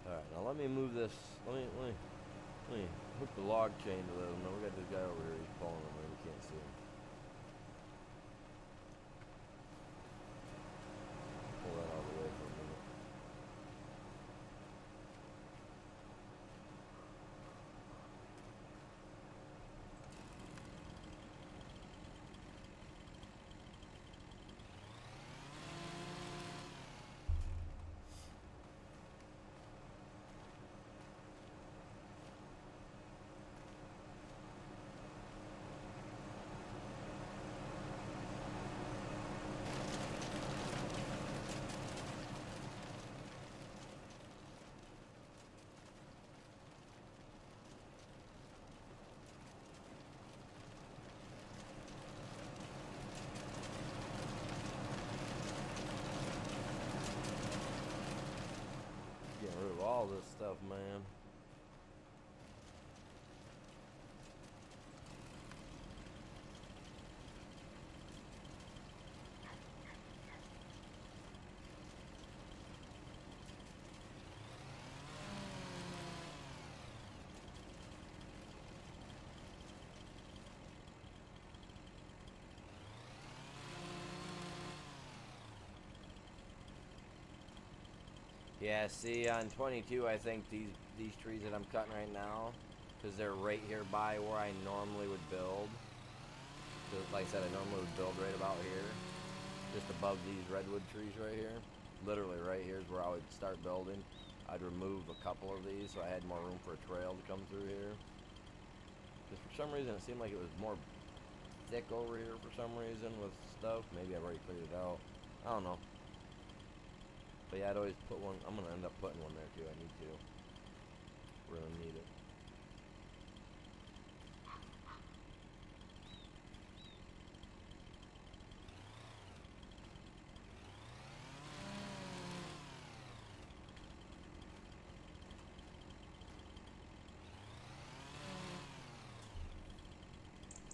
Alright, now let me move this. Let me hook the log chain to this. No, we got this guy over here. He's pulling him, we can't see him. Pull that out of the way for a minute. this stuff, man. Yeah, see, on 22, I think these trees that I'm cutting right now, because they're right here by where I normally would build. So, like I said, I normally would build right about here, just above these redwood trees right here. Literally right here is where I would start building. I'd remove a couple of these so I had more room for a trail to come through here. Just for some reason, it seemed like it was more thick over here for some reason with stuff. Maybe I've already cleared it out. I don't know. But yeah, I'd always put one. I'm going to end up putting one there too. I need to. We're going to need it.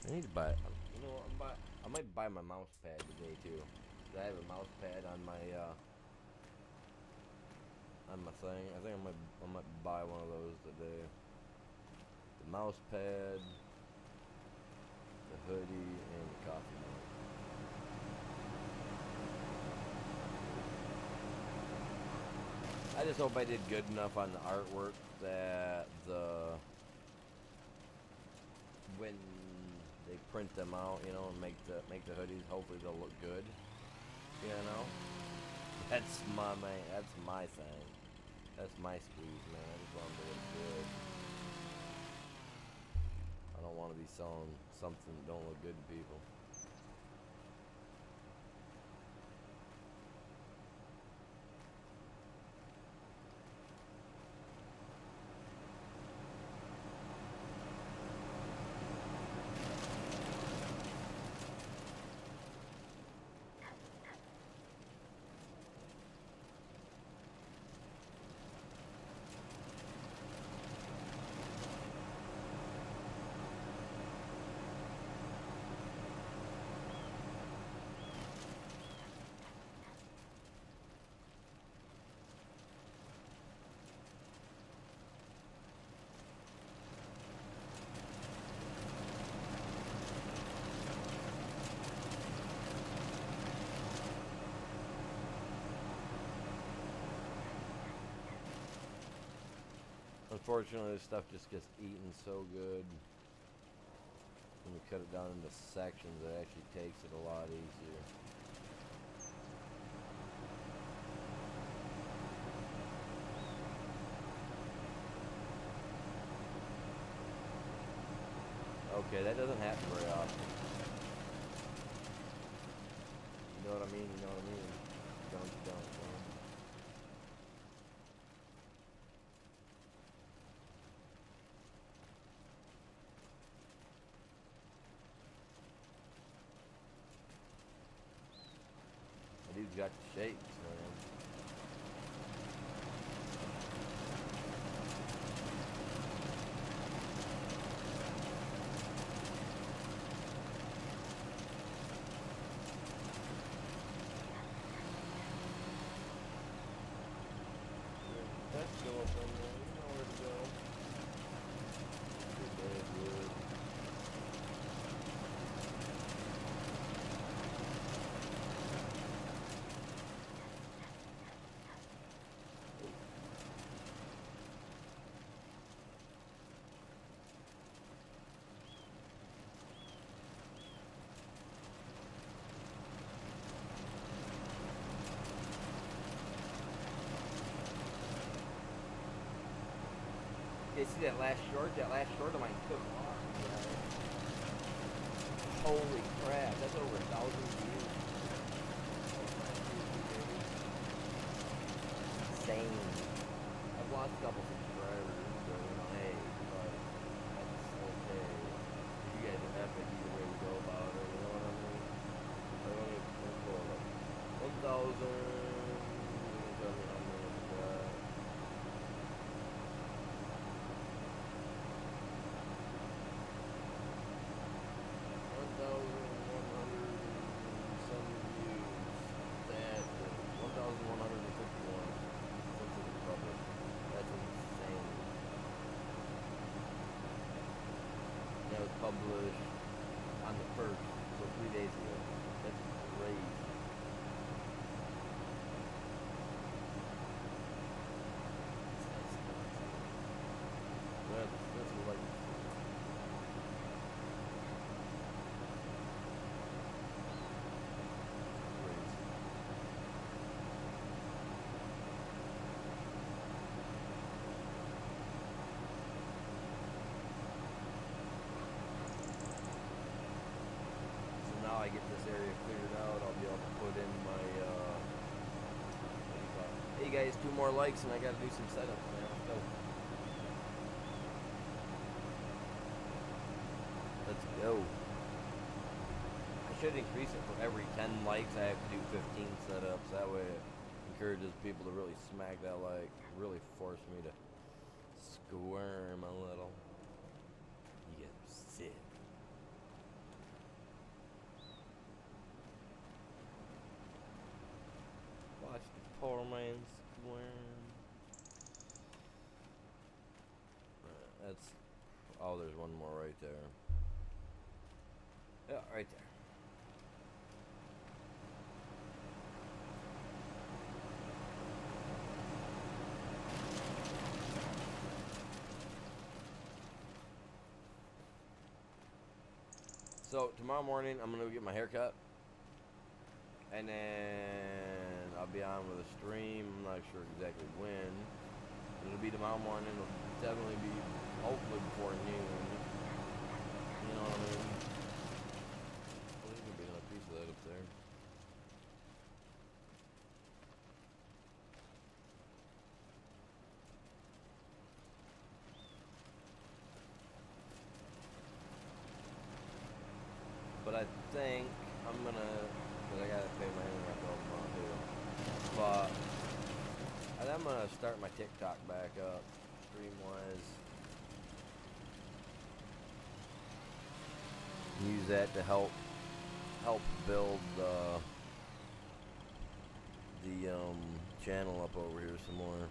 I need to buy, you know, I might buy my mouse pad today too. 'Cause I have a mouse pad on my thing. I think I might buy one of those today. The mouse pad, the hoodie, and the coffee mug. I just hope I did good enough on the artwork that when they print them out, you know, and make the hoodies, hopefully they'll look good. You know, that's my thing. That's my squeeze, man. I just want them to look good. I don't want to be selling something that don't look good to people. Unfortunately, this stuff just gets eaten so good. When we cut it down into sections, it actually takes it a lot easier. Okay, that doesn't happen very often. You know what I mean? You know what I mean? Don't you don't, man. Dude's got the shapes, man. Let's go up in there. You know where to go. Good day, good. You see that last short? That last short of mine took off. Holy crap, that's over 1,000 views. Insane. I've lost a couple subscribers, but you know, hey, but that's okay. You guys are epic either way we go about it, you know what I mean? I only pull up 1,000. Tell me how many is that? was published on the 1st, so 3 days ago. That's crazy. That's what like. Now I get this area cleared out, I'll be able to put in my, what do you call it? Hey guys, 2 more likes and I gotta do some setups, man. Let's go. Let's go. I should increase it for every 10 likes, I have to do 15 setups. That way it encourages people to really smack that like, really force me to squirm a little. You get sick. Watch the poor man squirm. That's. Oh, there's one more right there. Yeah, right there. So tomorrow morning I'm gonna go get my hair cut, and then I'll be on with a stream. I'm not sure exactly when. It'll be tomorrow morning. It'll definitely be, hopefully before noon. You know what I mean? Oh, there's gonna be another piece of that up there. But I think I'm gonna, cause I gotta pay my internet bill tomorrow too. But I think I'm gonna start my TikTok back up, stream-wise. Use that to help build the channel up over here some more.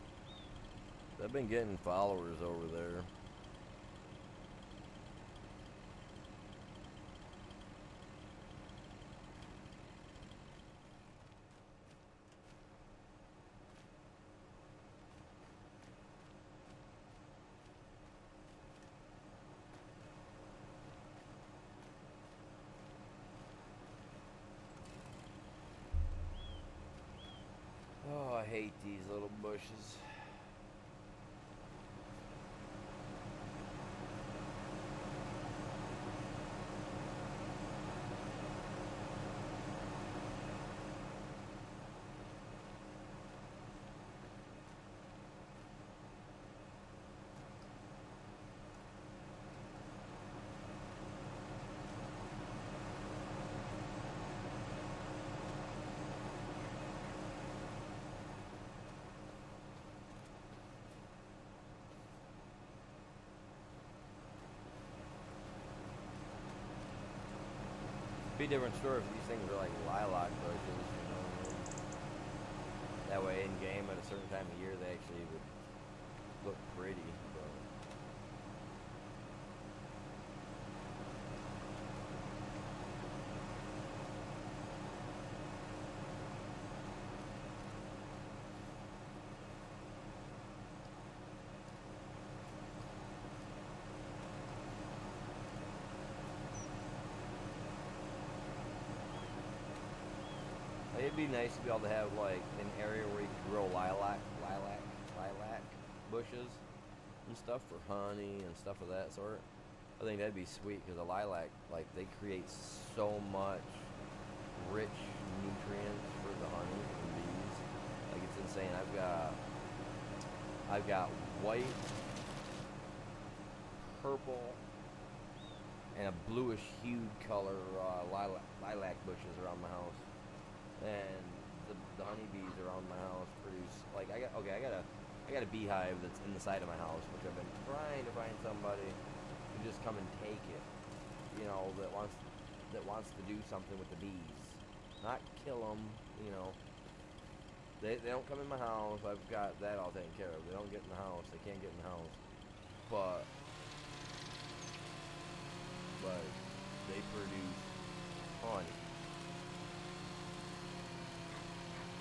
I've been getting followers over there. Oh, I hate these little bushes. Be a different story if these things were like lilac bushes, you know what I mean? That way in game at a certain time of year they actually would look pretty, but it'd be nice to be able to have like an area where you could grow lilac bushes and stuff for honey and stuff of that sort. I think that'd be sweet because the lilac, like, they create so much rich nutrients for the honey and bees. Like, it's insane. I've got white, purple, and a bluish hued color lilac bushes around my house. And the honeybees around my house produce, like, I got a beehive that's in the side of my house, which I've been trying to find somebody to just come and take it, you know, that wants to do something with the bees, not kill them, you know. They don't come in my house. I've got that all taken care of. They don't get in the house. They can't get in the house. But like they produce honey.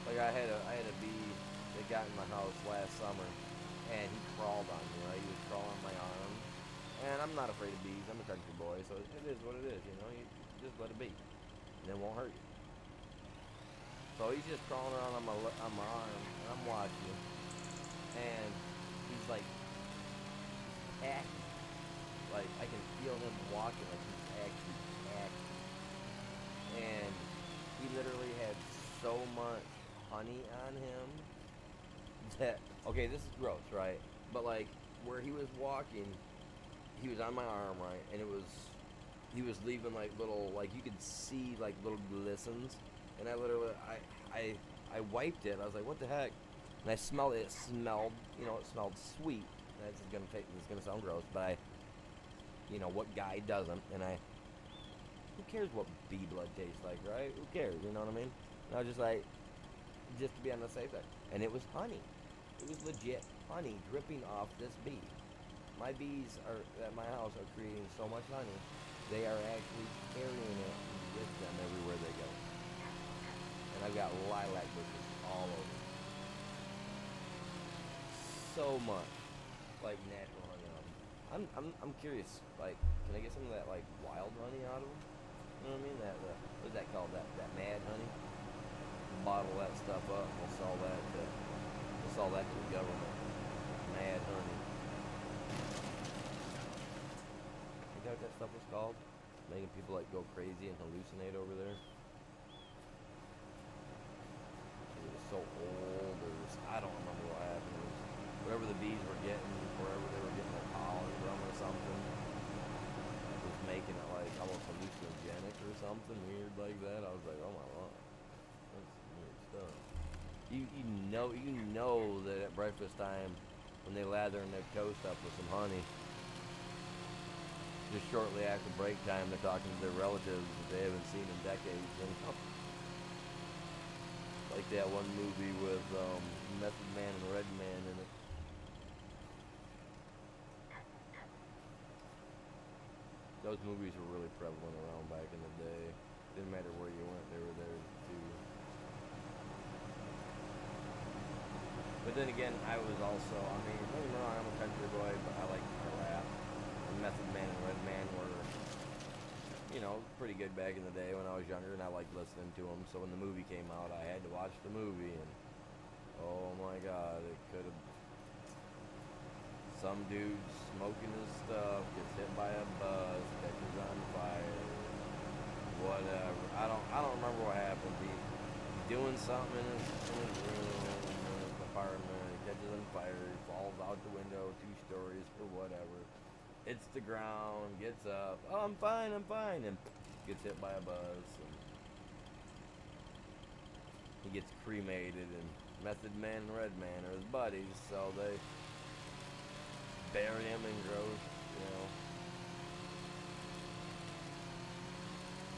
Like I had a bee that got in my house last summer, and he crawled on me. Right, he was crawling on my arm, and I'm not afraid of bees. I'm a country boy, so it is what it is. You know, you just let it be, and it won't hurt you. So he's just crawling around on my arm, and I'm watching him, and he's like acting. Like I can feel him walking like he's actually acting, and he literally had so much honey on him that, okay, this is gross, right? But like where he was walking, he was on my arm, right, and he was leaving like little, like you could see like little glistens, and I literally I wiped it. I was like, what the heck? And I smelled it. It smelled, it smelled sweet. This is gonna sound gross, but what guy doesn't? And who cares what bee blood tastes like, right? Who cares? You know what I mean? And I was just like, just to be on the safe side. And it was honey. It was legit honey dripping off this bee. My bees at my house are creating so much honey, they are actually carrying it with them everywhere they go. And I've got lilac bushes all over. So much, like, natural honey on them. I'm curious, like, can I get some of that, like, wild honey out of them? You know what I mean? What's that called? That mad honey? Bottle that stuff up and we'll sell that to the government. Mad honey. You know what that stuff was called? Making people like go crazy and hallucinate over there. It was so old, I don't remember what happened. It was whatever the bees were getting, wherever they were getting their pollen from or something. It was making it like almost hallucinogenic or something weird like that. I was like, oh my god. You know that at breakfast time, when they lathering their toast up with some honey, just shortly after break time, they're talking to their relatives that they haven't seen in decades. And, like that one movie with Method Man and Red Man in it. Those movies were really prevalent around back in the day. Didn't matter where you went, they were there too. But then again, I was also, don't get me wrong, I'm a country boy, but I like rap. And Method Man and Red Man were, pretty good back in the day when I was younger, and I liked listening to them. So when the movie came out, I had to watch the movie, and oh my god, it could have. Some dude smoking his stuff, gets hit by a bus, catches on fire, whatever. I don't remember what happened. He's doing something in his room, in his apartment, he catches on fire, he falls out the window 2 stories or whatever. Hits the ground, gets up, oh I'm fine, and gets hit by a bus, and he gets cremated, and Method Man and Red Man are his buddies, so they bury him and grow,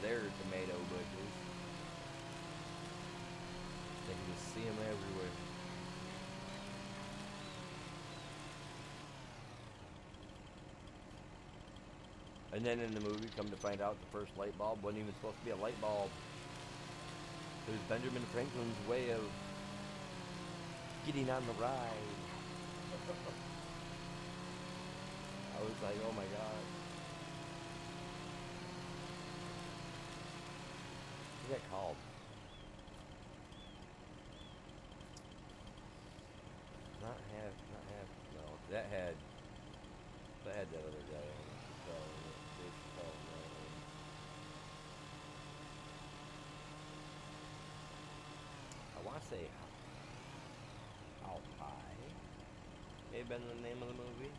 their tomato bushes. They can just see them everywhere. And then in the movie, come to find out, the first light bulb wasn't even supposed to be a light bulb. It was Benjamin Franklin's way of getting on the ride. I was like, oh my god. What's that called? Not half, no. That had that other guy on it. I want to say How High may have been the name of the movie.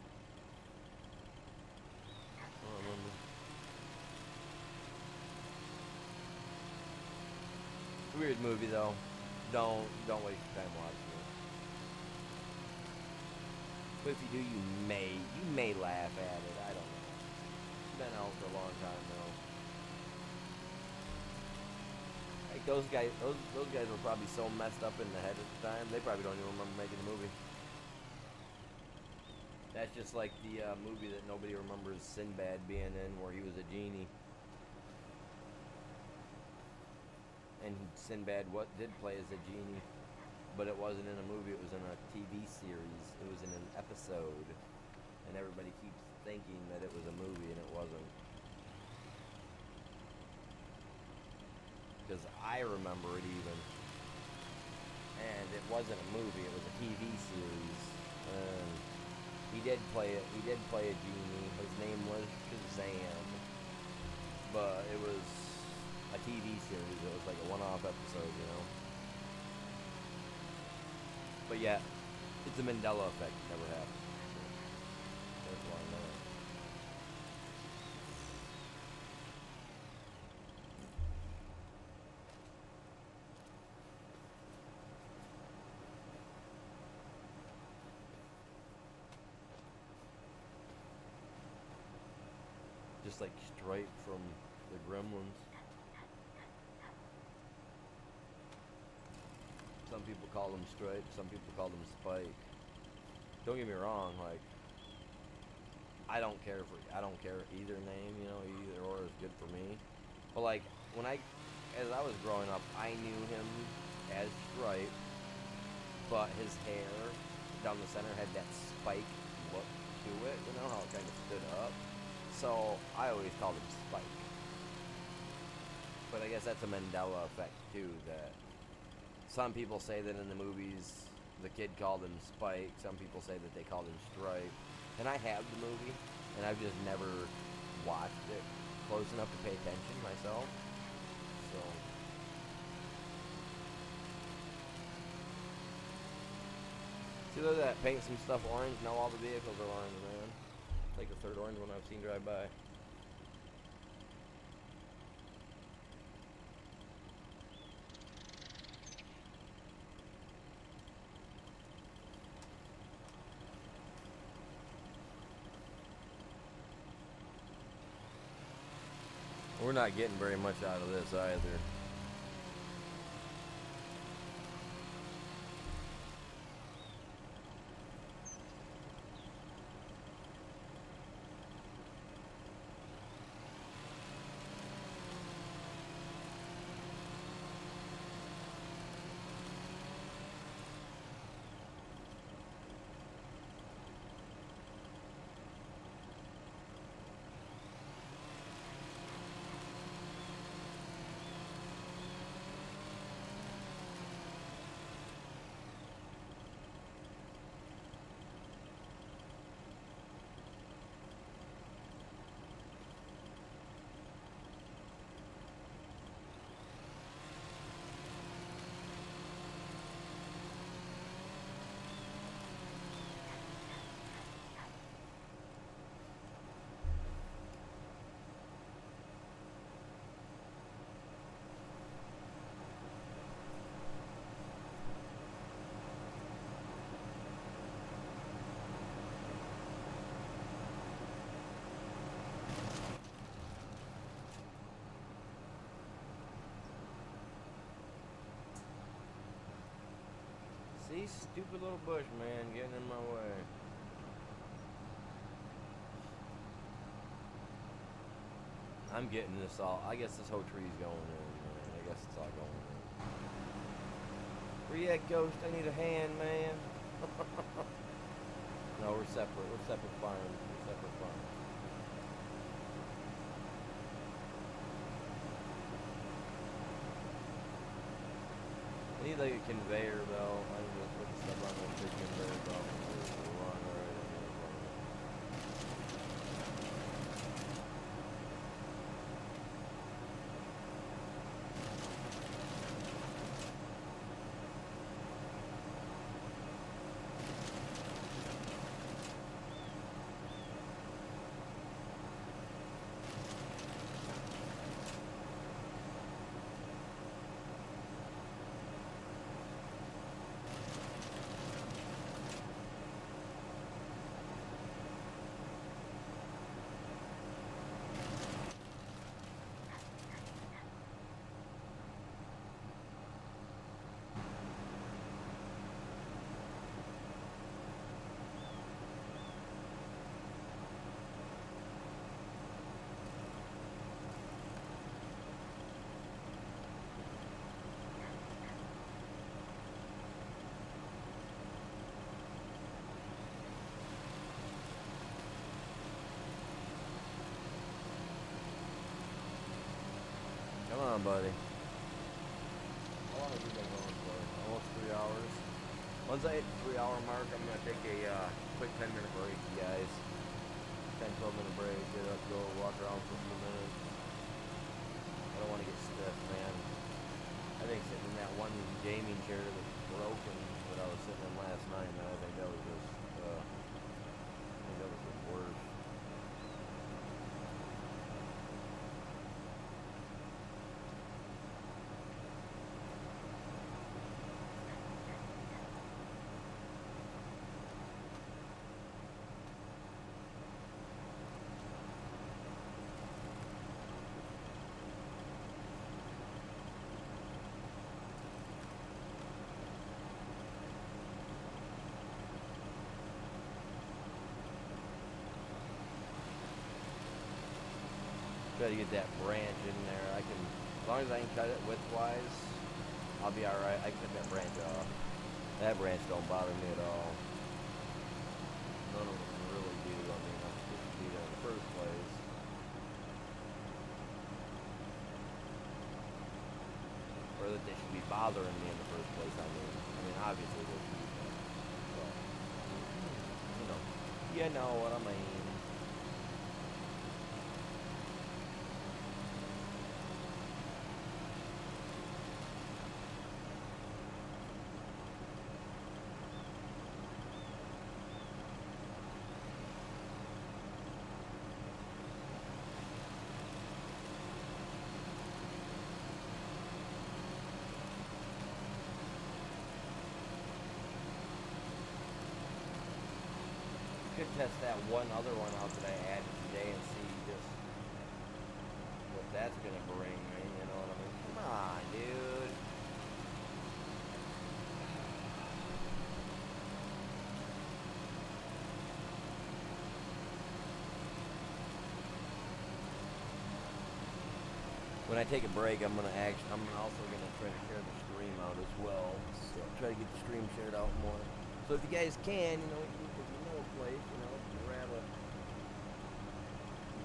I don't remember. Weird movie though. Don't waste your time watching it. But if you do, you may laugh at it. I don't know. It's been out for a long time though. Like those guys were probably so messed up in the head at the time, they probably don't even remember making the movie. That's just like the movie that nobody remembers Sinbad being in, where he was a genie. And Sinbad did play as a genie, but it wasn't in a movie. It was in a TV series. It was in an episode, and everybody keeps thinking that it was a movie, and it wasn't. Because I remember it even, and it wasn't a movie. It was a TV series. And he did play it. He did play a genie. His name was Shazam, but it was a TV series. It was like a one-off episode, you know. But yeah, it's a Mandela effect. It never happened. That's why I know it. Just like Stripe from the Gremlins. Some people call him Stripe, some people call him Spike. Don't get me wrong, like I don't care either name, you know, either or is good for me. But like as I was growing up, I knew him as Stripe, but his hair down the center had that spike look to it, you know, how it kind of stood up. So I always called him Spike. But I guess that's a Mandela effect too, that some people say that in the movies the kid called him Spike. Some people say that they called him Stripe. And I have the movie, and I've just never watched it close enough to pay attention myself. So see, look at that. Paint some stuff orange. Now all the vehicles are orange, man. It's like the third orange one I've seen drive by. We're not getting very much out of this either. See, stupid little bush, man, getting in my way. I'm getting this all. I guess this whole tree's going in, man. I guess it's all going in. Where you at, Ghost? I need a hand, man. No, we're separate. We're separate farms. We're separate farms. I need like a conveyor belt. I need to put the stuff on that big conveyor belt. going, buddy? How long have you been going for? Almost 3 hours. Once I hit the 3 hour mark, I'm going to take a quick 10-minute break, you guys. 10-12 minute break. Get up, go walk around for a few minutes. I don't want to get stiff, man. I think sitting in that one gaming chair that's broken that I was sitting in last night, man, I think that was just, the worst. Try to get that branch in there. I can, as long as I can cut it widthwise, I'll be alright. I can cut that branch off. That branch don't bother me at all. None of them really do. I mean, I'm supposed to be there in the first place. Or that they should be bothering me in the first place. I mean, obviously they should be. But, you know what I mean. Could test that one other one out that I added today and see just what that's gonna bring me, you know what I mean? Come on, dude. When I take a break, I'm also gonna try to share the stream out as well. So try to get the stream shared out more. So if you guys can, if you know a place,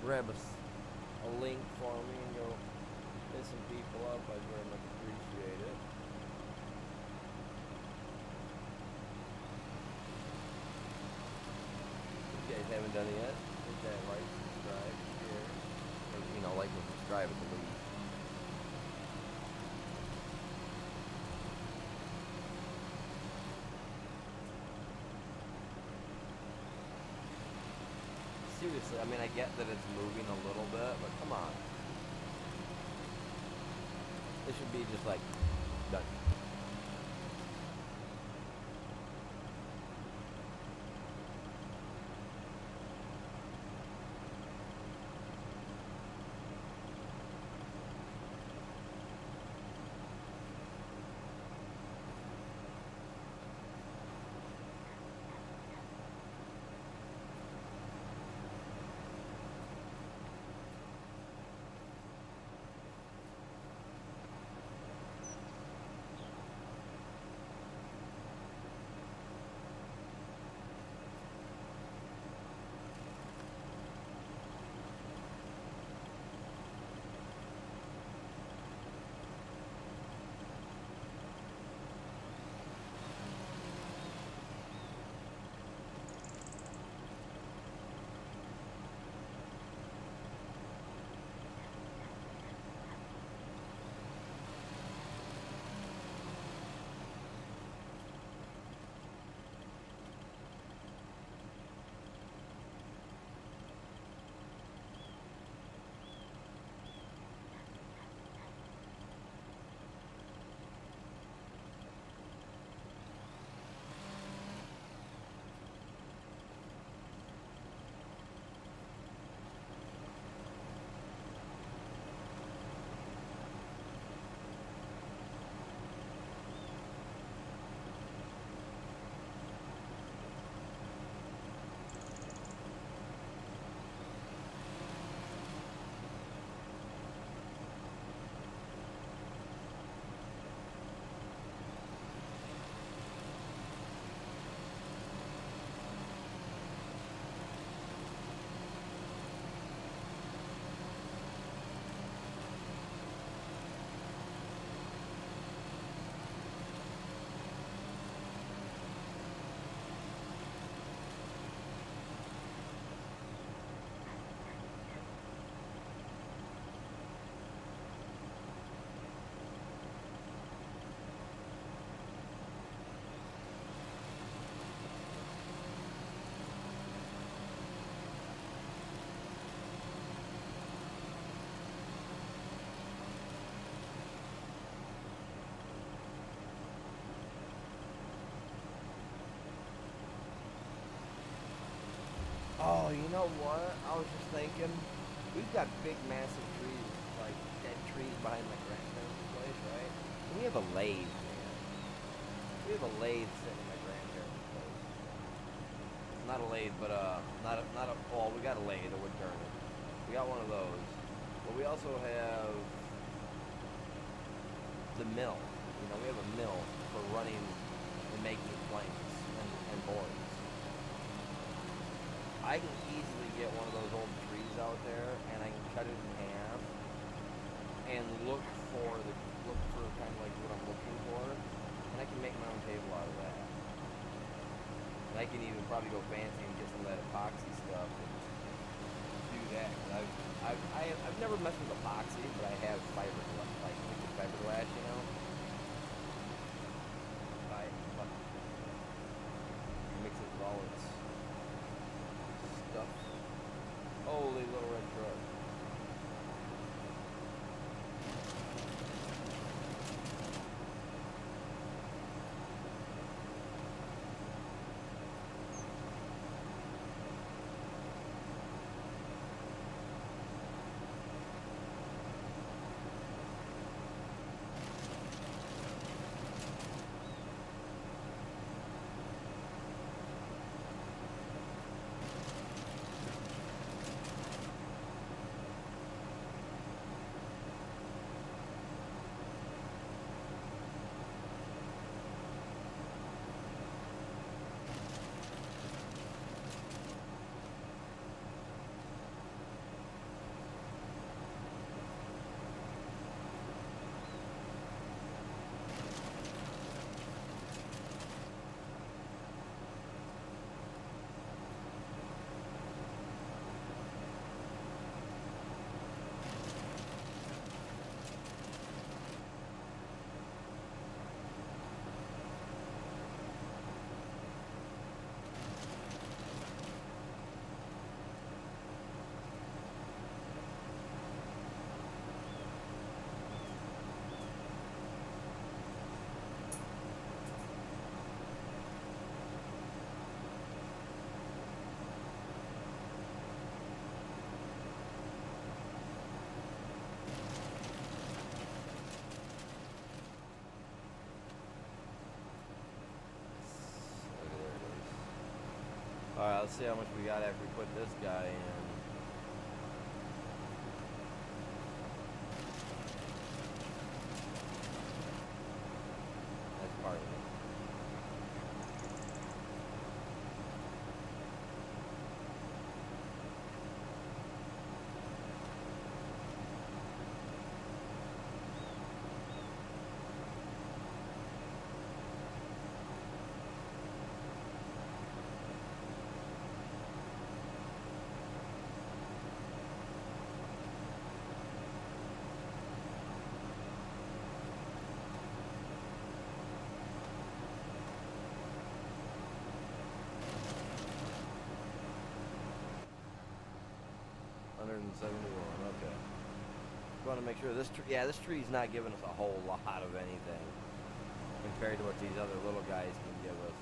grab a link for me and go hit some people up. I'd very much appreciate it. If you guys haven't done it yet, hit that like, subscribe, share, or, like and subscribe at the least. Seriously, I mean, I get that it's moving a little bit, but come on. It should be just like, done. Oh, you know what? I was just thinking, we've got big, massive trees, like dead trees behind my grandparents' place, right? And we have a lathe, man. We have a lathe sitting in my grandparents' place. Not a lathe, but not a. Oh, we got a lathe, a wood turner. We got one of those, but we also have the mill. You know, we have a mill for running and making planks and boards. I can easily get one of those old trees out there, and I can cut it in half and look for kind of like what I'm looking for, and I can make my own table out of that. And I can even probably go fancy and get some of that epoxy stuff and do that. I've never messed with epoxy, but I have fiberglass, like liquid fiberglass, you know. I mix it with all its stuff. Holy little red truck. Alright, let's see how much we got after we put this guy in. That's part of it. $171, okay. Just want to make sure this tree, yeah, this tree's not giving us a whole lot of anything compared to what these other little guys can give us.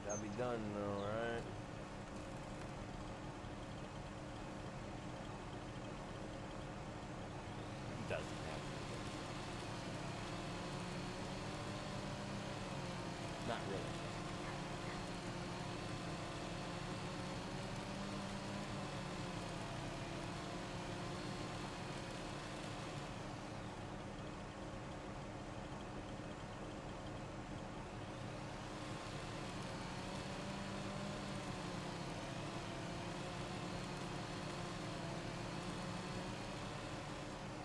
Gotta be done though, right? He doesn't have to. Not really.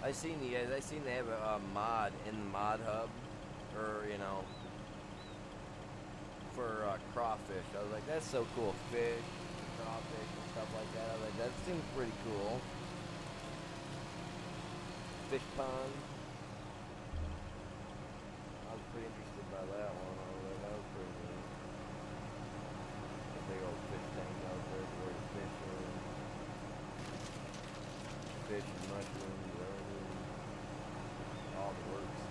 I seen they have a mod in the mod hub, or you know, for crawfish. I was like, that's so cool, fish, crawfish, and stuff like that. I was like, that seems pretty cool. Fish pond. I was pretty interested by that one. I was like, that was pretty neat. A big old fish tank out there for the fish in. Fish and mushrooms, everything. All the works.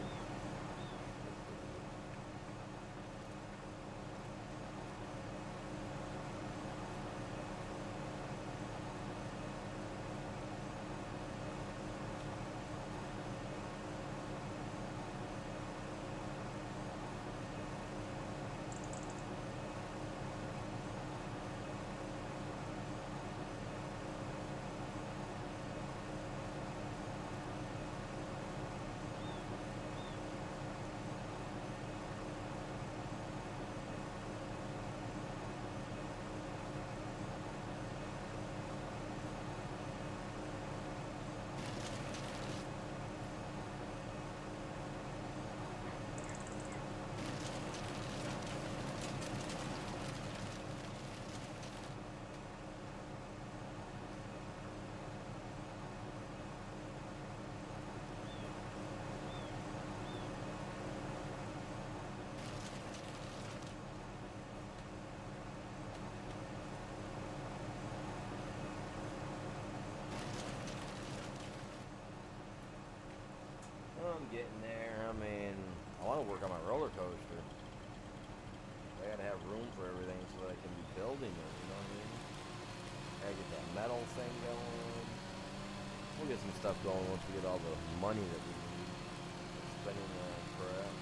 getting there. I mean, I want to work on my roller coaster. I gotta have room for everything so that I can be building it, you know what I mean? Gotta get that metal thing going. We'll get some stuff going once we get all the money that we need. Spending crap.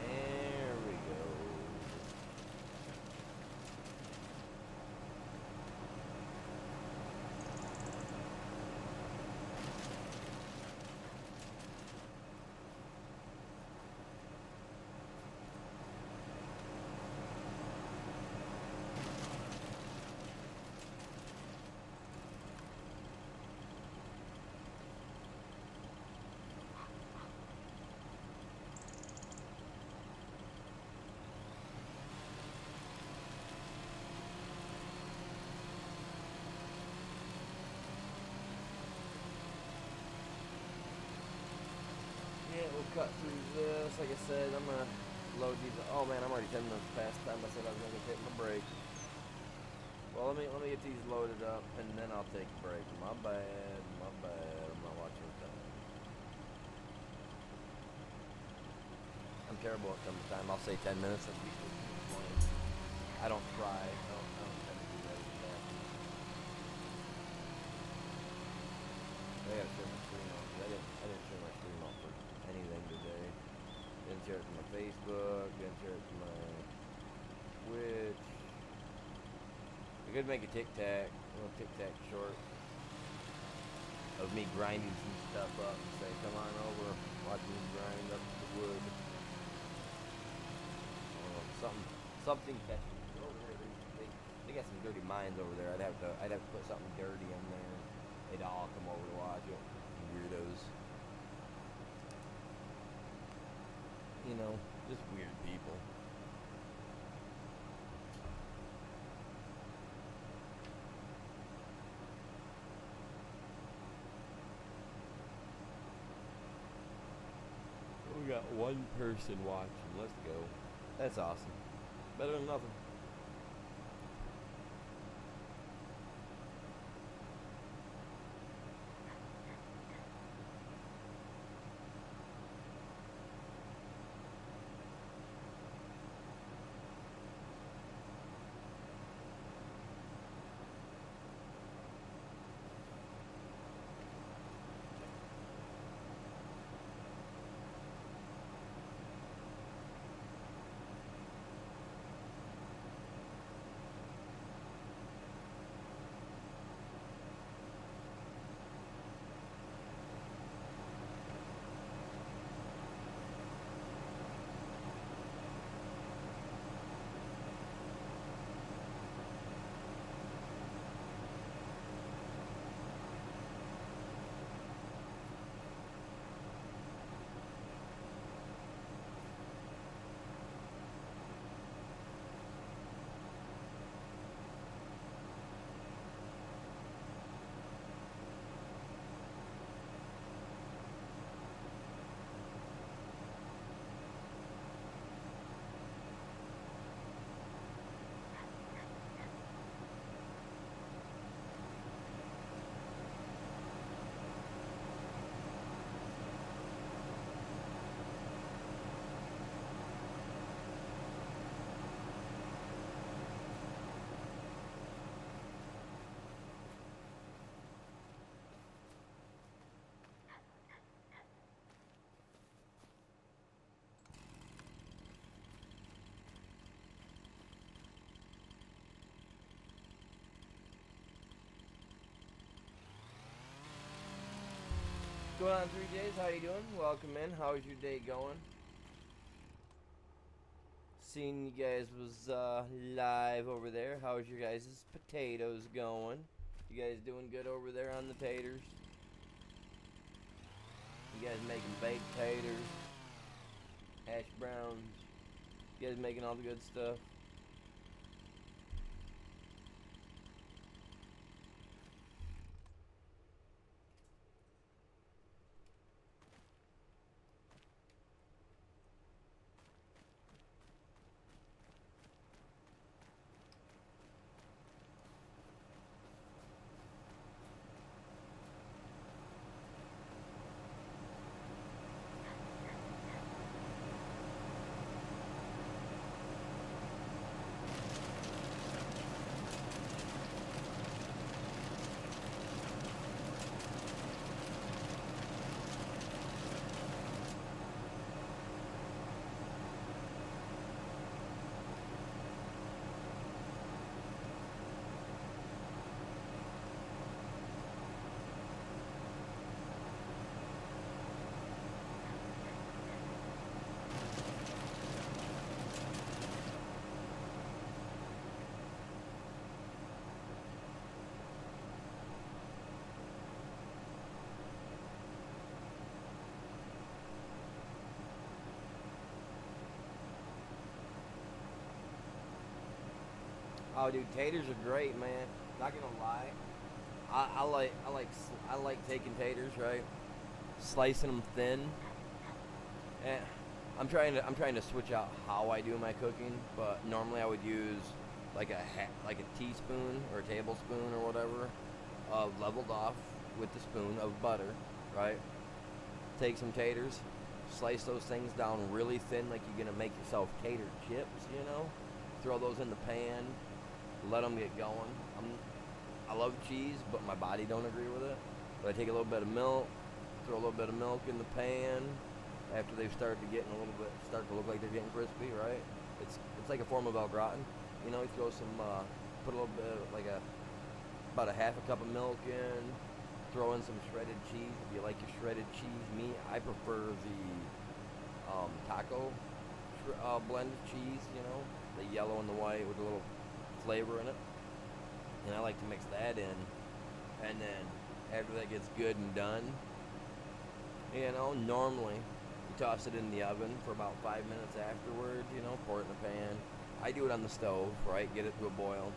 There we go. Yeah, we'll cut through this. Like I said, I'm gonna load these. Oh man, I'm already 10 minutes past time. I said I was gonna hit my break. Well, let me get these loaded up, and then I'll take a break. My bad, my bad. I'm not watching time. I'm terrible at coming time. I'll say 10 minutes. That's usually I don't try. I don't tend to do that exactly. I gotta turn my screen off. I didn't turn my screen off for anything today. Didn't share it to my Facebook. Didn't share it to my Twitch. I could make a tic-tac, a little tic-tac short of me grinding some stuff up and say, come on over, watch me grind up the wood. Something catchy. Over there, they got some dirty mines over there. I'd have to put something dirty in there. They'd all come over to watch it. Weirdos. You know, just weird people. We got one person watching. Let's go. That's awesome. Better than nothing. What's going on, 3Js? How you doing? Welcome in. How's your day going? Seeing you guys was live over there. How's your guys' potatoes going? You guys doing good over there on the taters? You guys making baked taters, hash browns? You guys making all the good stuff? Oh, dude, taters are great, man. Not gonna lie, I like taking taters, right? Slicing them thin. And I'm trying to switch out how I do my cooking, but normally I would use like a teaspoon or a tablespoon or whatever of leveled off with the spoon of butter, right? Take some taters, slice those things down really thin, like you're gonna make yourself tater chips, you know. Throw those in the pan, let them get going. I love cheese, but my body don't agree with it. But I take a little bit of milk, throw a little bit of milk in the pan. After they've started to get a little bit, start to look like they're getting crispy, right? It's like a form of au gratin. You know, you throw some, put a little bit, about a half a cup of milk in. Throw in some shredded cheese. If you like your shredded cheese, I prefer the taco blended cheese. You know, the yellow and the white with a little flavor in it. And I like to mix that in. And then after that gets good and done, you know, normally you toss it in the oven for about 5 minutes afterwards. You know, pour it in a pan. I do it on the stove, right? Get it to a boil.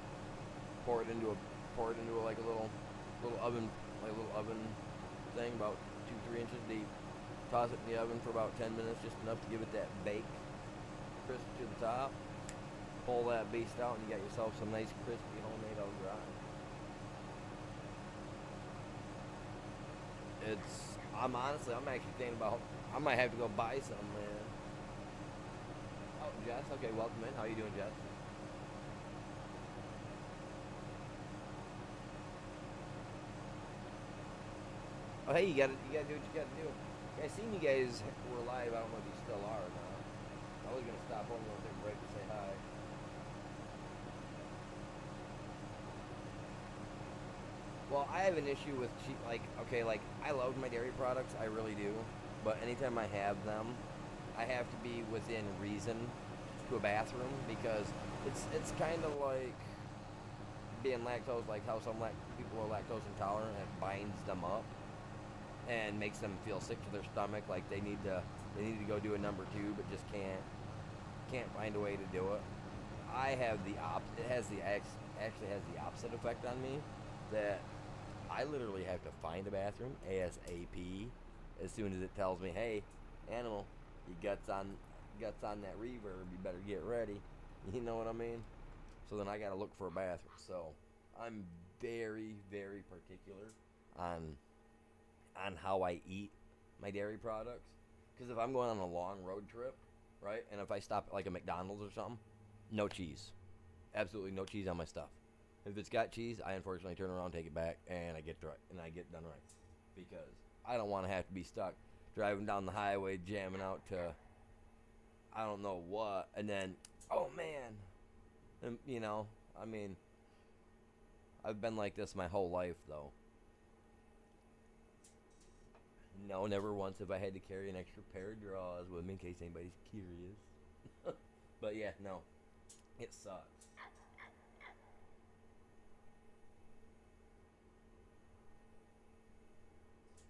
Pour it into like a little oven, like a little oven thing, about 2-3 inches deep. Toss it in the oven for about 10 minutes, just enough to give it that bake crisp to the top. Pull that beast out, and you got yourself some nice crispy homemade au gratin. I'm actually thinking about, I might have to go buy some, man. Oh, Jess, okay, welcome in. How you doing, Jess? Oh, hey, you gotta do what you gotta do. Yeah, I seen you guys were live. I don't know if you still are or not. I was gonna stop over and take a break to say hi. Well, I have an issue with cheap. Like I love my dairy products, I really do. But anytime I have them, I have to be within reason to a bathroom because it's kind of like being lactose, like how some people are lactose intolerant. It binds them up and makes them feel sick to their stomach, like they need to go do a number two, but just can't find a way to do it. I have the it has the actually has the opposite effect on me, that I literally have to find a bathroom ASAP as soon as it tells me, hey, animal, your guts on that reverb, you better get ready. You know what I mean? So then I gotta look for a bathroom. So I'm very, very particular on how I eat my dairy products. Because if I'm going on a long road trip, right, and if I stop at like a McDonald's or something, no cheese. Absolutely no cheese on my stuff. If it's got cheese, I unfortunately turn around, take it back, and I get done right. Because I don't want to have to be stuck driving down the highway, jamming out to I don't know what, and then, oh man, and, you know, I mean, I've been like this my whole life, though. No, never once have I had to carry an extra pair of drawers with me in case anybody's curious. But yeah, no, it sucks.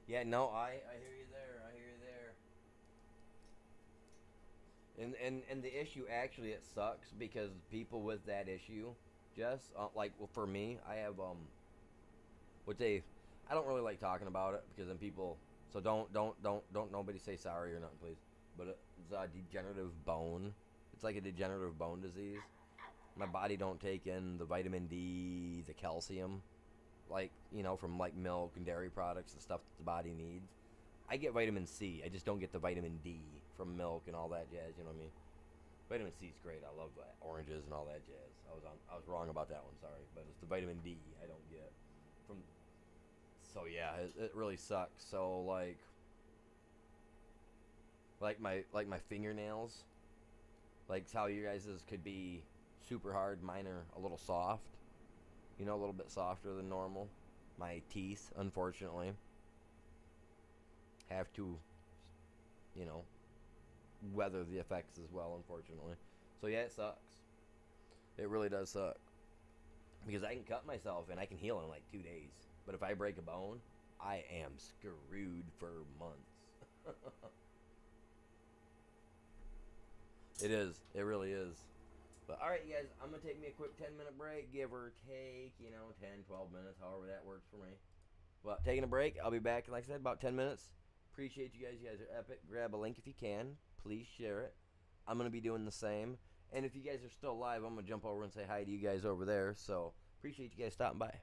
Yeah, no, I hear you there. I hear you there. And the issue actually it sucks because people with that issue, just like well, for me, I have which they I don't really like talking about it because then people so don't nobody say sorry or nothing please. But it's a degenerative bone. It's like a degenerative bone disease. My body don't take in the vitamin D, the calcium, like from like milk and dairy products, the stuff that the body needs. I get vitamin C. I just don't get the vitamin D from milk and all that jazz. You know what I mean? Vitamin C is great. I love oranges and all that jazz. I was wrong about that one. Sorry, but it's the vitamin D I don't get from. So yeah, it really sucks. So like my fingernails, like how you guys's could be super hard. Mine are a little soft. A little bit softer than normal. My teeth, unfortunately, have to you know weather the effects as well. Unfortunately, so yeah, it sucks. It really does suck because I can cut myself and I can heal in like 2 days. But if I break a bone, I am screwed for months. It is. It really is. But all right, you guys, I'm gonna take me a quick 10-minute break, give or take, 10, 12 minutes, however that works for me. Well, taking a break. I'll be back, like I said, about 10 minutes. Appreciate you guys. You guys are epic. Grab a link if you can. Please share it. I'm gonna be doing the same. And if you guys are still live, I'm gonna jump over and say hi to you guys over there. So appreciate you guys stopping by.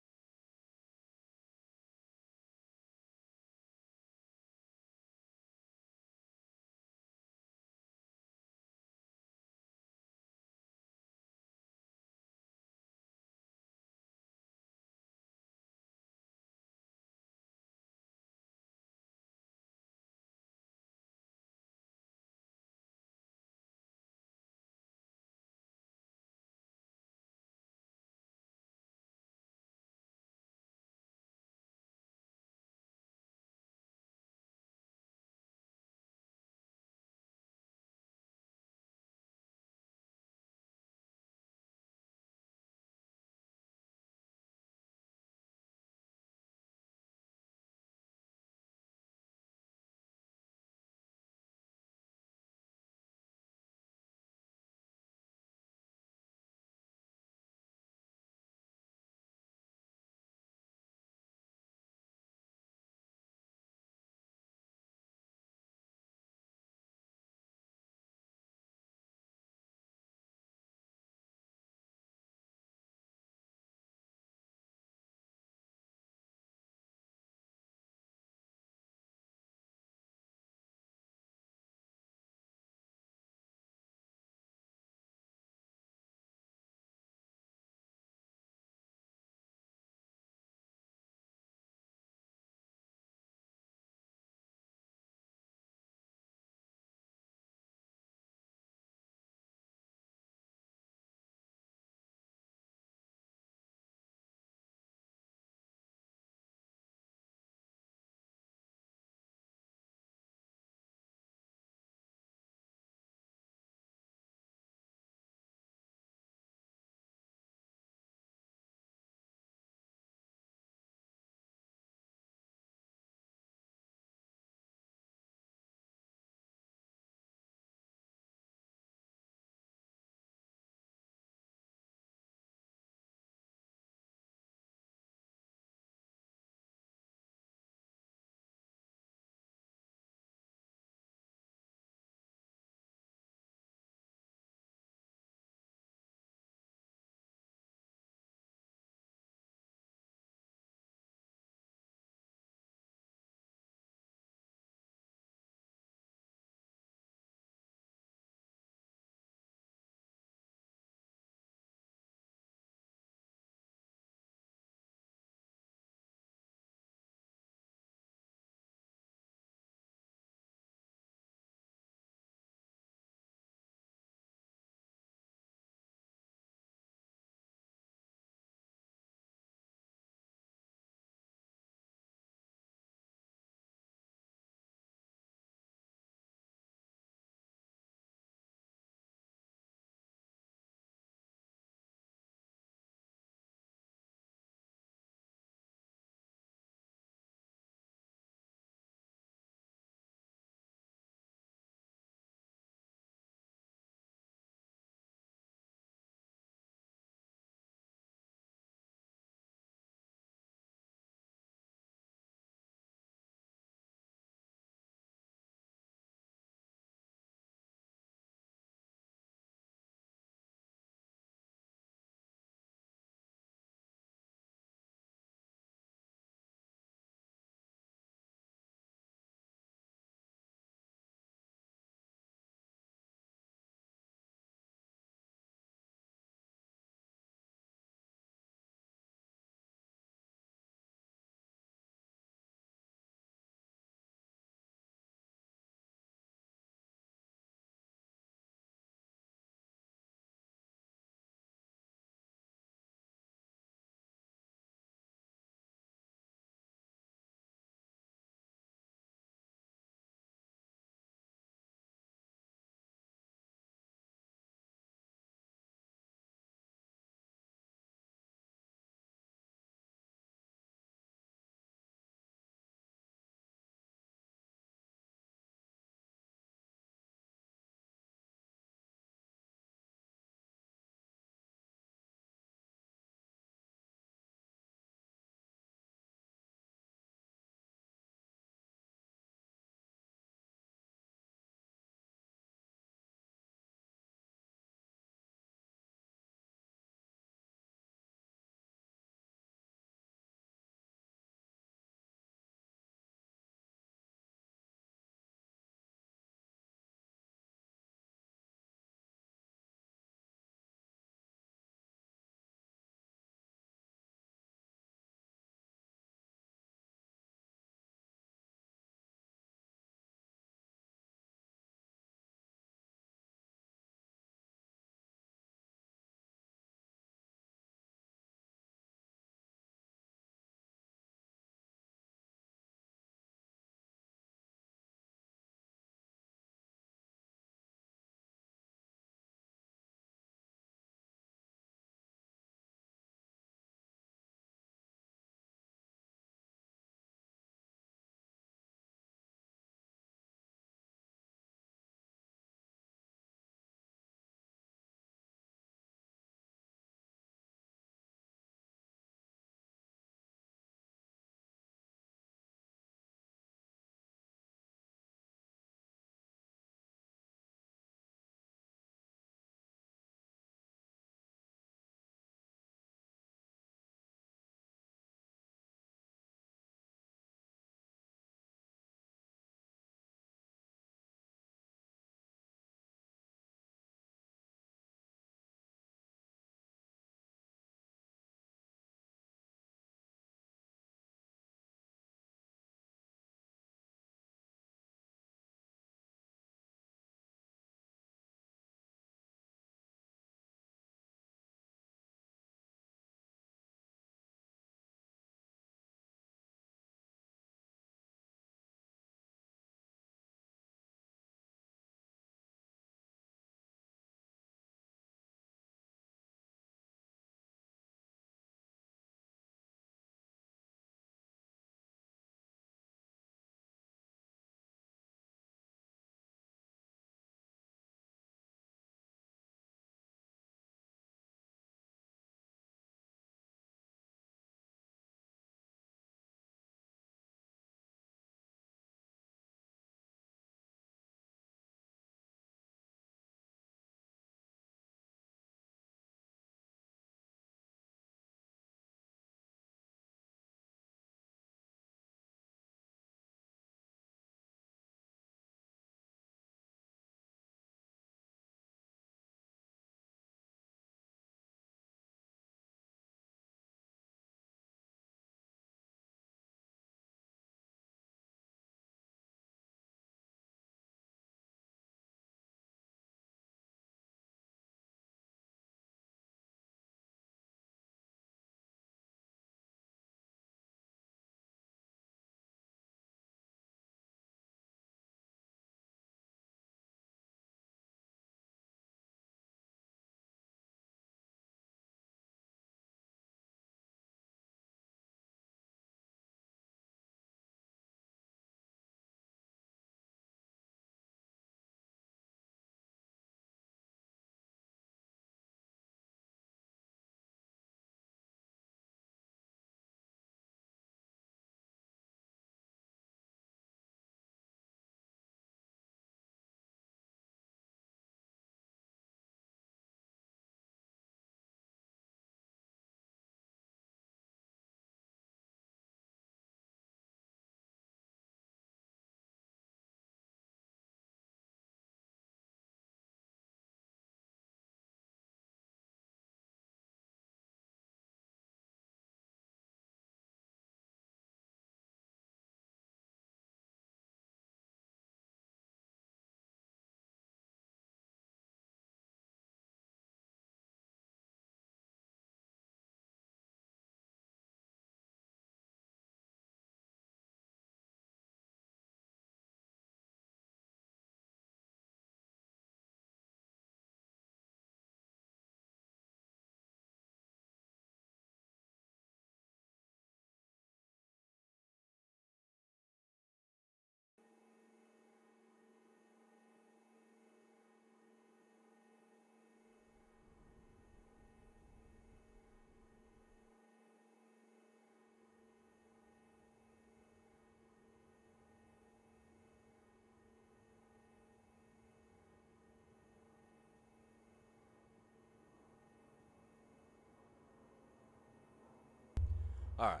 All right.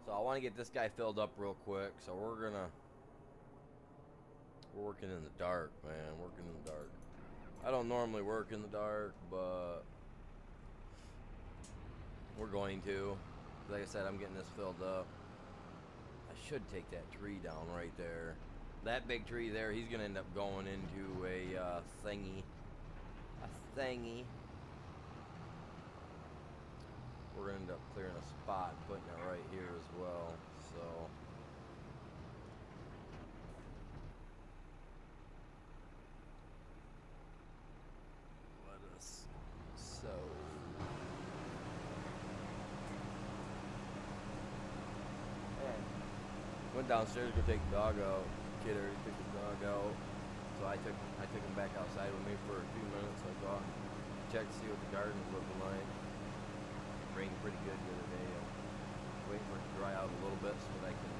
So I want to get this guy filled up real quick. So we're working in the dark, man. Working in the dark. I don't normally work in the dark, but we're going to. Like I said, I'm getting this filled up. I should take that tree down right there. That big tree there, he's gonna end up going into a thingy. A thingy. We're gonna end up clearing a spot and putting it right here as well. So let us and went downstairs to go take the dog out. Kid already took the dog out. So I took him back outside with me for a few minutes. I go out and check to see what the garden's looking like. Rained pretty good the other day. I'm waiting for it to dry out a little bit so that I can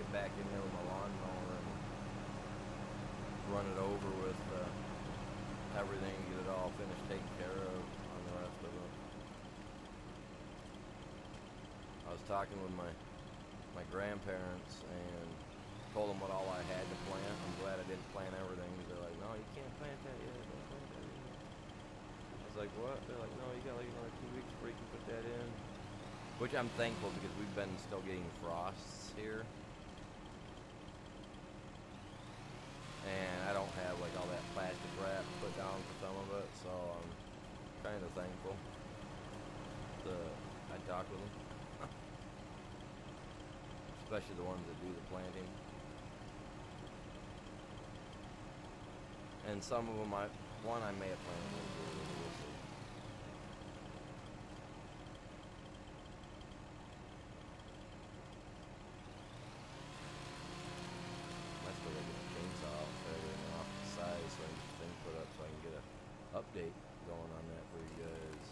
get back in there with my lawnmower and run it over with everything, get it all finished, taken care of on the rest of it. I was talking with my grandparents and told them what all I had to plant. I'm glad I didn't plant everything. They're like, no, you can't plant that yet. Don't plant that yet. I was like, what? They're like, no, you got like another 2 weeks before you can put that in. Which I'm thankful because we've been still getting frosts here. And I don't have like all that plastic wrap put down for some of it, so I'm kind of thankful that I talked with them. Especially the ones that do the planting. And some of them, one I may have planted, we'll see. That's where they get a chainsaw off the side so I can get the thing put up so I can get an update going on that for you guys.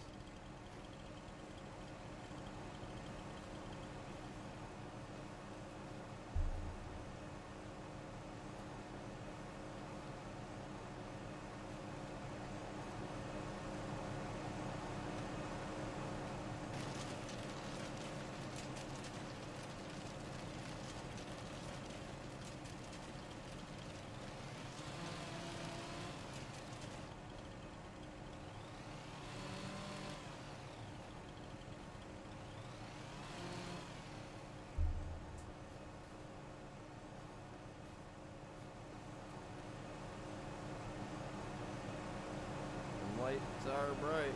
Lights are bright.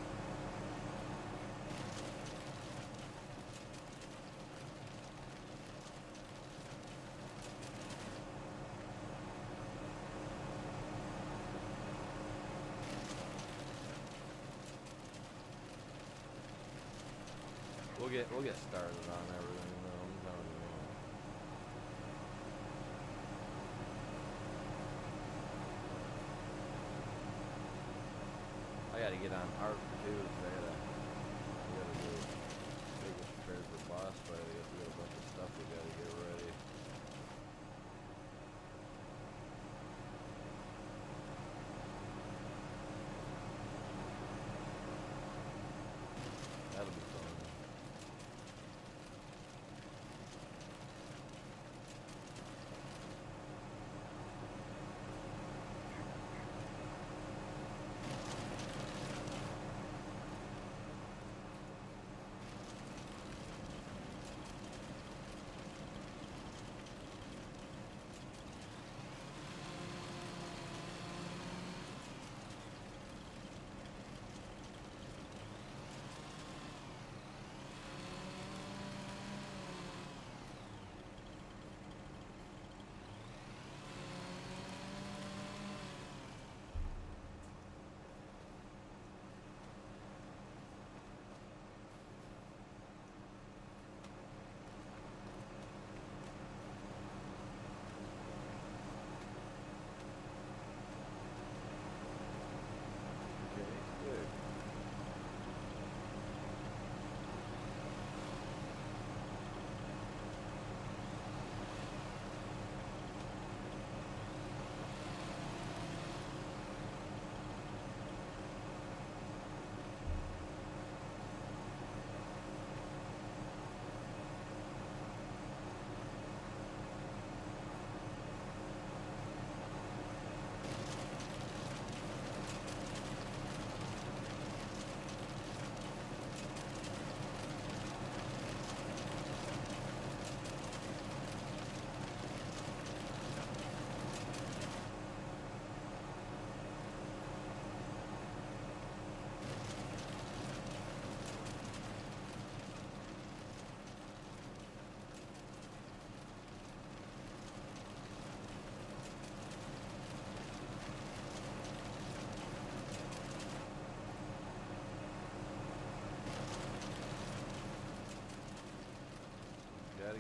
We'll get started on everything though, I'm telling you. I gotta get on ARC too, because we gotta do big prepared for boss fight. I guess we got a bunch of stuff we gotta get ready. That'll be fun.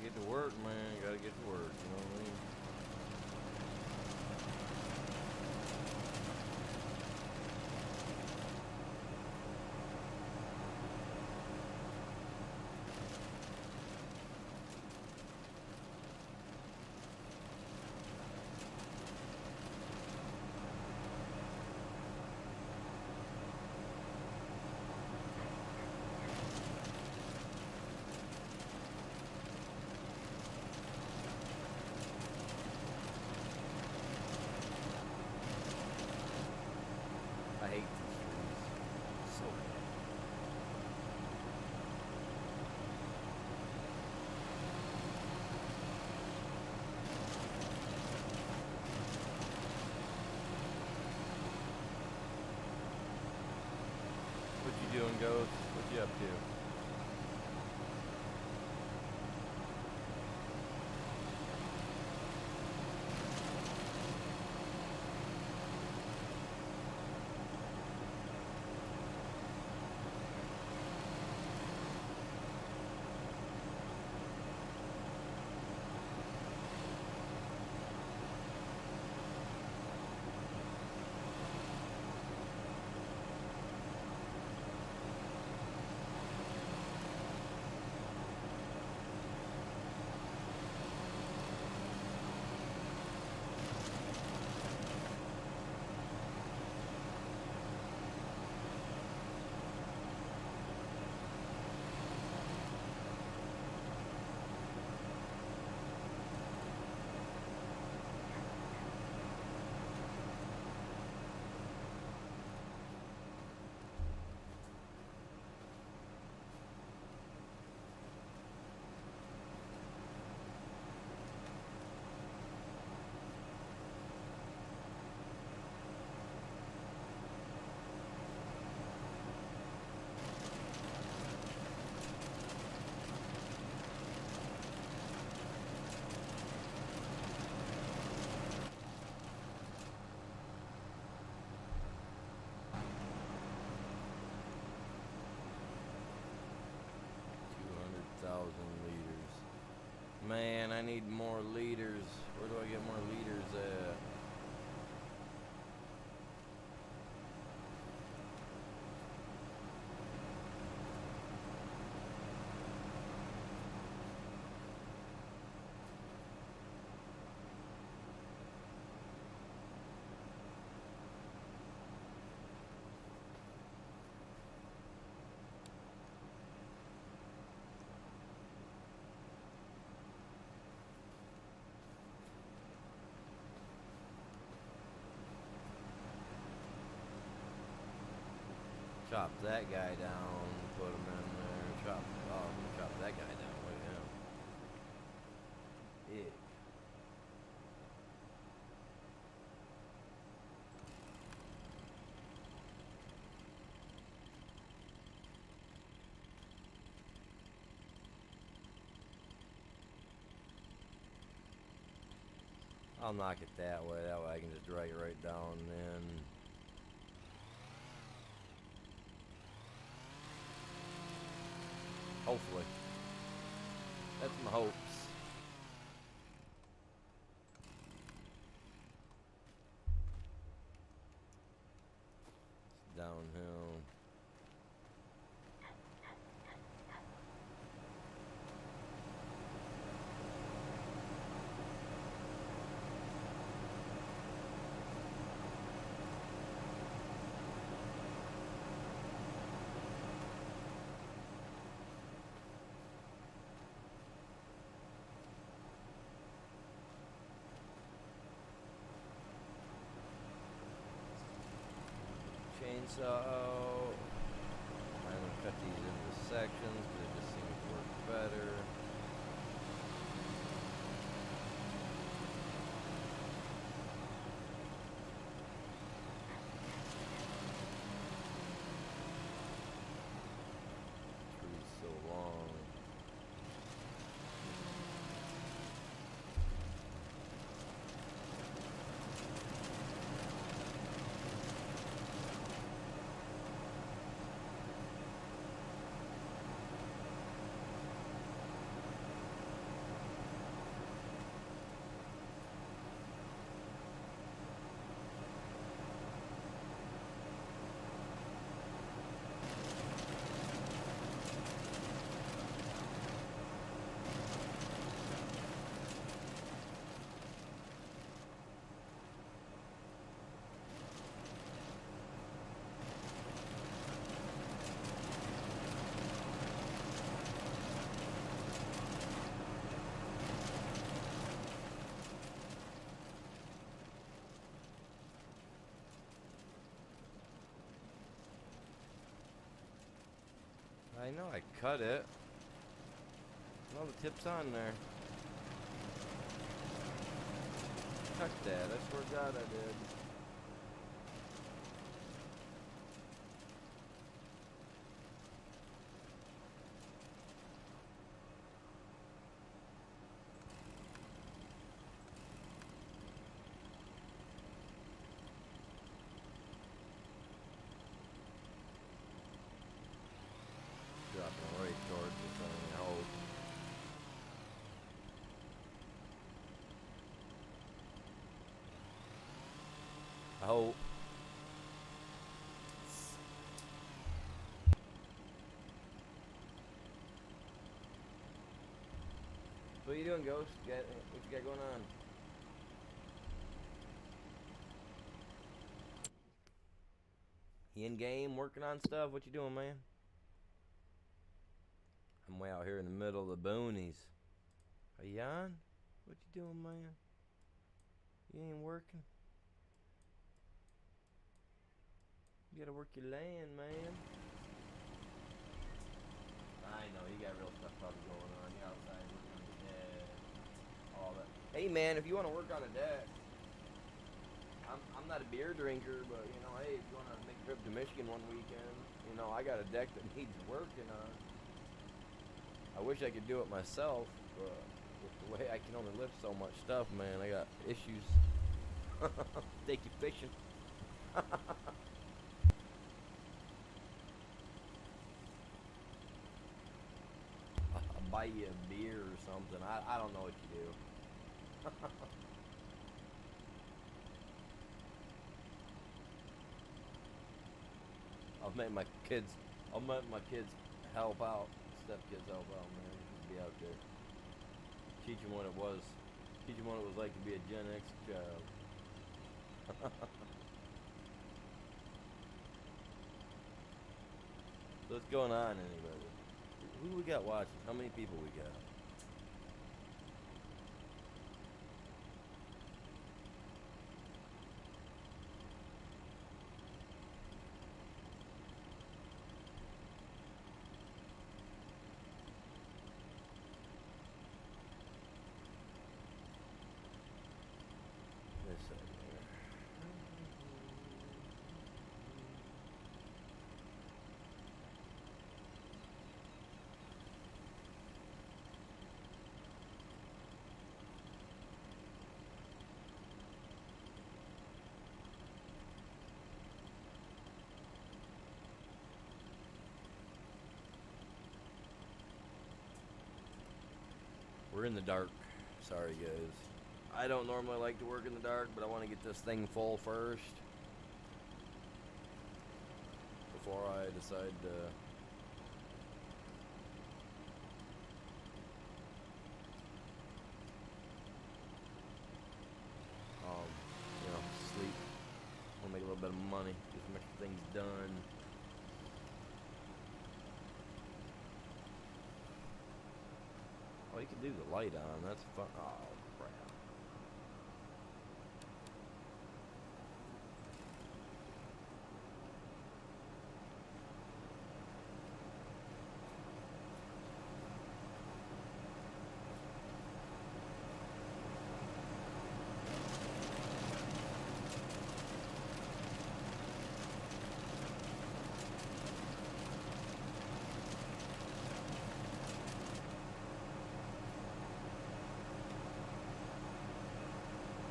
get to work, man. Gotta get to work, you know what I mean? I hate these trees. So bad. What you doing, Ghost? What you up to? 200,000 liters. Man, I need more liters. Where do I get more liters at? Chop that guy down, put him in there, chop that guy down, look at him. Yeah. I'll knock it that way I can just drag it right down and then. Hopefully. That's my hopes. It's downhill. Chainsaw. I'm gonna cut these into sections because it just seems to work better. Tree's so long. I know I cut it. All the tip's on there. Cut that. I swear to God I did. Dropping right towards the thing, I hope. I hope. What you doing, Ghost? What you got going on? You in game, working on stuff? What you doing, man? I'm way out here in the middle of the boonies. Are you on? What you doing, man? You ain't working? You gotta work your land, man. I know, you got real stuff probably going on. You're outside working on the deck. All that. Hey, man, if you want to work on a deck, I'm not a beer drinker, but, you know, hey, if you want to make a trip to Michigan one weekend, you know, I got a deck that needs working on. I wish I could do it myself, but with the way I can only lift so much stuff, man, I got issues. Take you fishing. I'll buy you a beer or something. I don't know what you do. I'll make my kids help out. Stepkids help out, man. Just be out there. Teach them what it was. Teach them what it was like to be a Gen X child. What's going on, anybody? Who we got watching? How many people we got? This side here. We're in the dark. Sorry, guys. I don't normally like to work in the dark, but I want to get this thing full first before I decide to you know, sleep. I'll make a little bit of money, get some extra things done. Oh, you can leave the light on. That's fun. Oh, crap.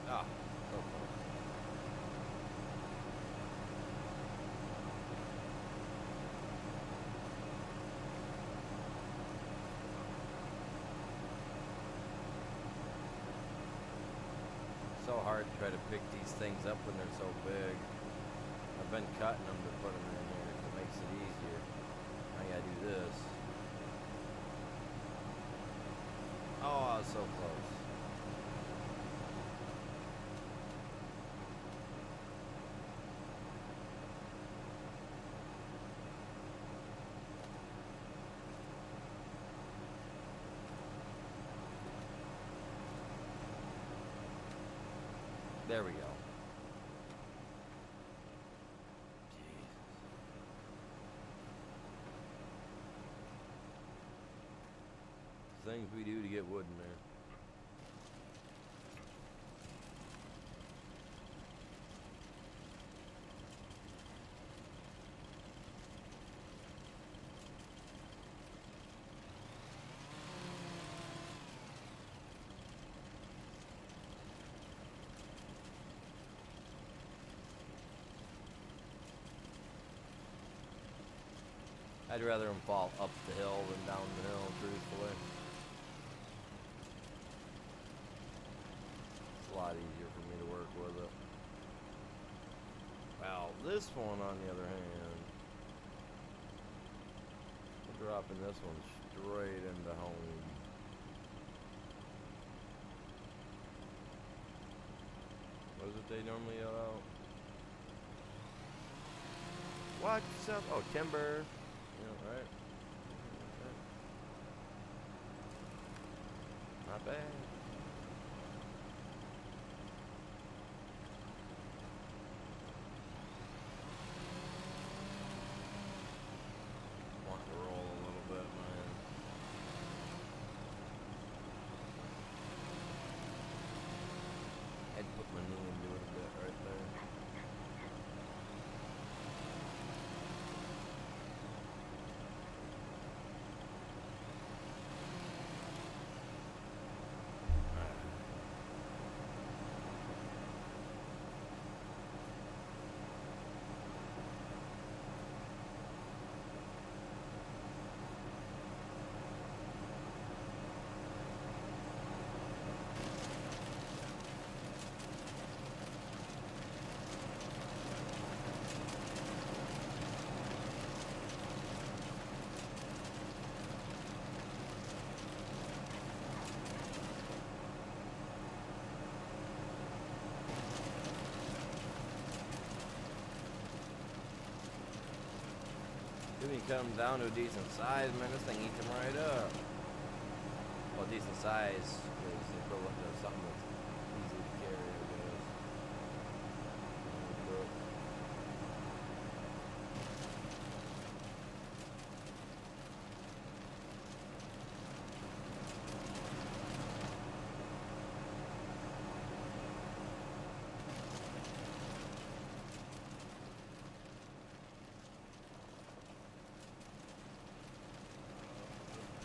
Ah, so close. So hard to try to pick these things up when they're so big. I've been cutting them to put them in there if it makes it easier. I gotta do this. Oh, I was so close. There we go. things we do to get wood in there. I'd rather them fall up the hill than down the hill, truthfully. It's a lot easier for me to work with it. Well, this one, on the other hand, I'm dropping this one straight into home. What is it they normally yell out? Watch yourself. Oh, timber. Yeah, right. Not bad. Want to roll a little bit, man. I'd put my knee into it a bit right there. When you cut them down to a decent size, man, this thing eats them right up. Well, decent size is equivalent to something that's easy to carry, I guess.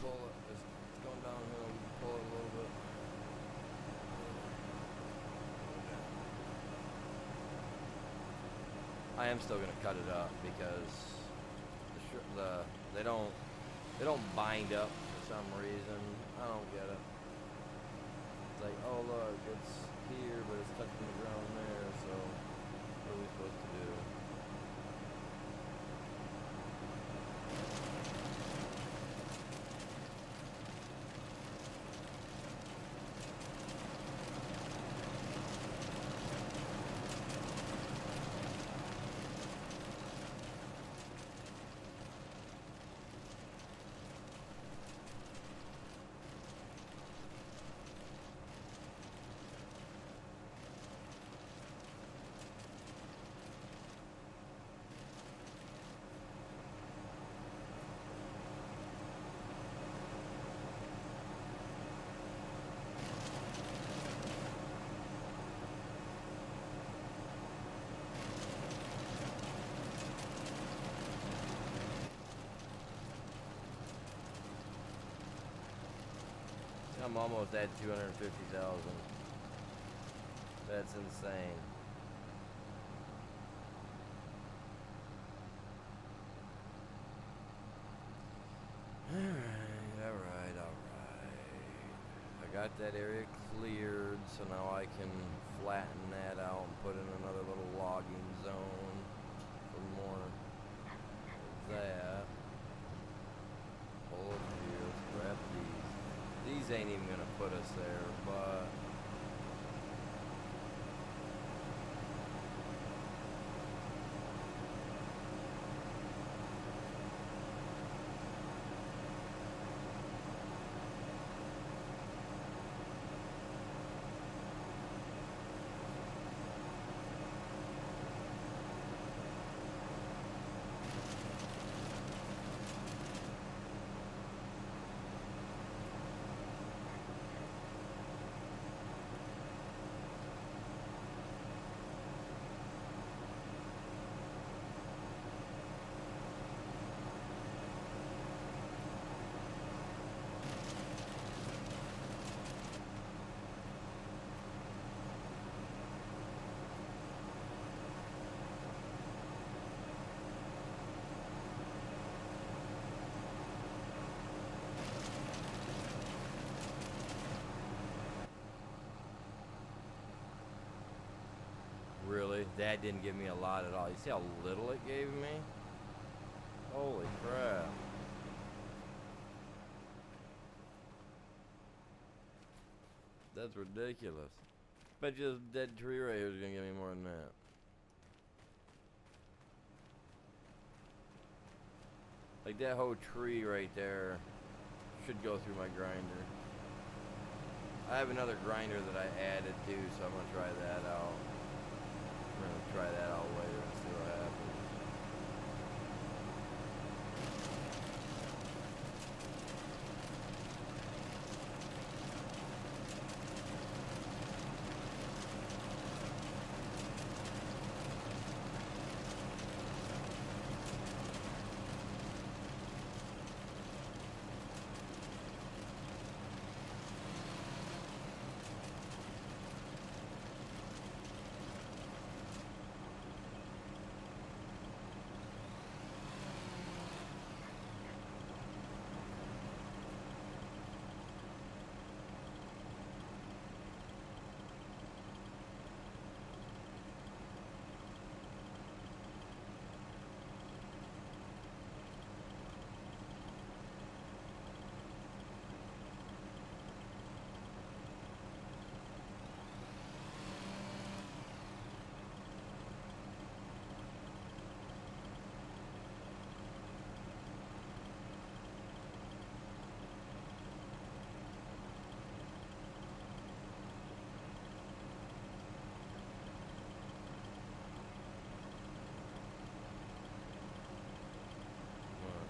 Pull it. It's going downhill. Pull it a little bit. I am still gonna cut it up because they don't bind up for some reason. I don't get it. It's like, oh look, it's here, but it's touching the ground there. So what are we supposed to do? I'm almost at 250,000. That's insane. Alright. I got that area cleared, so now I can flatten that out and put in another little logging zone for more of that. Pull up here, let's grab these. These ain't even gonna put us there, but Really? That didn't give me a lot at all. You see how little it gave me? Holy crap. That's ridiculous. Bet you this dead tree right here is gonna give me more than that. Like that whole tree right there should go through my grinder. I have another grinder that I added too, so I'm gonna try that out. We're gonna try that out later and see what happens.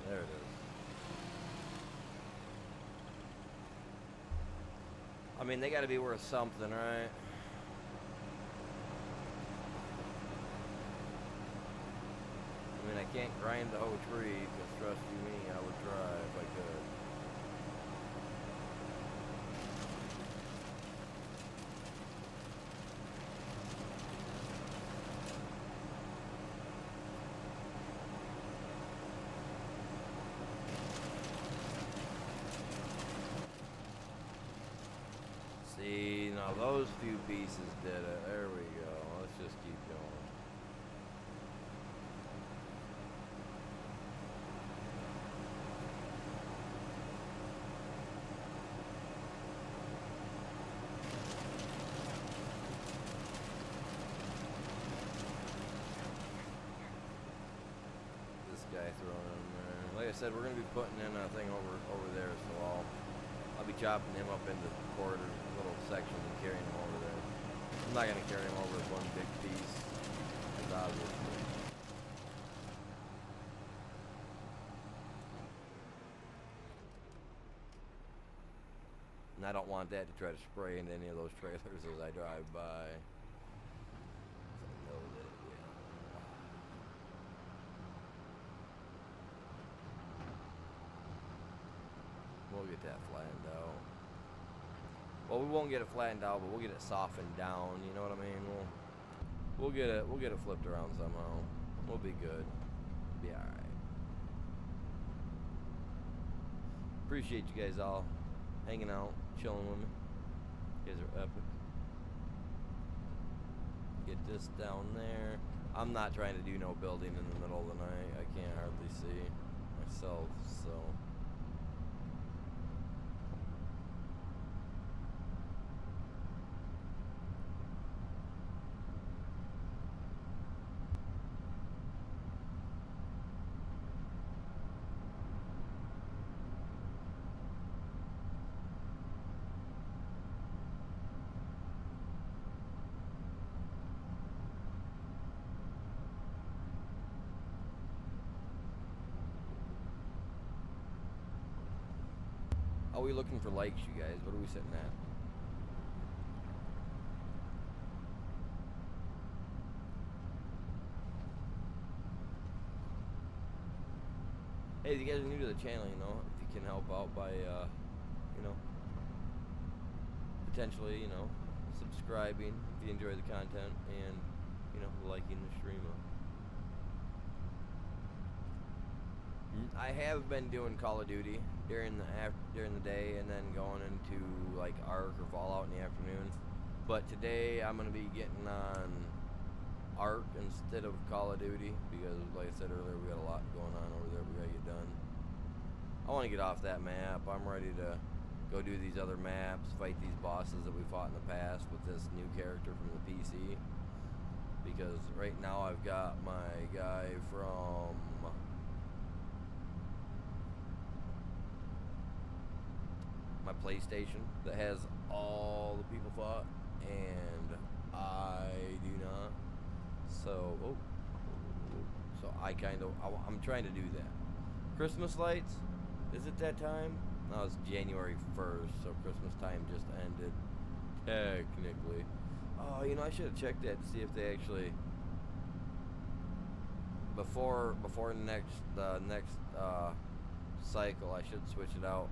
There it is. I mean, they gotta be worth something, right? I mean, I can't grind the whole tree, because trust you me, I would try if I could. See, now those few pieces did it. There we go. Let's just keep going. This guy throwing in there. Like I said, we're gonna be putting in a thing over there, so I'll be chopping him up into quarters, little sections, and carrying him over there. I'm not gonna carry him over as one big piece, as obviously. And I don't want that to try to spray into any of those trailers as I drive by. So I know that, yeah. We'll get that flattened out. Well, we won't get it flattened out, but we'll get it softened down. You know what I mean? We'll get it flipped around somehow. We'll be good. Be all right. Appreciate you guys all hanging out, chilling with me. You guys are epic. Get this down there. I'm not trying to do no building in the middle of the night. I can't hardly see myself, so. Are we looking for likes, you guys? What are we sitting at? Hey, if you guys are new to the channel, you know, if you can help out by, you know, potentially, you know, subscribing if you enjoy the content and, you know, liking the stream. I have been doing Call of Duty during the day and then going into like Ark or Fallout in the afternoon. But today I'm gonna be getting on Ark instead of Call of Duty because, like I said earlier, we got a lot going on over there. We gotta get done. I want to get off that map. I'm ready to go do these other maps, fight these bosses that we fought in the past with this new character from the PC. Because right now I've got my guy from my PlayStation that has all the people fought, and I do not. So, I'm trying to do that. Christmas lights, is it that time? No, it's January 1st, so Christmas time just ended, technically. Oh, you know, I should have checked that to see if they actually, before next cycle, I should switch it out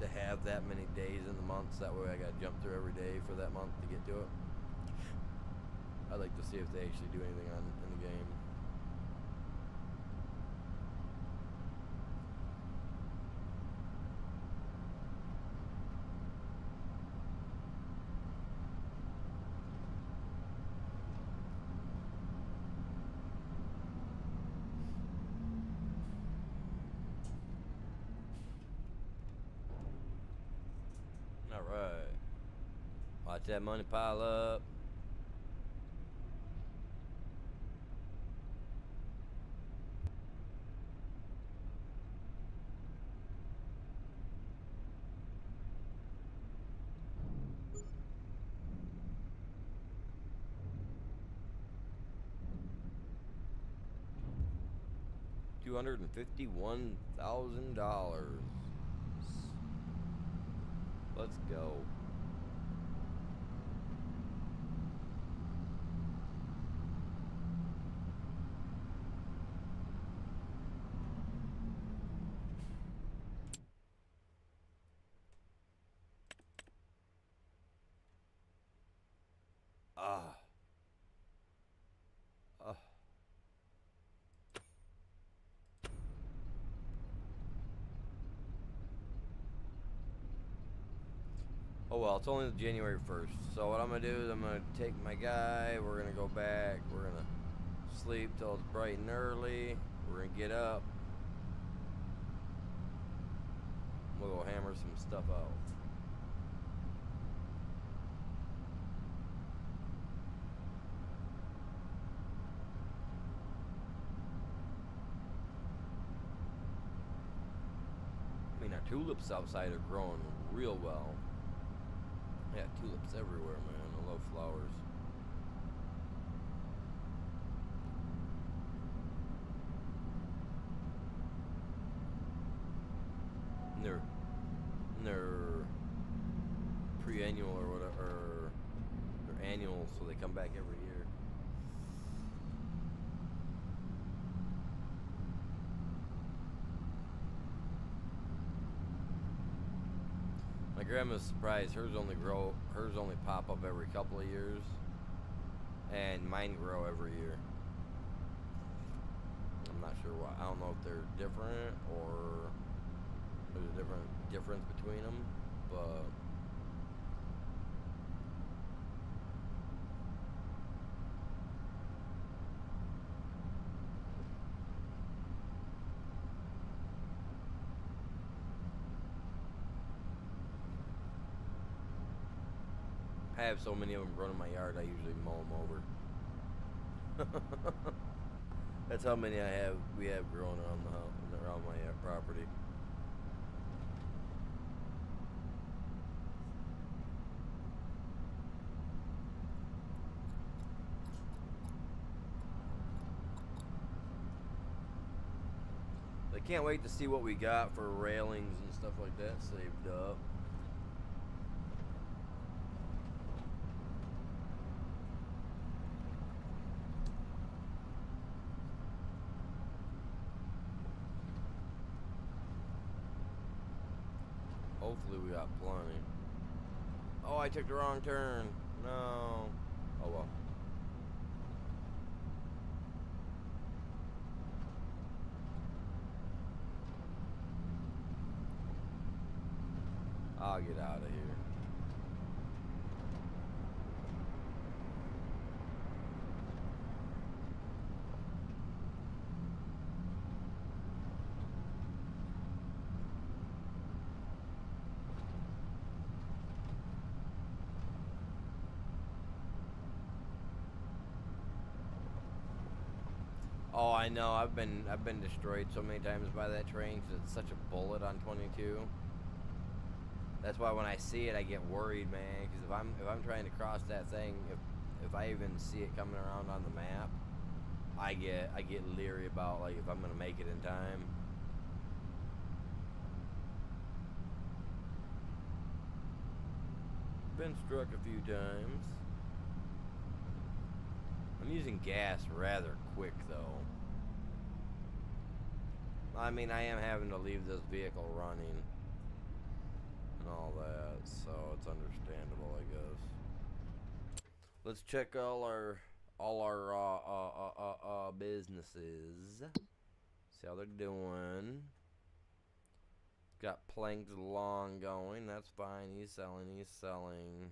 to have that many days in the months. That way I gotta jump through every day for that month to get to it. I'd like to see if they actually do anything in the game. Alright. Watch that money pile up. $251,000. Let's go. Ah. Ah. Oh well, it's only January 1st. So what I'm going to do is I'm going to take my guy, we're going to go back, we're going to sleep till it's bright and early, we're going to get up, we'll go hammer some stuff out. I mean, our tulips outside are growing real well. Yeah, tulips everywhere, man. I love flowers. And they're pre-annual or whatever, or they're annual, so they come back every year. My grandma's surprised. Hers only pop up every couple of years, and mine grow every year. I'm not sure why. I don't know if they're different or there's a difference between them, but I have so many of them grown in my yard, I usually mow them over. That's how many we have growing around my property. I can't wait to see what we got for railings and stuff like that saved up. Hopefully we got plenty. Oh, I took the wrong turn. No. Oh well. I'll get out of here. Oh, I know. I've been destroyed so many times by that train because it's such a bullet on 22. That's why when I see it, I get worried, man. Because if I'm trying to cross that thing, if I even see it coming around on the map, I get leery about like if I'm gonna make it in time. Been struck a few times. I'm using gas rather quick though. I mean, I am having to leave this vehicle running and all that, so it's understandable, I guess. Let's check all our businesses. See how they're doing. Got Planked Long going. That's fine. He's selling.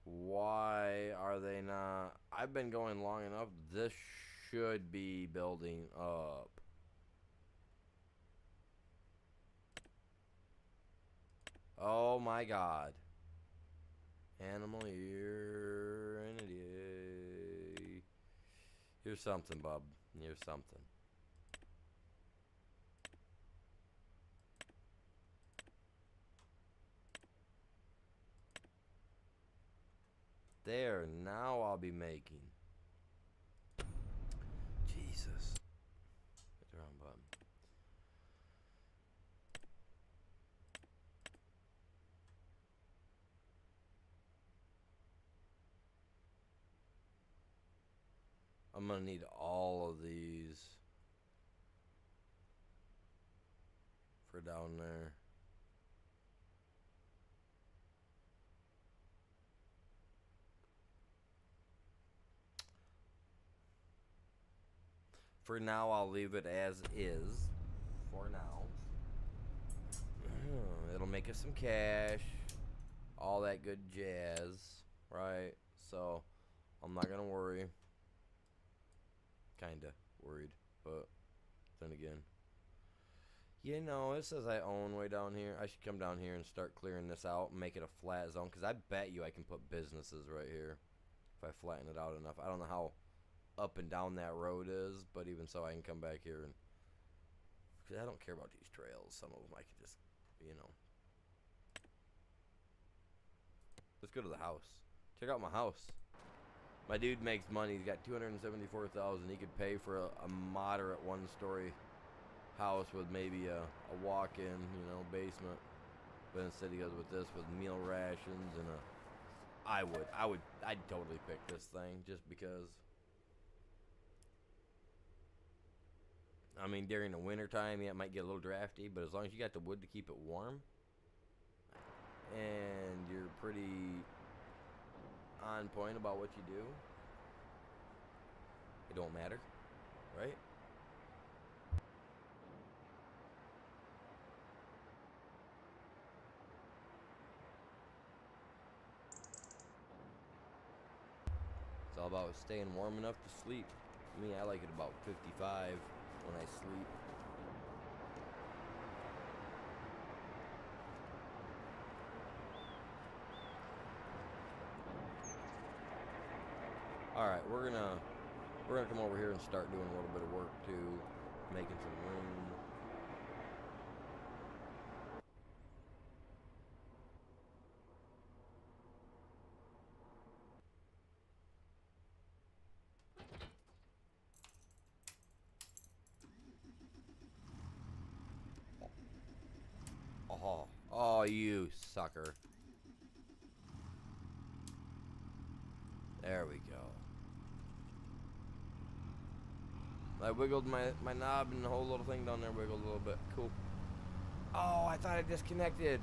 Why are they not? I've been going long enough. This should be building up. Oh my god. Animal, you're an idiot. Here's something, bub. Here's something. There, now I'll be making. Jesus. Hit the wrong button. I'm gonna need all of these for down there. For now, I'll leave it as is. For now. It'll make us some cash. All that good jazz. Right? So, I'm not gonna worry. Kinda worried. But, then again. You know, it says I own way down here. I should come down here and start clearing this out and make it a flat zone. Because I bet you I can put businesses right here. If I flatten it out enough. I don't know how up and down that road is, but even so, I can come back here and, because I don't care about these trails. Some of them I could just, you know. Let's go to the house. Check out my house. My dude makes money. He's got $274,000. He could pay for a moderate one-story house with maybe a walk-in, you know, basement. But instead he goes with this with meal rations and a. I'd totally pick this thing just because. I mean, during the winter time, yeah, it might get a little drafty, but as long as you got the wood to keep it warm, and you're pretty on point about what you do, it don't matter, right? It's all about staying warm enough to sleep. Me, I like it about 55 when I sleep. All right, we're gonna come over here and start doing a little bit of work too, making some room. Oh, you sucker. There we go. I wiggled my knob and the whole little thing down there wiggled a little bit. Cool. Oh, I thought I disconnected.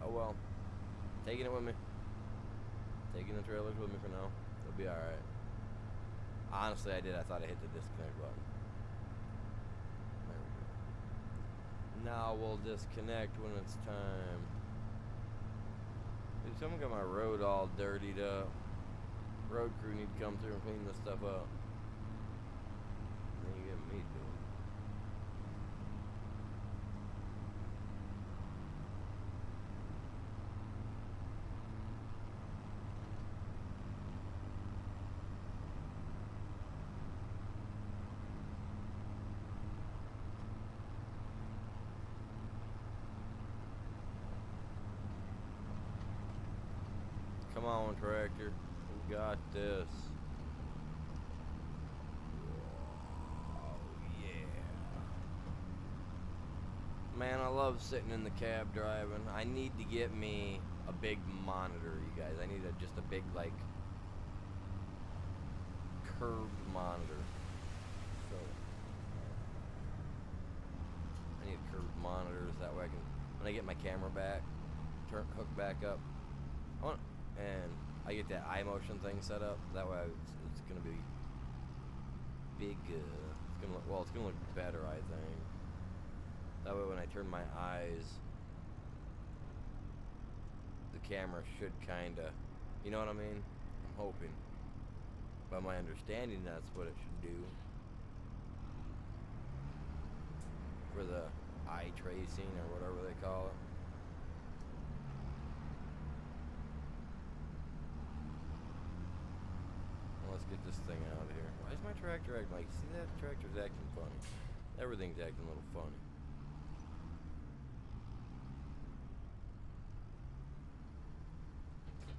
Oh well. Taking it with me. Taking the trailers with me for now. It'll be alright. Honestly, I did. I thought I hit the disconnect button. There we go. Now we'll disconnect when it's time. Dude, someone got my road all dirtied up. Road crew need to come through and clean this stuff up. Then you get me doing. Come on, tractor. We got this. Oh, yeah. Man, I love sitting in the cab driving. I need to get me a big monitor, you guys. I need just a big, like, curved monitor. So, I need curved monitors. That way I can, when I get my camera back, hook back up, and I get that eye motion thing set up. That way it's gonna be big. It's gonna look better, I think. That way when I turn my eyes, the camera should kinda, you know what I mean? I'm hoping. By my understanding, that's what it should do. For the eye tracing or whatever they call it. Well, let's get this thing out of here. Why is my tractor acting like, see that tractor's acting funny? Everything's acting a little funny.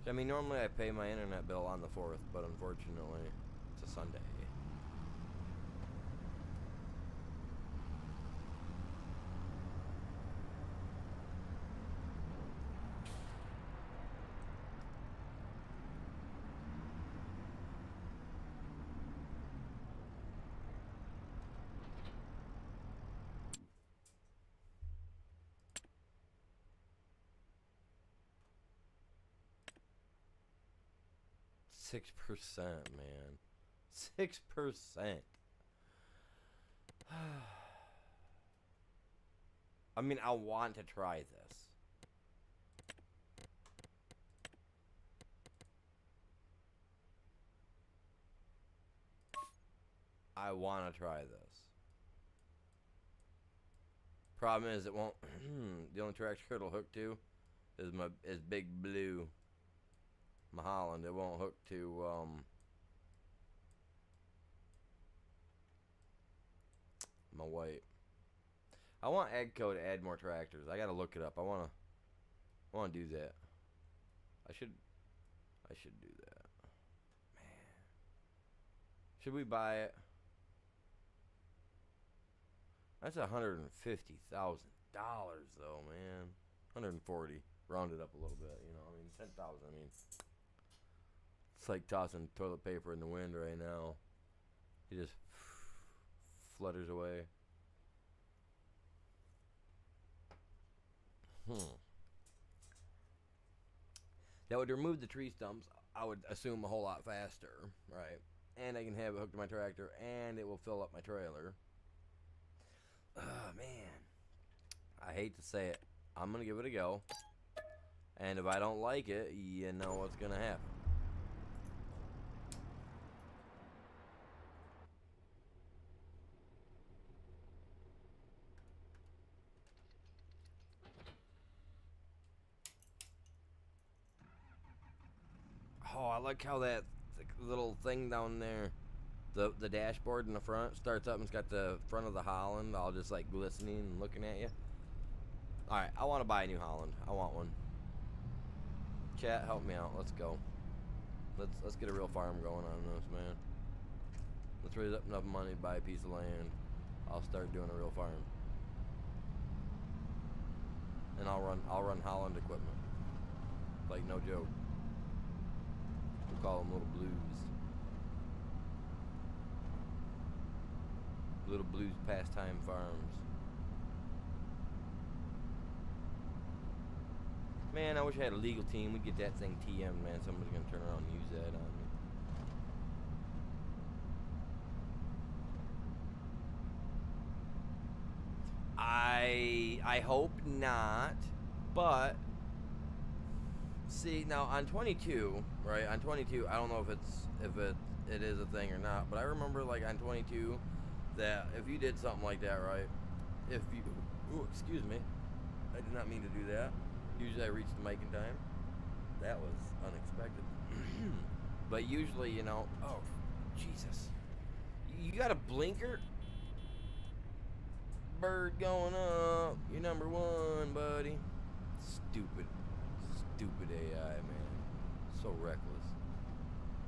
I mean, normally I pay my internet bill on the 4th, but unfortunately, it's a Sunday. $6%, man. 6%. I mean, I want to try this. I want to try this. Problem is, it won't. The only tractor it'll hook to is Big Blue. My Holland. It won't hook to my white. I want Agco to add more tractors. I gotta look it up. I wanna do that. I should do that. Man. Should we buy it? That's $150,000 though, man. 140. Rounded up a little bit, you know. I mean, 10,000. I mean, it's like tossing toilet paper in the wind right now. It just flutters away. That would remove the tree stumps, I would assume, a whole lot faster, right? And I can have it hooked to my tractor, and it will fill up my trailer. Man. I hate to say it. I'm going to give it a go. And if I don't like it, you know what's going to happen. Oh, I like how that little thing down there, the dashboard in the front, starts up and it's got the front of the Holland all just like glistening and looking at you. Alright, I want to buy a new Holland. I want one. Chat, help me out. Let's go. Let's get a real farm going on this, man. Let's raise up enough money to buy a piece of land. I'll start doing a real farm. And I'll run Holland equipment. Like, no joke. We'll call them Little Blues. Little Blues Pastime Farms. Man, I wish I had a legal team. We'd get that thing TM'd, man. Somebody's gonna turn around and use that on me. I hope not, but see, now on 22, right? On 22, I don't know if it is a thing or not, but I remember like on 22 that if you did something like that, right? If you, ooh, excuse me, I did not mean to do that. Usually I reach the mic in time. That was unexpected. But usually, you know, oh, Jesus. You got a blinker? Bird going up. You're number one, buddy. Stupid AI, man. So reckless.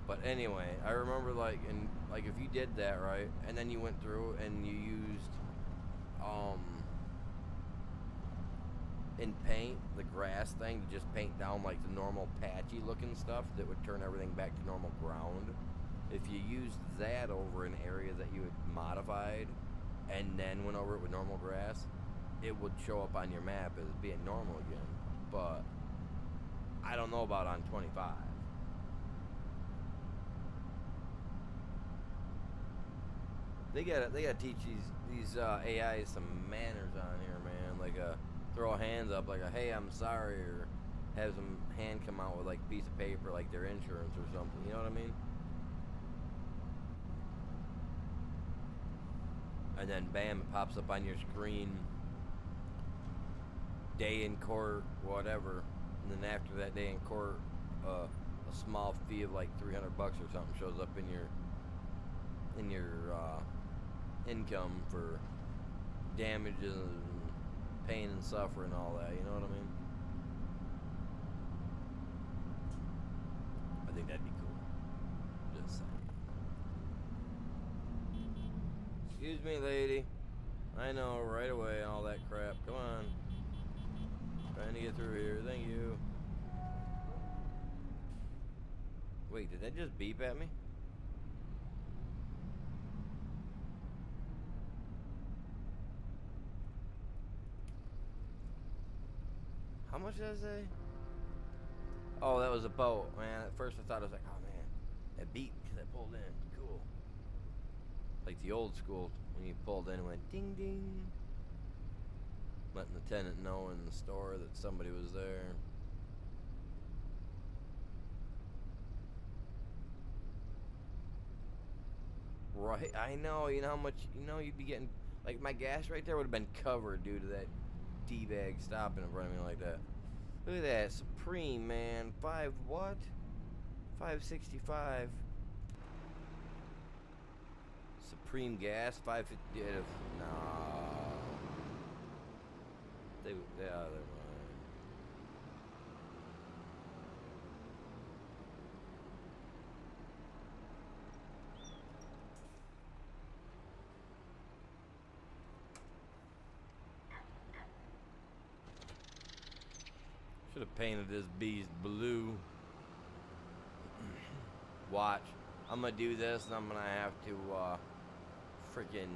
But anyway, I remember like if you did that right, and then you went through and you used um in paint the grass thing to just paint down like the normal patchy looking stuff that would turn everything back to normal ground. If you used that over an area that you had modified and then went over it with normal grass, it would show up on your map as being normal again. But I don't know about on 25. They gotta teach these AIs some manners on here, man. Like throw hands up, like a hey, I'm sorry, or have some hand come out with like a piece of paper, like their insurance or something. You know what I mean? And then bam, it pops up on your screen. Day in court, whatever. And then after that day in court, a small fee of like $300 or something shows up in your income for damages and pain and suffering and all that. You know what I mean? I think that'd be cool. Just saying. Excuse me, lady. I know, right away, all that crap. Come on. Trying to get through here. Thank you. Wait, did that just beep at me? How much did I say? Oh, that was a boat, man. At first I thought I was like, oh man, that beat because I pulled in. Cool. Like the old school when you pulled in and went ding ding. Letting the tenant know in the store that somebody was there. Right, I know. You know how much, you'd be getting, like my gas right there would have been covered due to that D-bag stopping in front of me like that. Look at that, Supreme, man. 565. Supreme gas, 550. No. They are there. Should have painted this beast blue. Watch. I'm gonna do this and I'm gonna have to freaking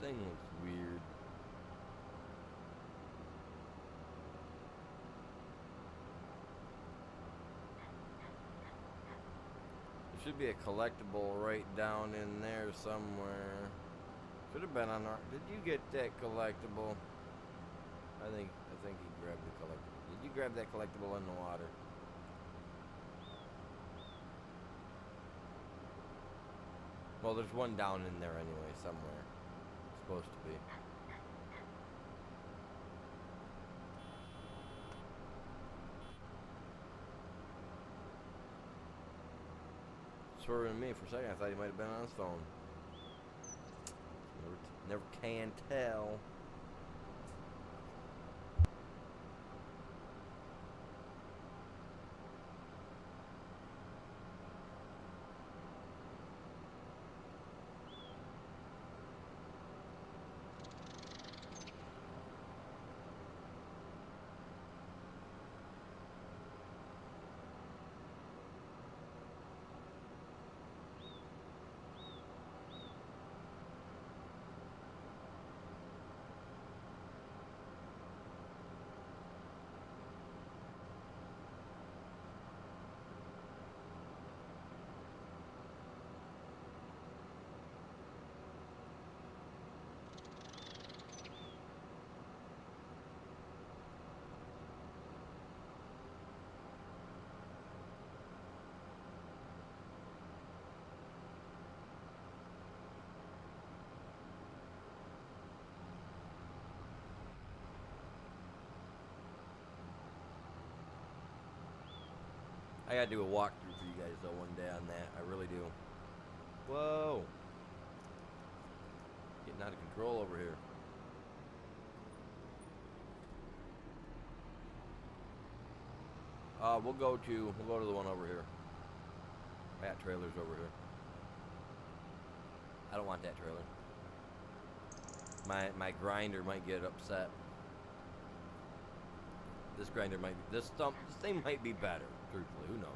Thing looks weird. There should be a collectible right down in there somewhere. Should have been on our. Did you get that collectible? I think he grabbed the collectible. Did you grab that collectible in the water? Well, there's one down in there anyway somewhere. It's supposed to be. Swerving at me for a second. I thought he might have been on his phone. Never can tell. I gotta do a walkthrough for you guys though one day on that. I really do. Whoa. Getting out of control over here. We'll go to the one over here. That trailer's over here. I don't want that trailer. My grinder might get upset. This grinder might be, this thing might be better, truthfully, who knows?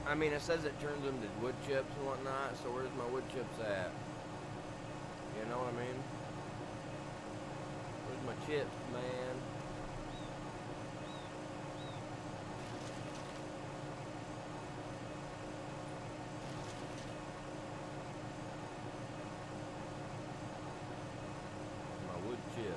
I mean, it says it turns them to wood chips and whatnot, so where's my wood chips at? You know what I mean? Where's my chips, man? My wood chips.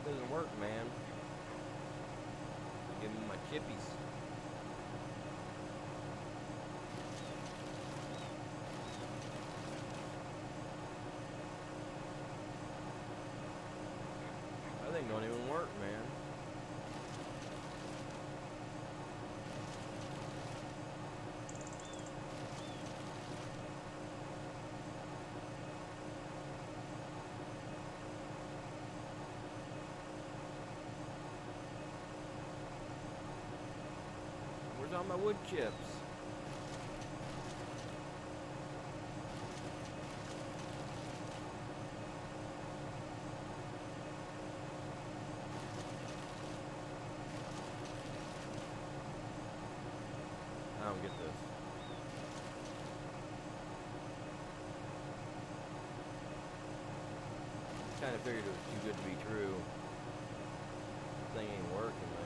Doesn't work, man. Give me my chippies. That thing don't even work, man. Where's all my wood chips? I don't get this. Kind of figured it was too good to be true. Thing ain't working, man.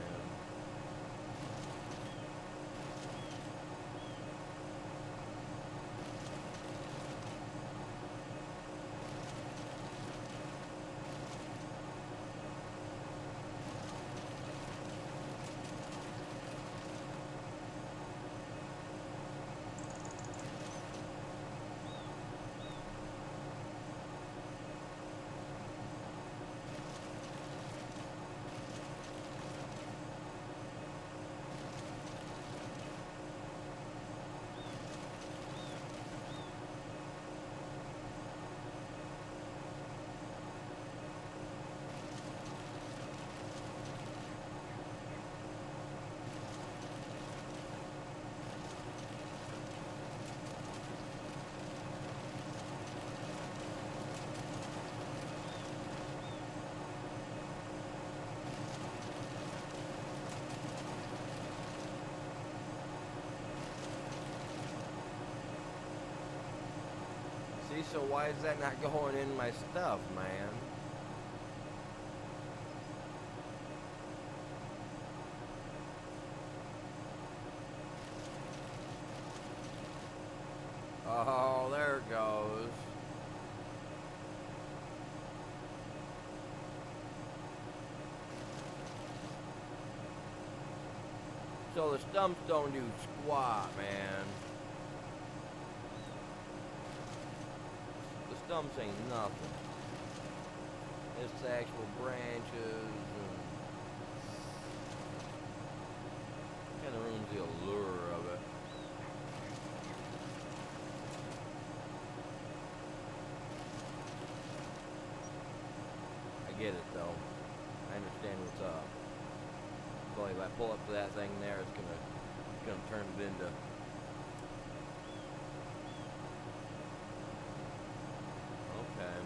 See, so why is that not going in my stuff, man? Oh, there it goes. So the stumps don't do squat, man. The stumps ain't nothing. It's the actual branches and kind of ruins the allure of it. I get it though. I understand what's up. So if I pull up to that thing there, it's gonna turn it into. Okay.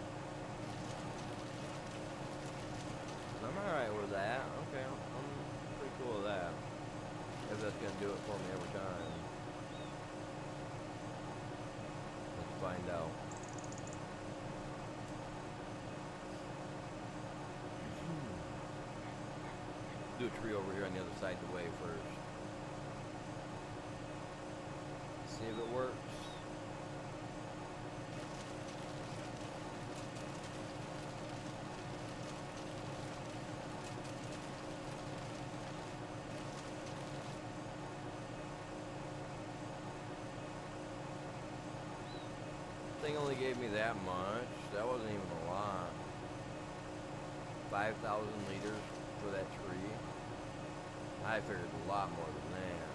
I'm alright with that. Okay, I'm pretty cool with that. If that's gonna do it for me every time. Let's find out. Do a tree over here on the other side of the way first. See if it works. Thing only gave me that much. That wasn't even a lot. 5,000 liters for that tree. I figured a lot more than that.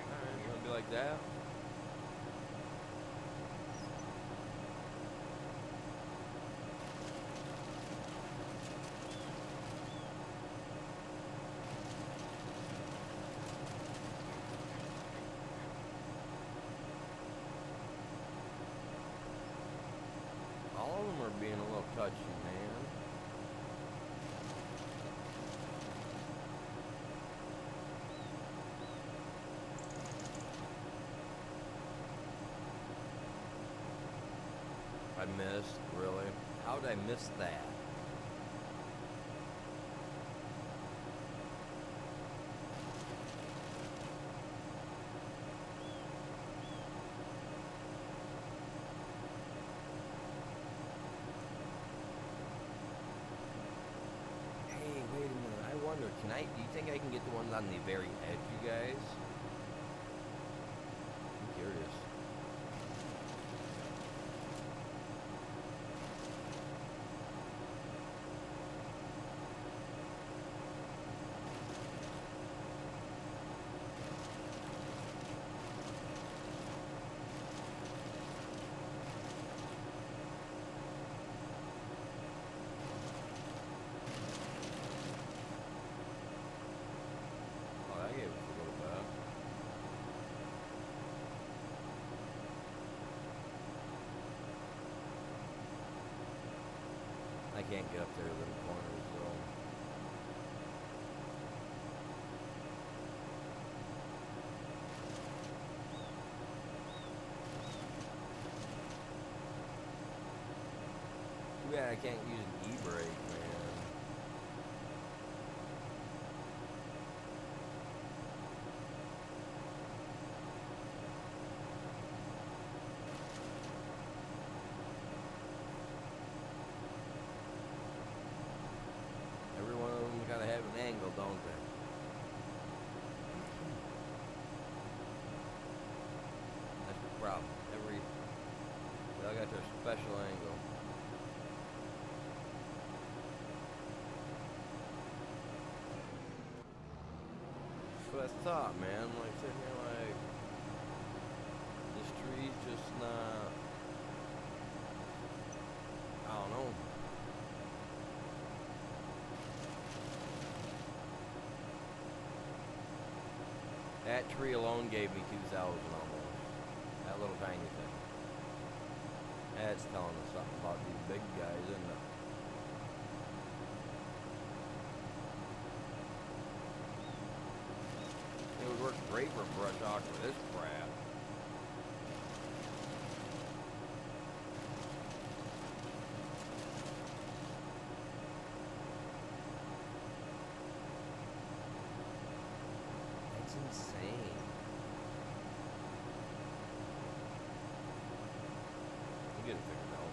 Alright, gonna be like that. All of them are being a little touchy, man. I missed, really? How did I miss that? Wait a minute, I wonder, do you think I can get the ones on the very edge, you guys? I'm curious. I can't get up there to the corners though. Too bad I can't use an e-brake, man. Every one of them gotta have an angle, don't they? That's the problem. They all got their special angle. That's what I thought, man. Like sitting here like this tree's just not, I don't know. That tree alone gave me 2,000 almost. That little tiny thing. That's telling us something about these big guys, isn't it? It would work great for brush hog for this crap. That's insane. We'll get it figured out.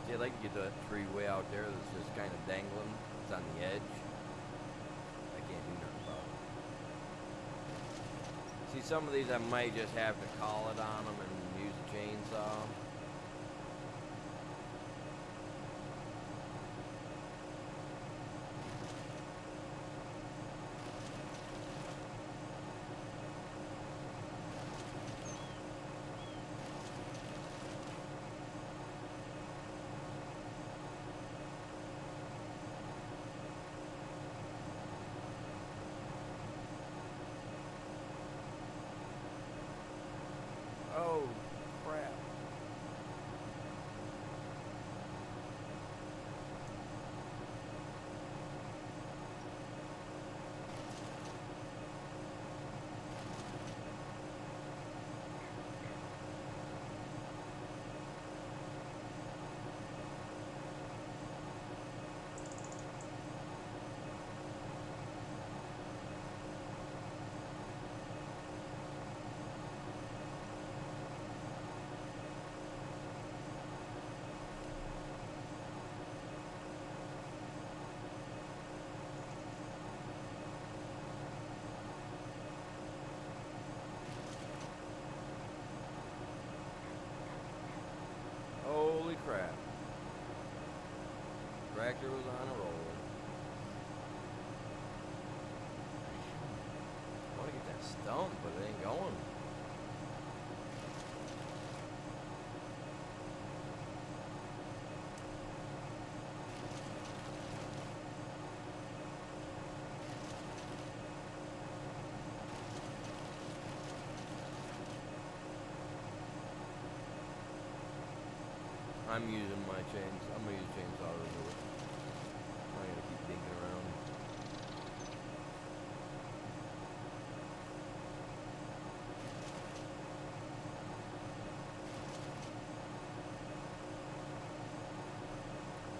See, I'd like to get the tree way out there that's just kind of dangling. It's on the edge. I can't do nothing about it. See, some of these I might just have to call it on them and use a chainsaw. Oh, crap. Holy crap. Tractor was on a roll. I want to get that stump, but it ain't going. I'm using my chains. I'm gonna use chainsaw to remove it. I'm not gonna keep dinking around.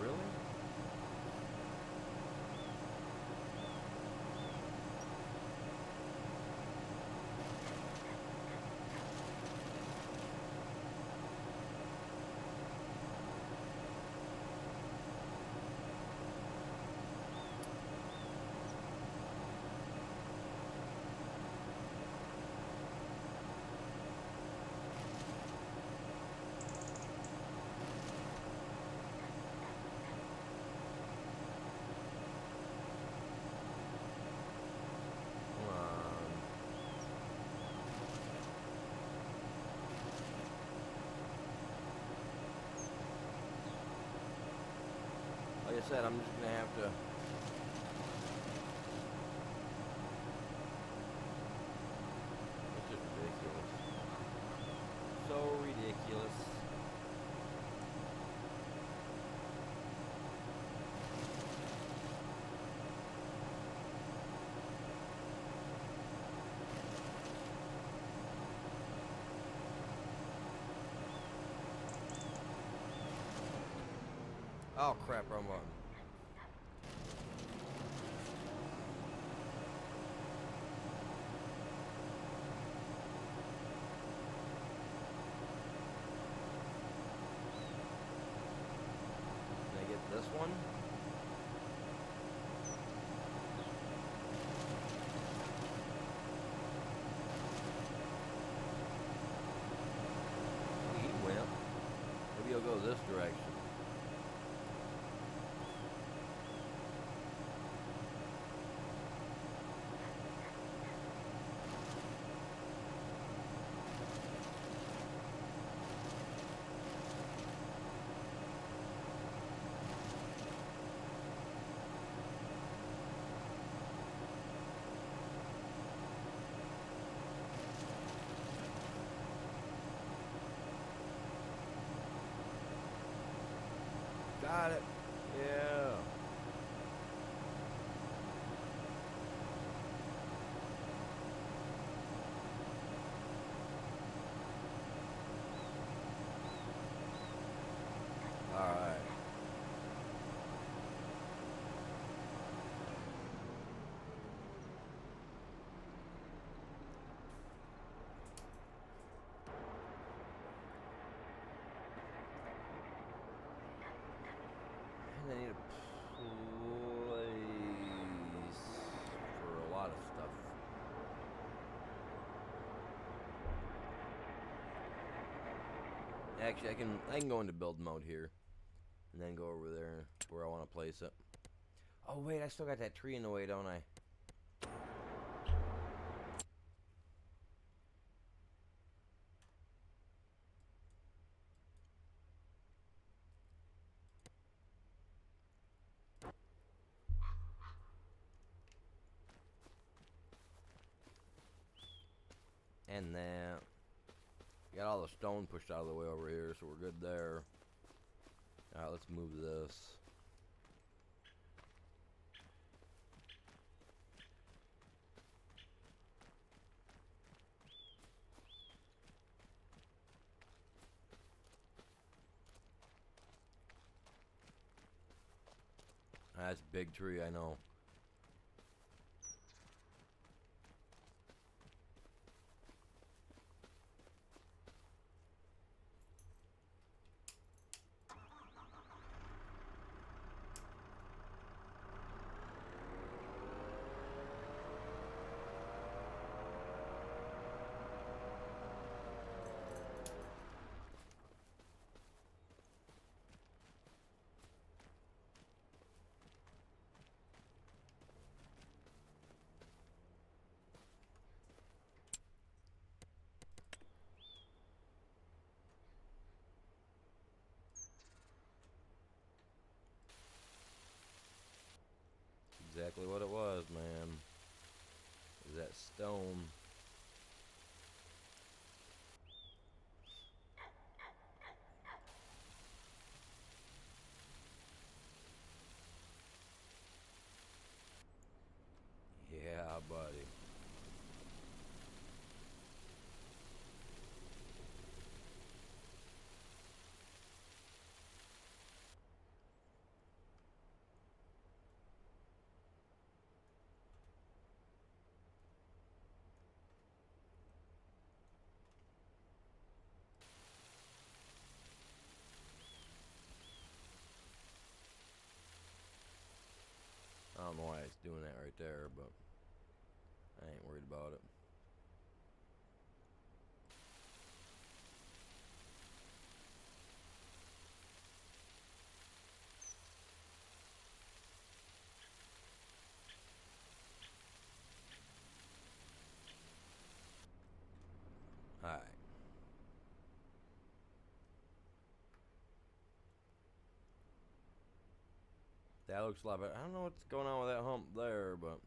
Really? Come on. Like I said, I'm just gonna have to. It's just ridiculous. So ridiculous. Oh crap, wrong button. Can I get this one? He went. Maybe he'll go this direction. Got it. Yeah. Alright. And I need a place for a lot of stuff. Actually, I can go into build mode here, and then go over there to where I want to place it. Oh wait, I still got that tree in the way, don't I? And that. Got all the stone pushed out of the way over here, so we're good there. Alright, let's move this. That's a big tree, I know. Exactly what it was, man. Is that stone. Yeah, buddy. I don't know why it's doing that right there, but I ain't worried about it. Alright. That looks a lot better. I don't know what's going on with that hump there, but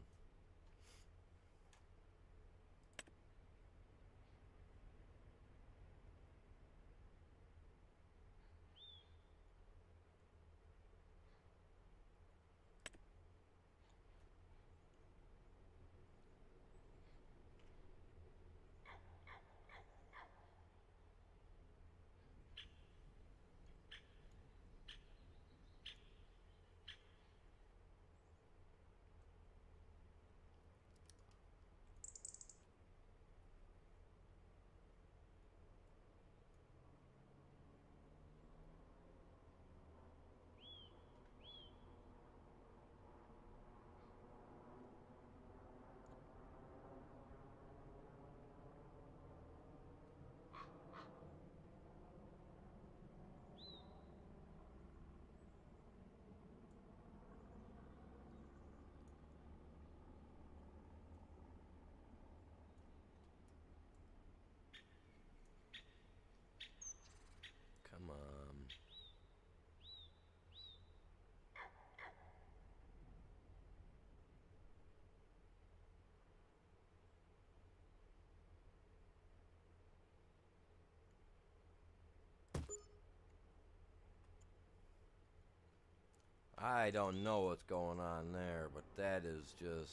I don't know what's going on there, but that is just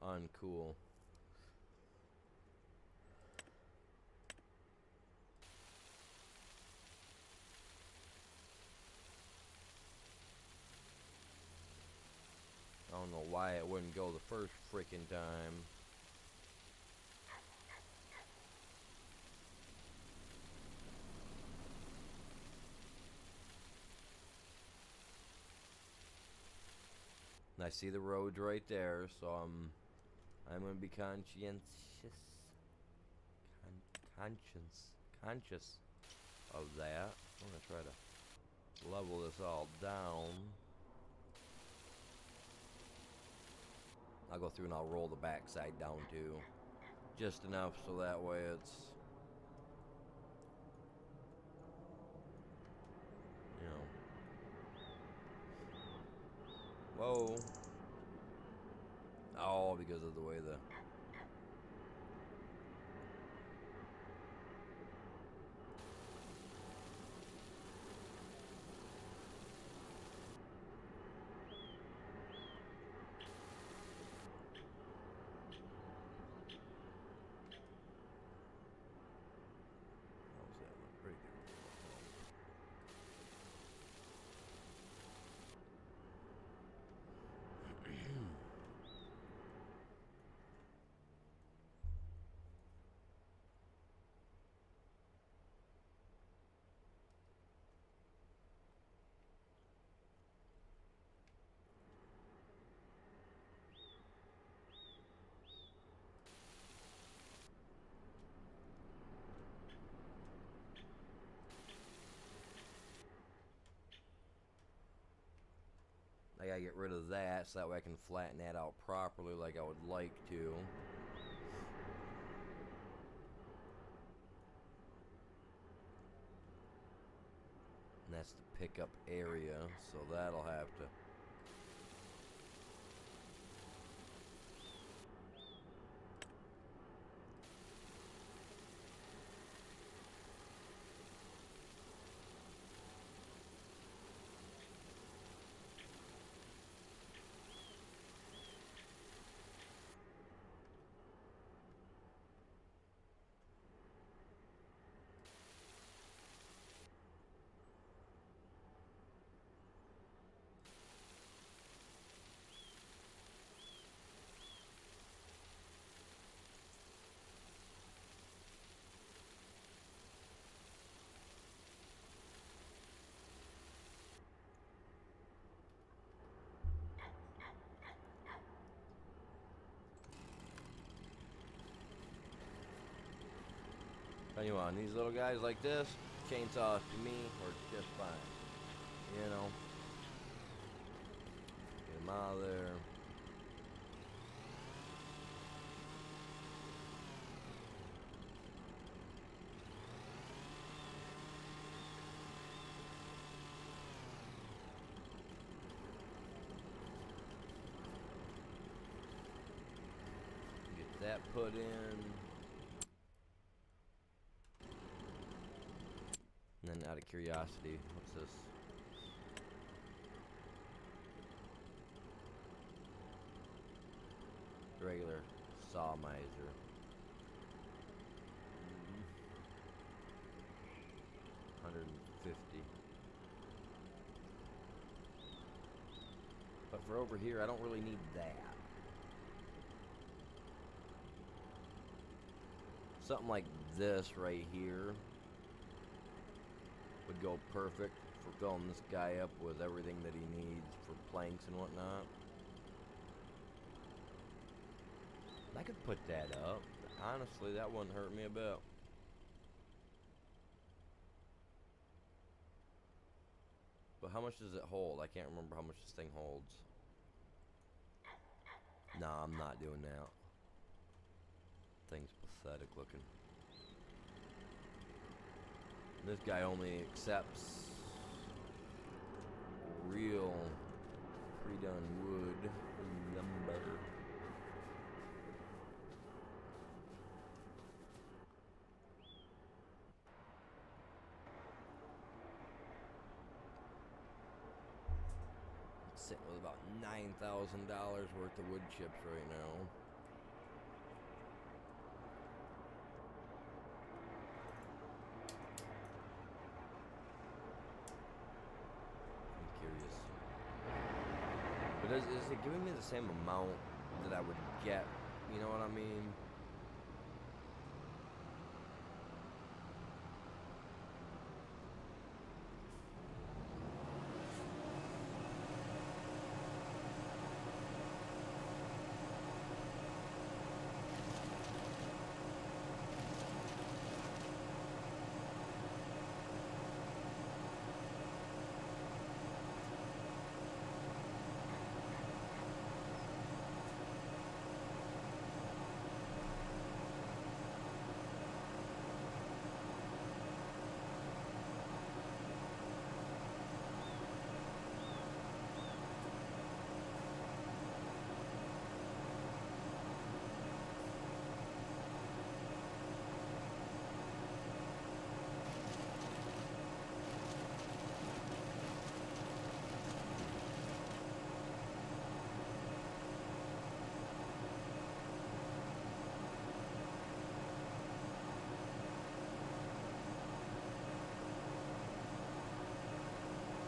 uncool. I don't know why it wouldn't go the first freaking time. And I see the roads right there, so I'm gonna be conscious of that. I'm gonna try to level this all down. I'll go through and I'll roll the backside down too, just enough so that way it's, you know. Whoa. Oh, because of the way the I gotta get rid of that so that way I can flatten that out properly like I would like to. And that's the pickup area, so that'll have to. Anyway, these little guys like this, chainsaws to me are just fine. You know, get them out of there. Get that put in. And then out of curiosity, what's this? Regular saw miser. 150. But for over here, I don't really need that. Something like this right here would go perfect for filling this guy up with everything that he needs for planks and whatnot. I could put that up. Honestly, that wouldn't hurt me a bit. But how much does it hold? I can't remember how much this thing holds. Nah, I'm not doing that. Thing's pathetic looking. This guy only accepts real pre-done wood lumber. sitting with about $9,000 worth of wood chips right now. I'm curious. But is it giving me the same amount that I would get? You know what I mean?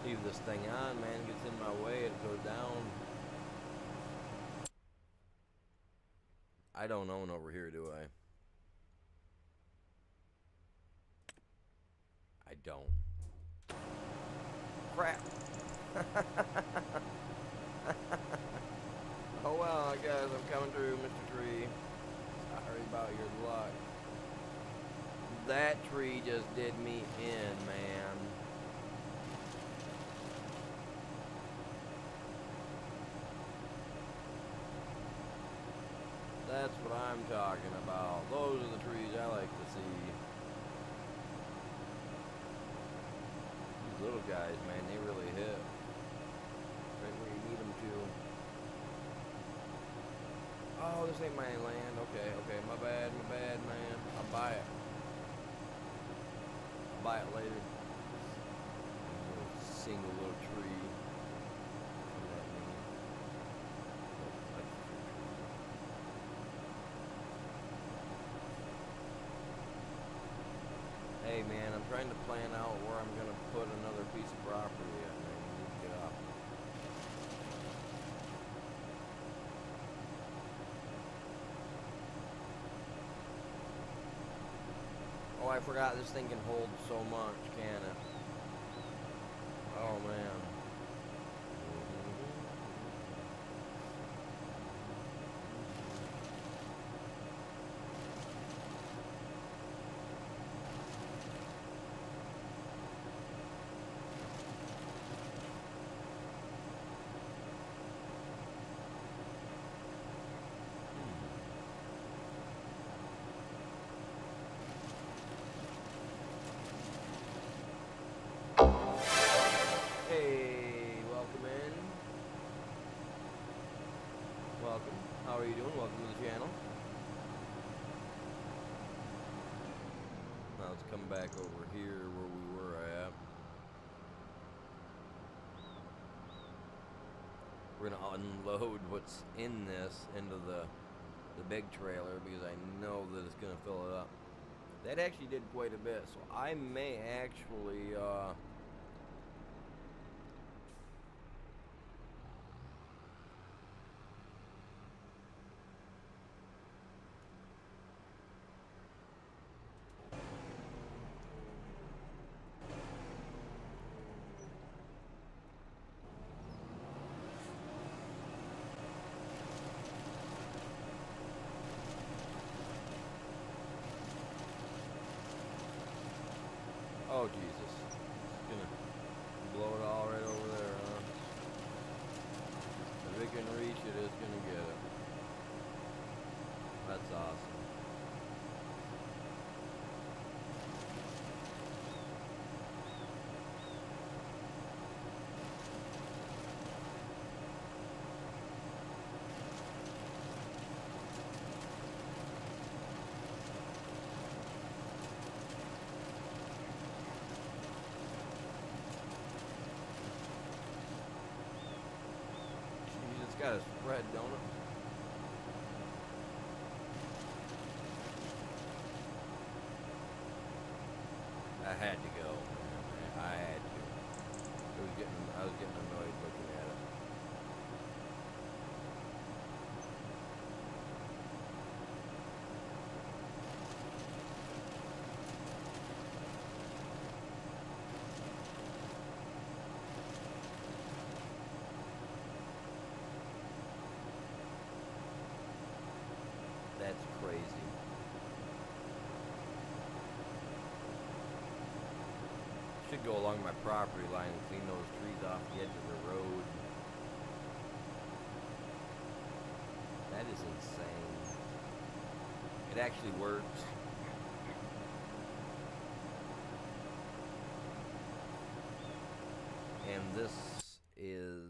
Leave this thing on, man. It gets in my way, it goes down. I don't own over here, do I? I don't. Crap. Oh well, I guess I'm coming through, Mr. Tree. Sorry about your luck. That tree just did me in, man. That's what I'm talking about. Those are the trees I like to see. These little guys, man, they really hit. Right where you need them to. Oh, this ain't my land. Okay, my bad, man. I'll buy it. I'll buy it later. Single little tree. Hey man, I'm trying to plan out where I'm gonna put another piece of property at, man. You need to get off me. Oh, I forgot this thing can hold so much, can it? Oh man. Welcome. How are you doing? Welcome to the channel. Now let's come back over here where we were at. We're gonna unload what's in this into the big trailer because I know that it's gonna fill it up. That actually did quite a bit, so I may actually oh Jesus. It's gonna blow it all right over there, huh? If it can reach it, it's gonna get it. That's awesome. got a spread, don't it? I had to go, man. I had to. I was getting annoyed looking at it. That's crazy. Should go along my property line and clean those trees off the edge of the road. That is insane. It actually works. And this is,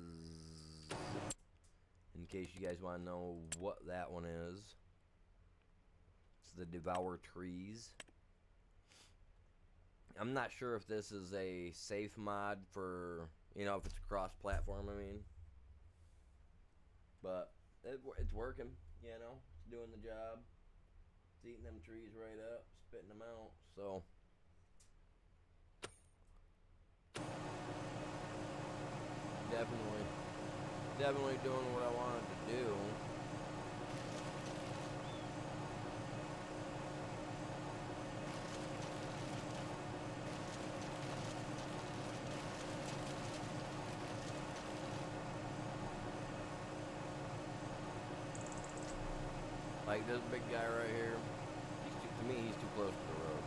in case you guys want to know what that one is, it's the Devour Trees. I'm not sure if this is a safe mod for, you know, if it's cross-platform, I mean. But it's working, you know. It's doing the job. It's eating them trees right up, spitting them out, so. Definitely doing what I wanted to do. Like this big guy right here, to me, he's too close to the road.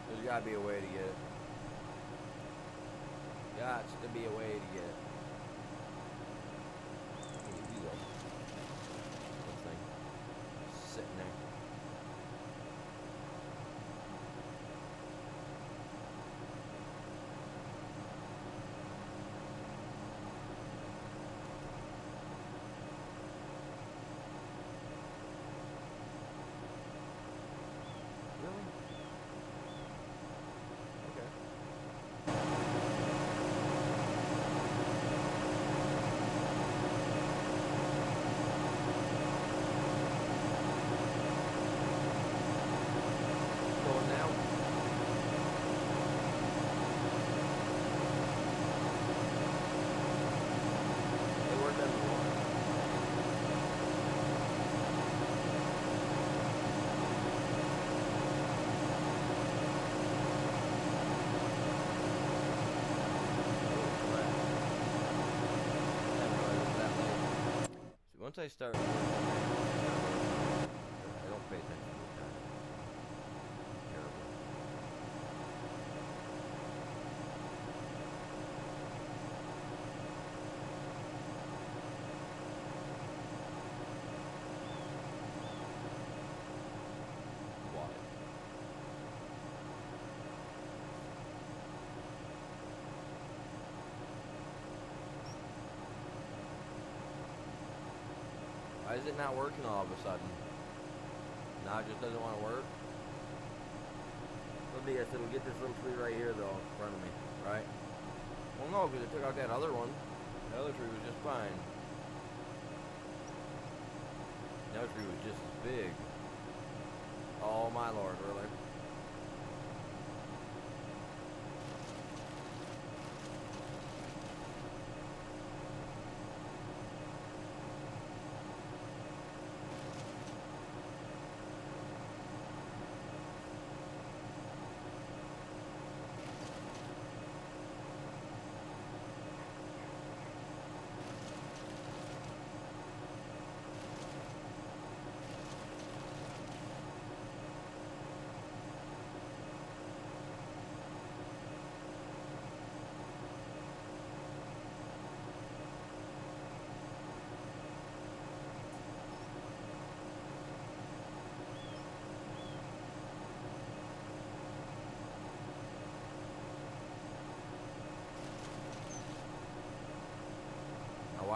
There's gotta be a way to get it. Gots to be a way to get it. Here you go. This thing sitting there. Really? Okay. Going now. They worked on the one. Once I start working, I don't pay attention to the time. Terrible. Why? Why is it not working all of a sudden? Now it just doesn't want to work? Let me guess, it'll get this little tree right here though, in front of me, right? Well no, because it took out that other one. The other tree was just fine. The other tree was just as big. Oh my lord, really?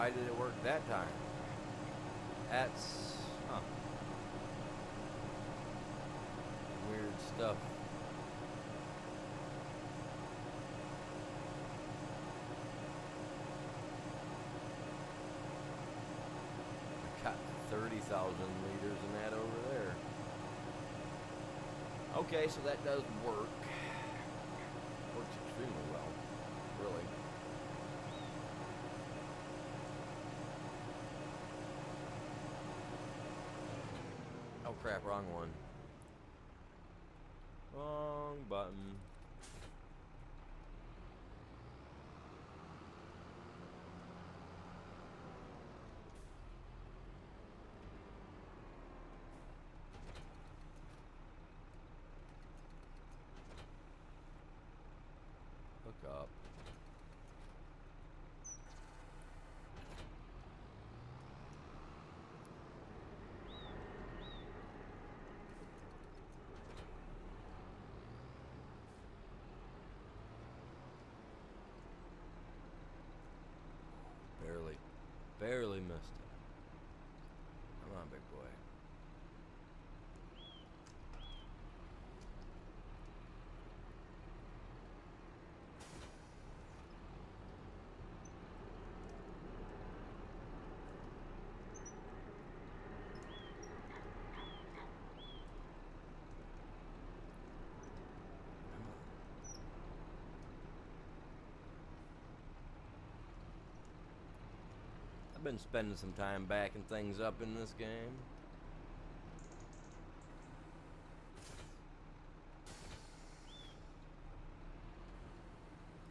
why did it work that time? That's weird stuff. I got 30,000 liters in that over there. Okay, so that does work. Works extremely well, really. Oh crap, wrong one. Wrong button. Hook up. Barely missed it. Come on, big boy. I've been spending some time backing things up in this game.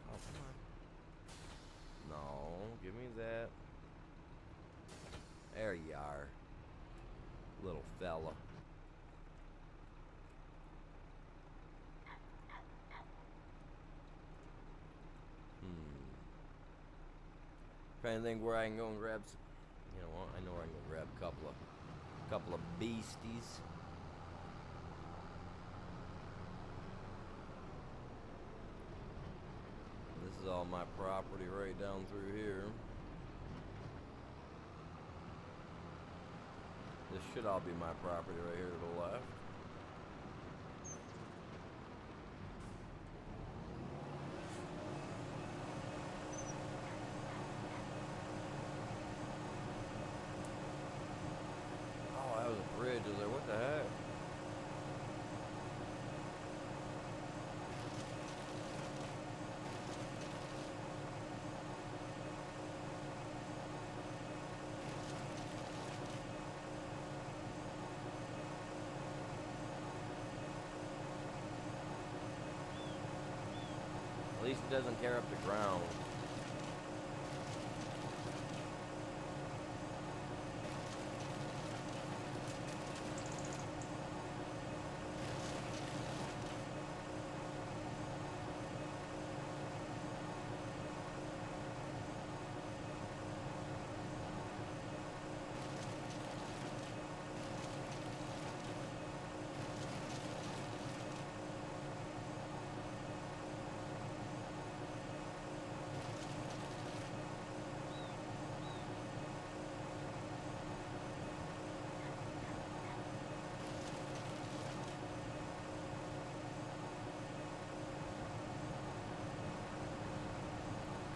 Oh, come on. No, give me that. There you are, little fella. Trying to think where I can go and grab some. You know what? I know where I can go grab a couple of beasties. This is all my property right down through here. This should all be my property right here to the left. Oh, that was a bridge. I was like, what the heck? At least it doesn't tear up the ground.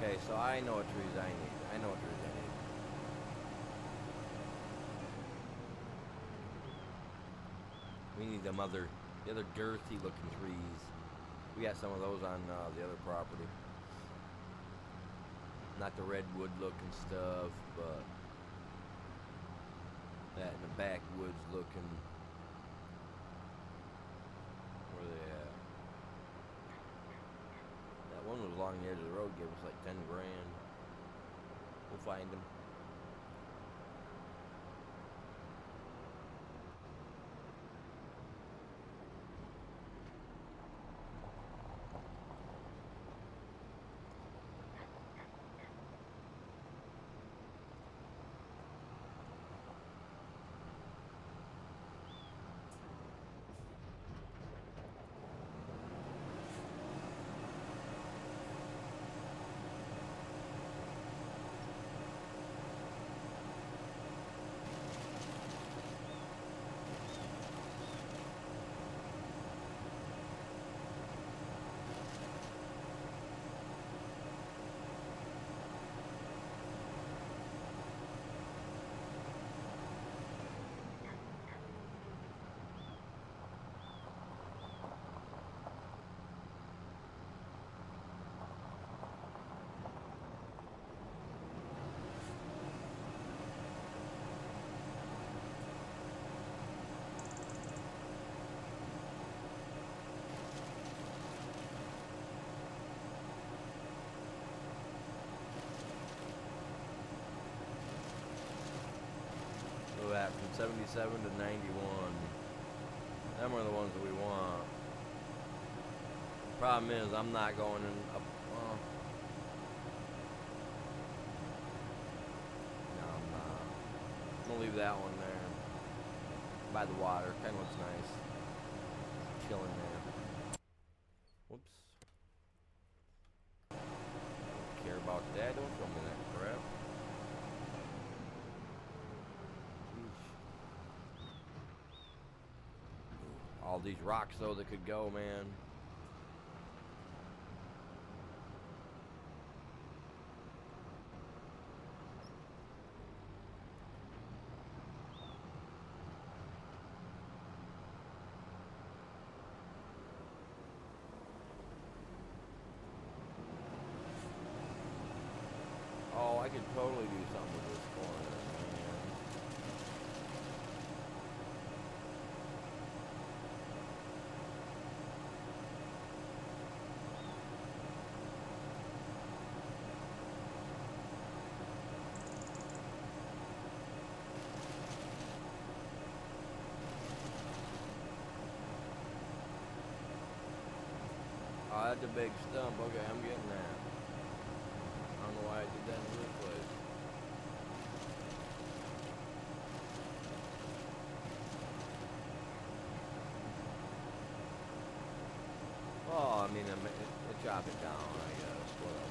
Okay, so I know what trees I need. I know what trees I need. We need the other girthy looking trees. We got some of those on the other property. Not the redwood looking stuff, but that in the backwoods looking. Where they at? That one was along the edge of the road, gave us like 10 grand. We'll find them. 77 to 91. Them are the ones that we want. Problem is, I'm not going in up. No, I'm not. I'm gonna leave that one there by the water. Kind of looks nice. Chilling there. Whoops. Don't care about that. Don't show me that crap. Jeez. All these rocks though that could go, man. Oh, I could totally do something with this corner, man. Oh, that's a big stump. Okay, I'm getting that. I don't know why I did that in the first place. Oh, I mean, it chop it down, I guess. Whatever.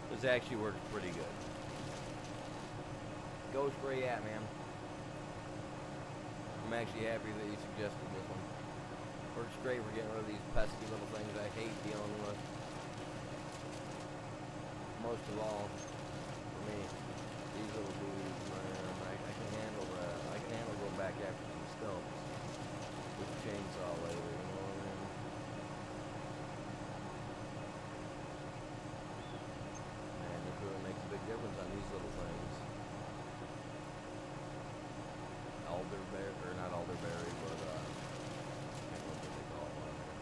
This actually works pretty good. Goes where you at, man. I'm actually happy that you suggested this one. Works great for getting rid of these pesky little things I hate dealing with. Most of all, for me, these little dudes, man, I can handle that. I can handle going back after some stumps with the chainsaw later, you know what I mean? Man, this really makes a big difference on these little things. Elderberry, or not elderberry, but I can't remember what they call them on here.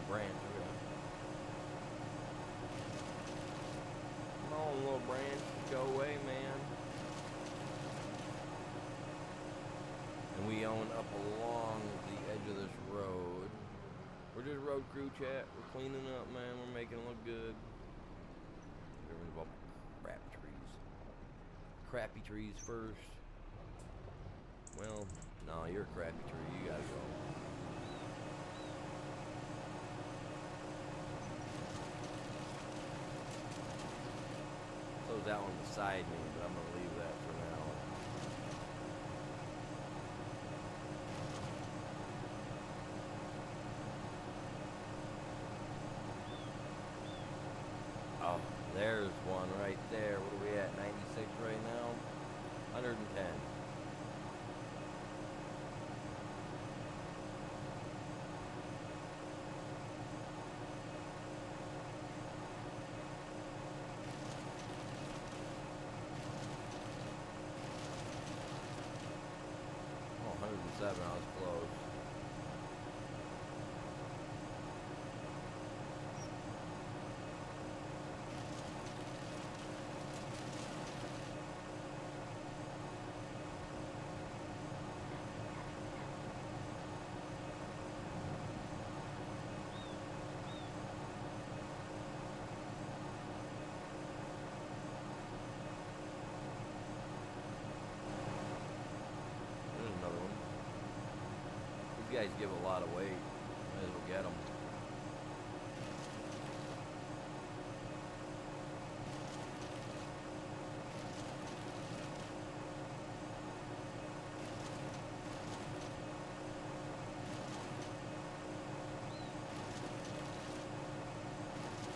Branch, look at that. Come on, little branch, go away, man. And we own up along the edge of this road. We're just road crew chat. We're cleaning up, man. We're making it look good. Get rid of all my crap trees. Crappy trees first. Well, no, you're a crappy tree. You gotta go. That one beside me, but I'm gonna leave that for now. Oh, There's one right there. What are we at? 96 right now? 110. Oh, 107. I was close. There's another one. These guys give a lot of weight. Might as well get them.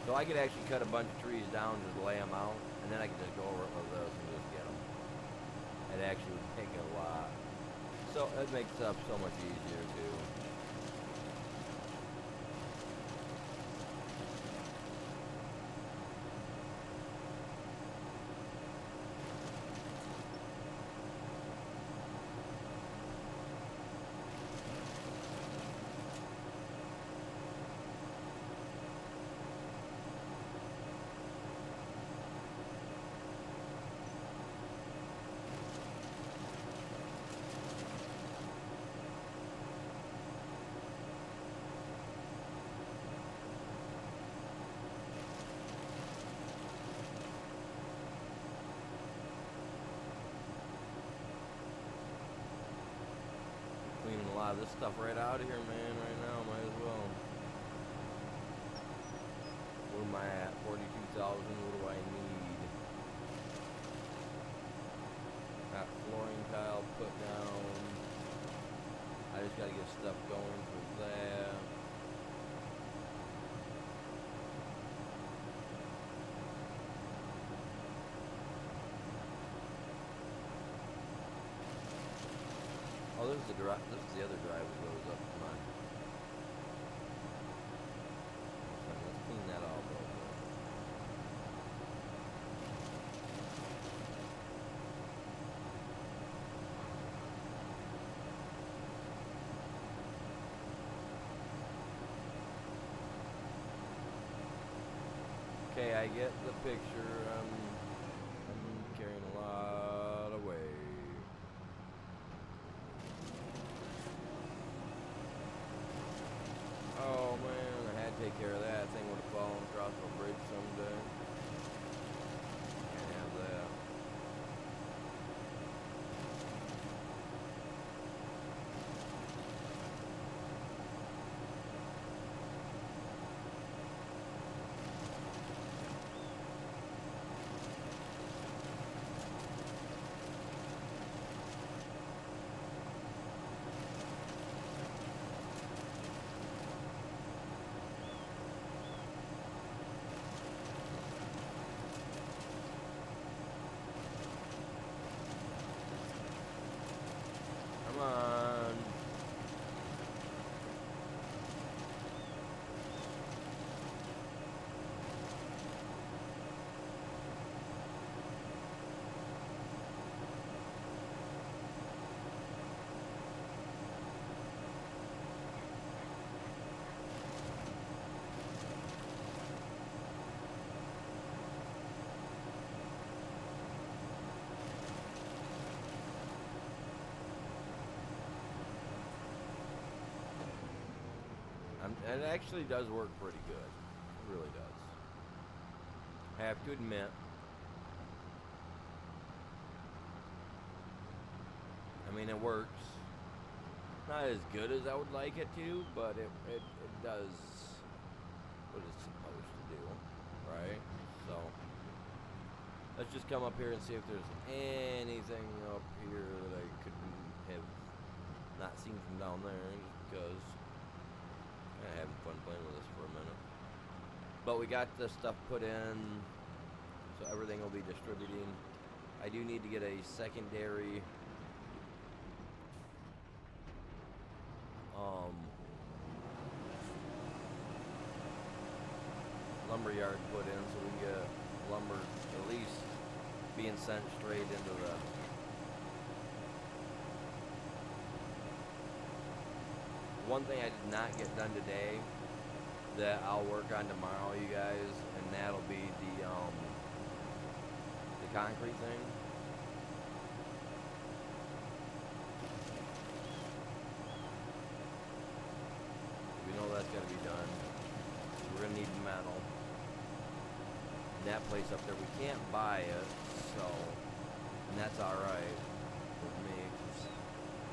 So I could actually cut a bunch of trees down, just lay them out, and then I could just go over it with those and just get them. It actually would take a lot. So it makes stuff so much easier too. Cleaning a lot of this stuff right out of here, man, right now, might as well. Where am I at? 42,000, what do I need? Got flooring tile put down. I just gotta get stuff going for that. Oh, this is the drive. This is the other drive that goes up to mine. Let's clean that all up. Okay, I get the picture. I'm carrying a lot of weight. Oh man, I had to take care of that. Thing would have fallen across my bridge someday. Can't have that. Come on. It actually does work pretty good. It really does. I have to admit. I mean, it works. Not as good as I would like it to, but it does what it's supposed to do, right? So, let's just come up here and see if there's anything up here that I could have not seen from down there, just because I'm having fun playing with this for a minute. But we got the stuff put in. So everything will be distributing. I do need to get a secondary lumber yard put in so we can get lumber at least being sent straight into the one thing I did not get done today that I'll work on tomorrow, you guys, and that'll be the concrete thing. We know that's got to be done. We're gonna need metal. And that place up there, we can't buy it, so, and that's all right with me, 'cause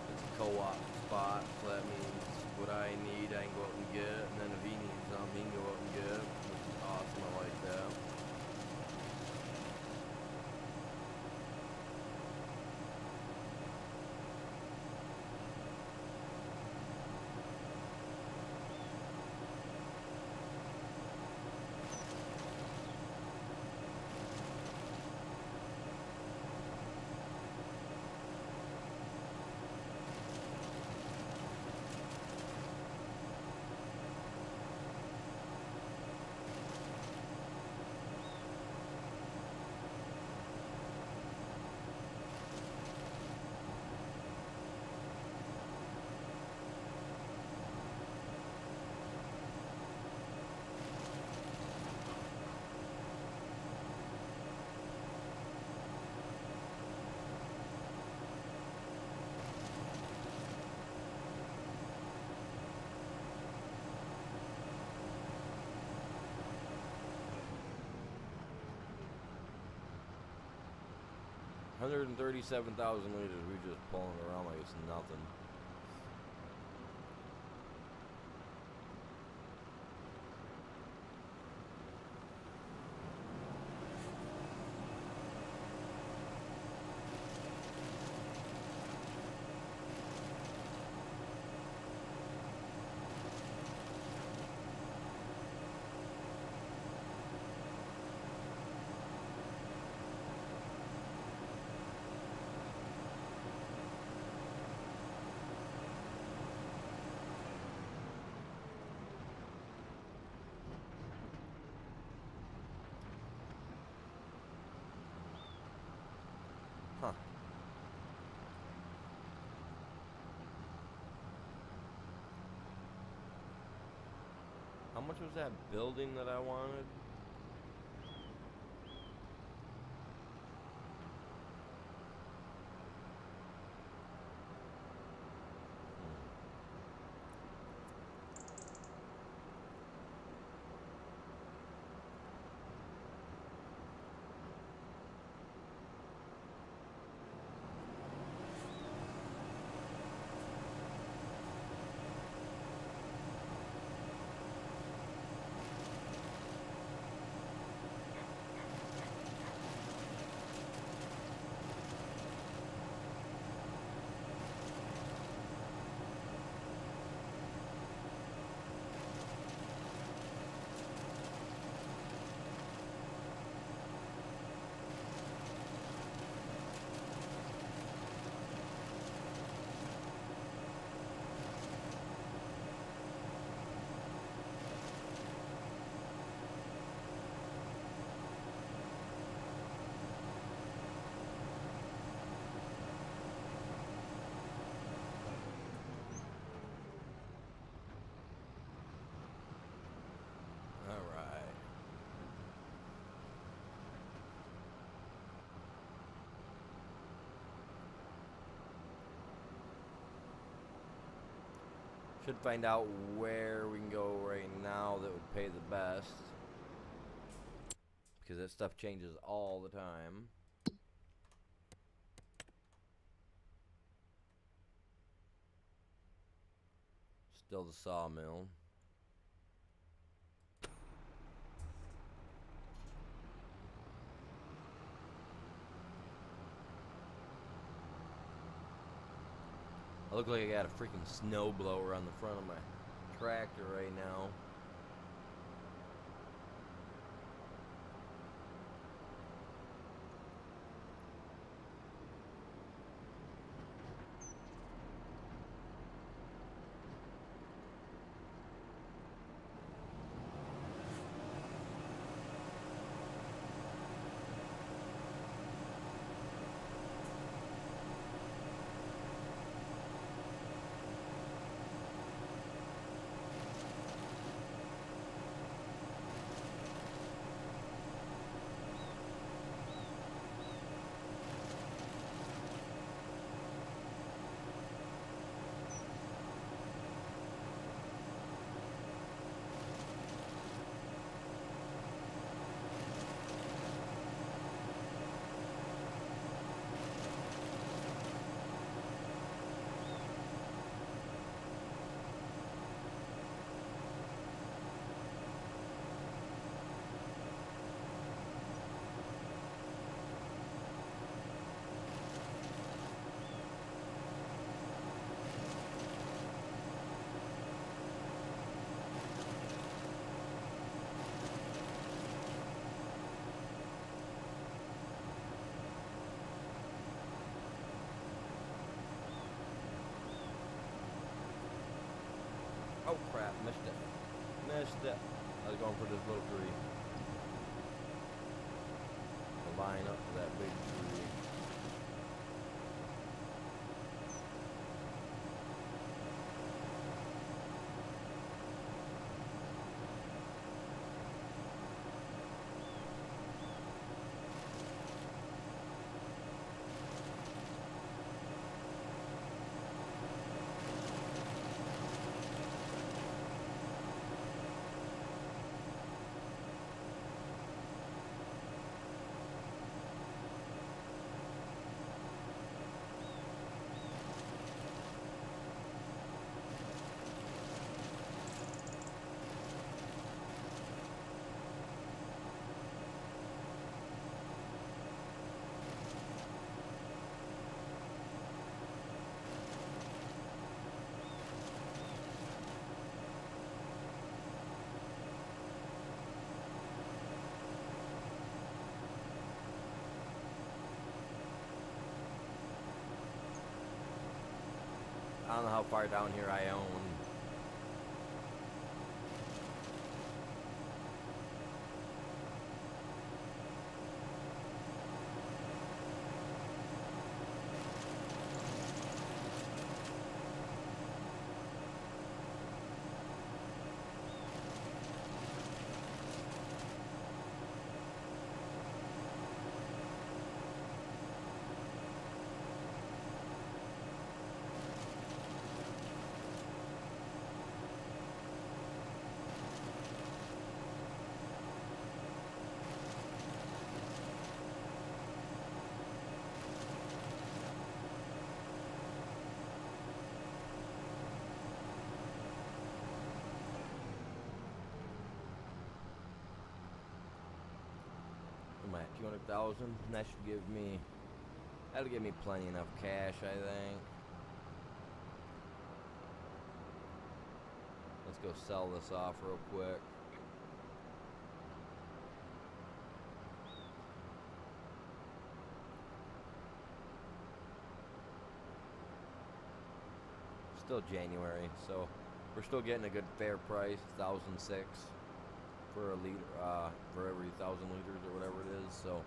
it's a co-op spot, so that means what I need, I can go out and get, and then if he needs something, he can go out and get, which is awesome. I like that. $137,000 liters, we just pulling around like it's nothing. Huh. How much was that building that I wanted? Should find out where we can go right now that would pay the best, because that stuff changes all the time. Still the sawmill. I look like I got a freaking snow blower on the front of my tractor right now. Oh crap, missed it. Missed it. I was going for this little tree. To line up to that big tree. I don't know how far down here I own. I'm at 200,000. That should give me. That'll give me plenty enough cash, I think. Let's go sell this off real quick. Still January, so we're still getting a good fair price, 1,006 for a liter, for every 1,000 liters or whatever it is. So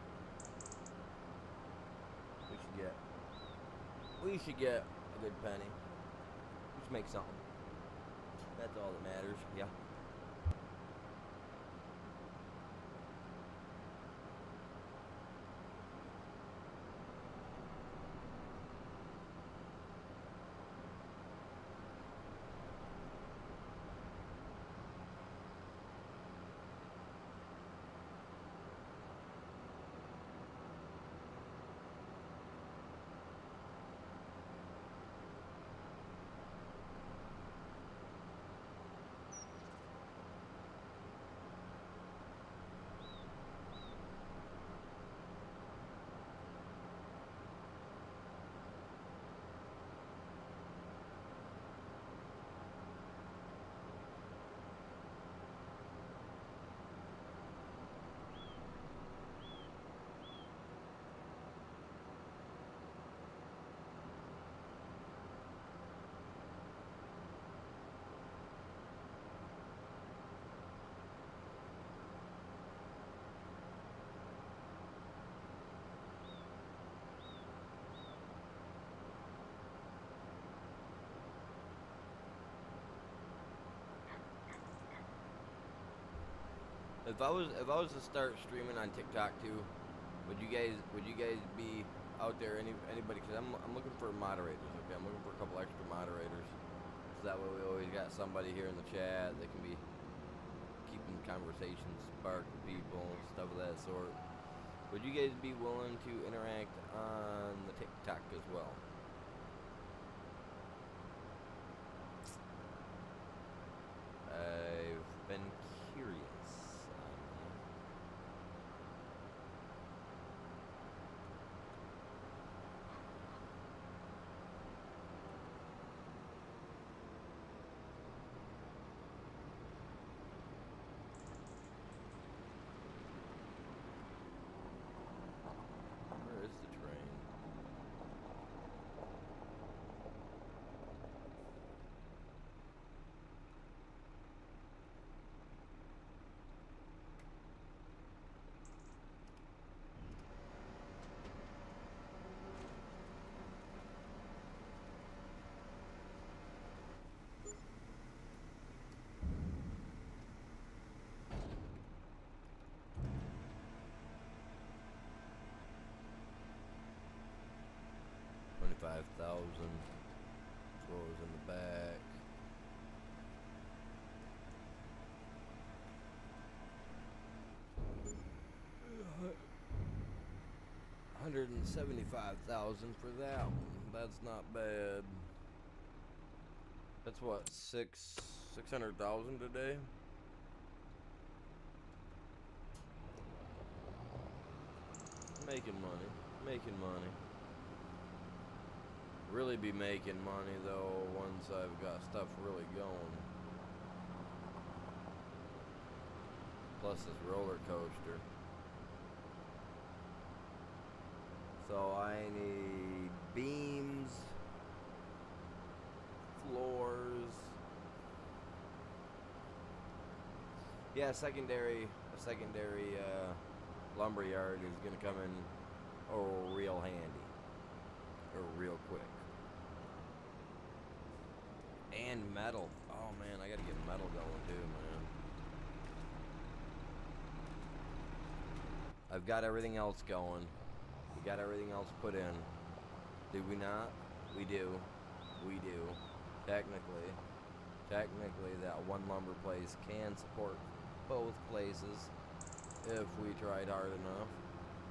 we should get a good penny. We should make something. That's all that matters. Yeah. If I was to start streaming on TikTok too, would you guys be out there anybody? Because I'm looking for moderators. Okay, I'm looking for a couple extra moderators, so that way we always got somebody here in the chat that can be keeping conversations spark with people, stuff of that sort. Would you guys be willing to interact on the TikTok as well? I've been curious. Where is the train? 75,000 for that one. That's not bad. That's what, 600,000 today? Making money. Making money. Really be making money though once I've got stuff really going. Plus this roller coaster. So I need beams, floors. Yeah, a secondary lumber yard is gonna come in real handy or real quick. And metal. Oh man, I gotta get metal going too, man. I've got everything else going. We got everything else put in. Do we not? We do. We do. Technically, that one lumber place can support both places if we tried hard enough.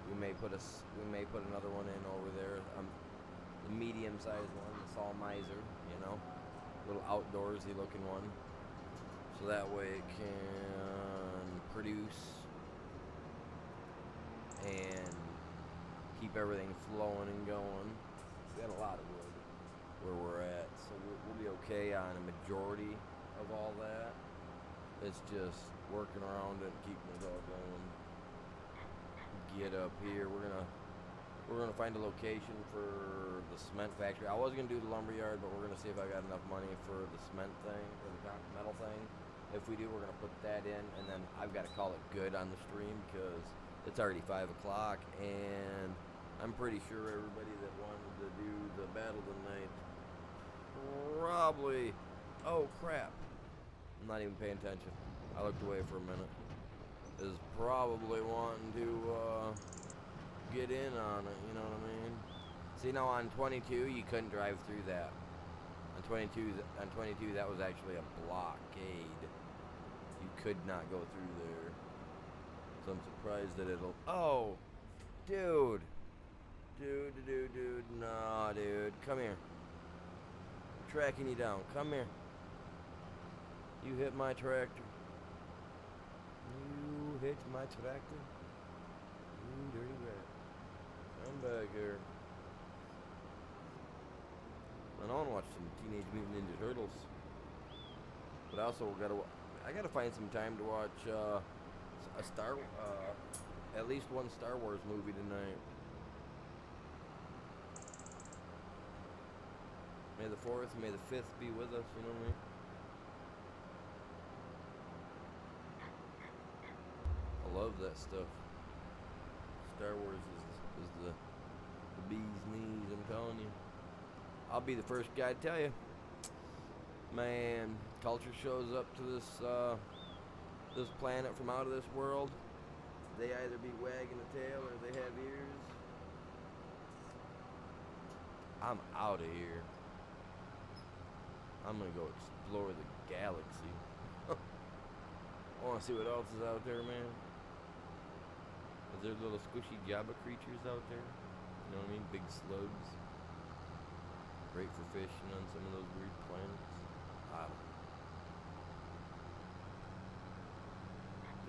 We may put another one in over there. The medium-sized one, the Saw Miser, you know, little outdoorsy looking one. So that way it can produce and keep everything flowing and going. We got a lot of wood where we're at, so we'll be okay on a majority of all that. It's just working around it and keeping it all going. Get up here. We're gonna find a location for the cement factory. I was gonna do the lumber yard, but we're gonna see if I got enough money for the cement thing or the metal thing. If we do, we're gonna put that in, and then I've got to call it good on the stream because it's already 5 o'clock, and I'm pretty sure everybody that wanted to do the battle tonight probably. Oh crap! I'm not even paying attention. I looked away for a minute. Is probably wanting to get in on it, you know what I mean? See, now on 22 you couldn't drive through that. On 22 that was actually a blockade. You could not go through there. So I'm surprised that it'll. Oh, dude, nah, dude, come here. I'm tracking you down. Come here. You hit my tractor. You hit my tractor. You dirty rat. Come back here. And I want to watch some Teenage Mutant Ninja Turtles. But I also I gotta find some time to watch at least one Star Wars movie tonight. May the 4th, may the 5th be with us, you know what I mean? I love that stuff. Star Wars is the bee's knees, I'm telling you. I'll be the first guy to tell you. Man, culture shows up to this planet from out of this world. They either be wagging a tail or they have ears. I'm out of here. I'm gonna go explore the galaxy. I wanna see what else is out there, man. Is there little squishy Jabba creatures out there? You know what I mean? Big slugs. Great for fishing on some of those weird planets. I don't know.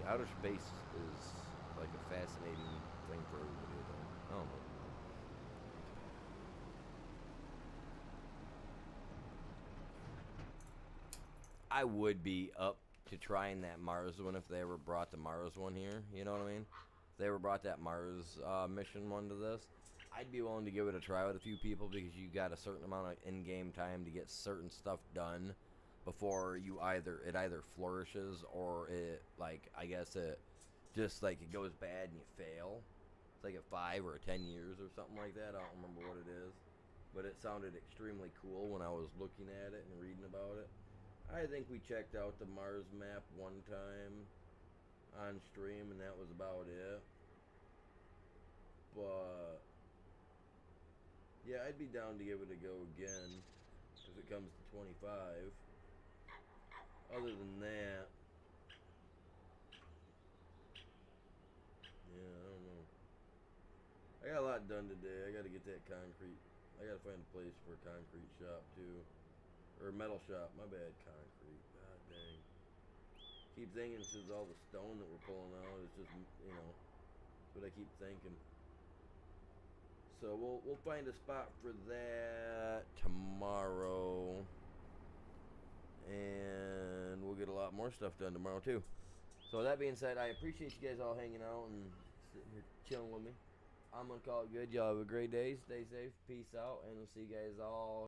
The outer space is like a fascinating thing for everybody, though. I don't know. I would be up to trying that Mars one if they ever brought the Mars one here. You know what I mean? If they ever brought that Mars mission one to this, I'd be willing to give it a try with a few people because you got a certain amount of in-game time to get certain stuff done before it either flourishes or it, like, I guess it just like it goes bad and you fail. It's like a 5 or 10 years or something like that. I don't remember what it is, but it sounded extremely cool when I was looking at it and reading about it. I think we checked out the Mars map one time on stream and that was about it. But yeah, I'd be down to give it a go again if it comes to 25. Other than that, yeah, I don't know. I I got a lot done today. I got to get that concrete. I got to find a place for a concrete shop too, or a metal shop. My bad, concrete. God dang. Keep thinking this is all the stone that we're pulling out. It's just, you know, that's what I keep thinking. So we'll find a spot for that tomorrow, and we'll get a lot more stuff done tomorrow too. So that being said, I appreciate you guys all hanging out and sitting here chilling with me. I'm gonna call it good. Y'all have a great day. Stay safe. Peace out, and we'll see you guys all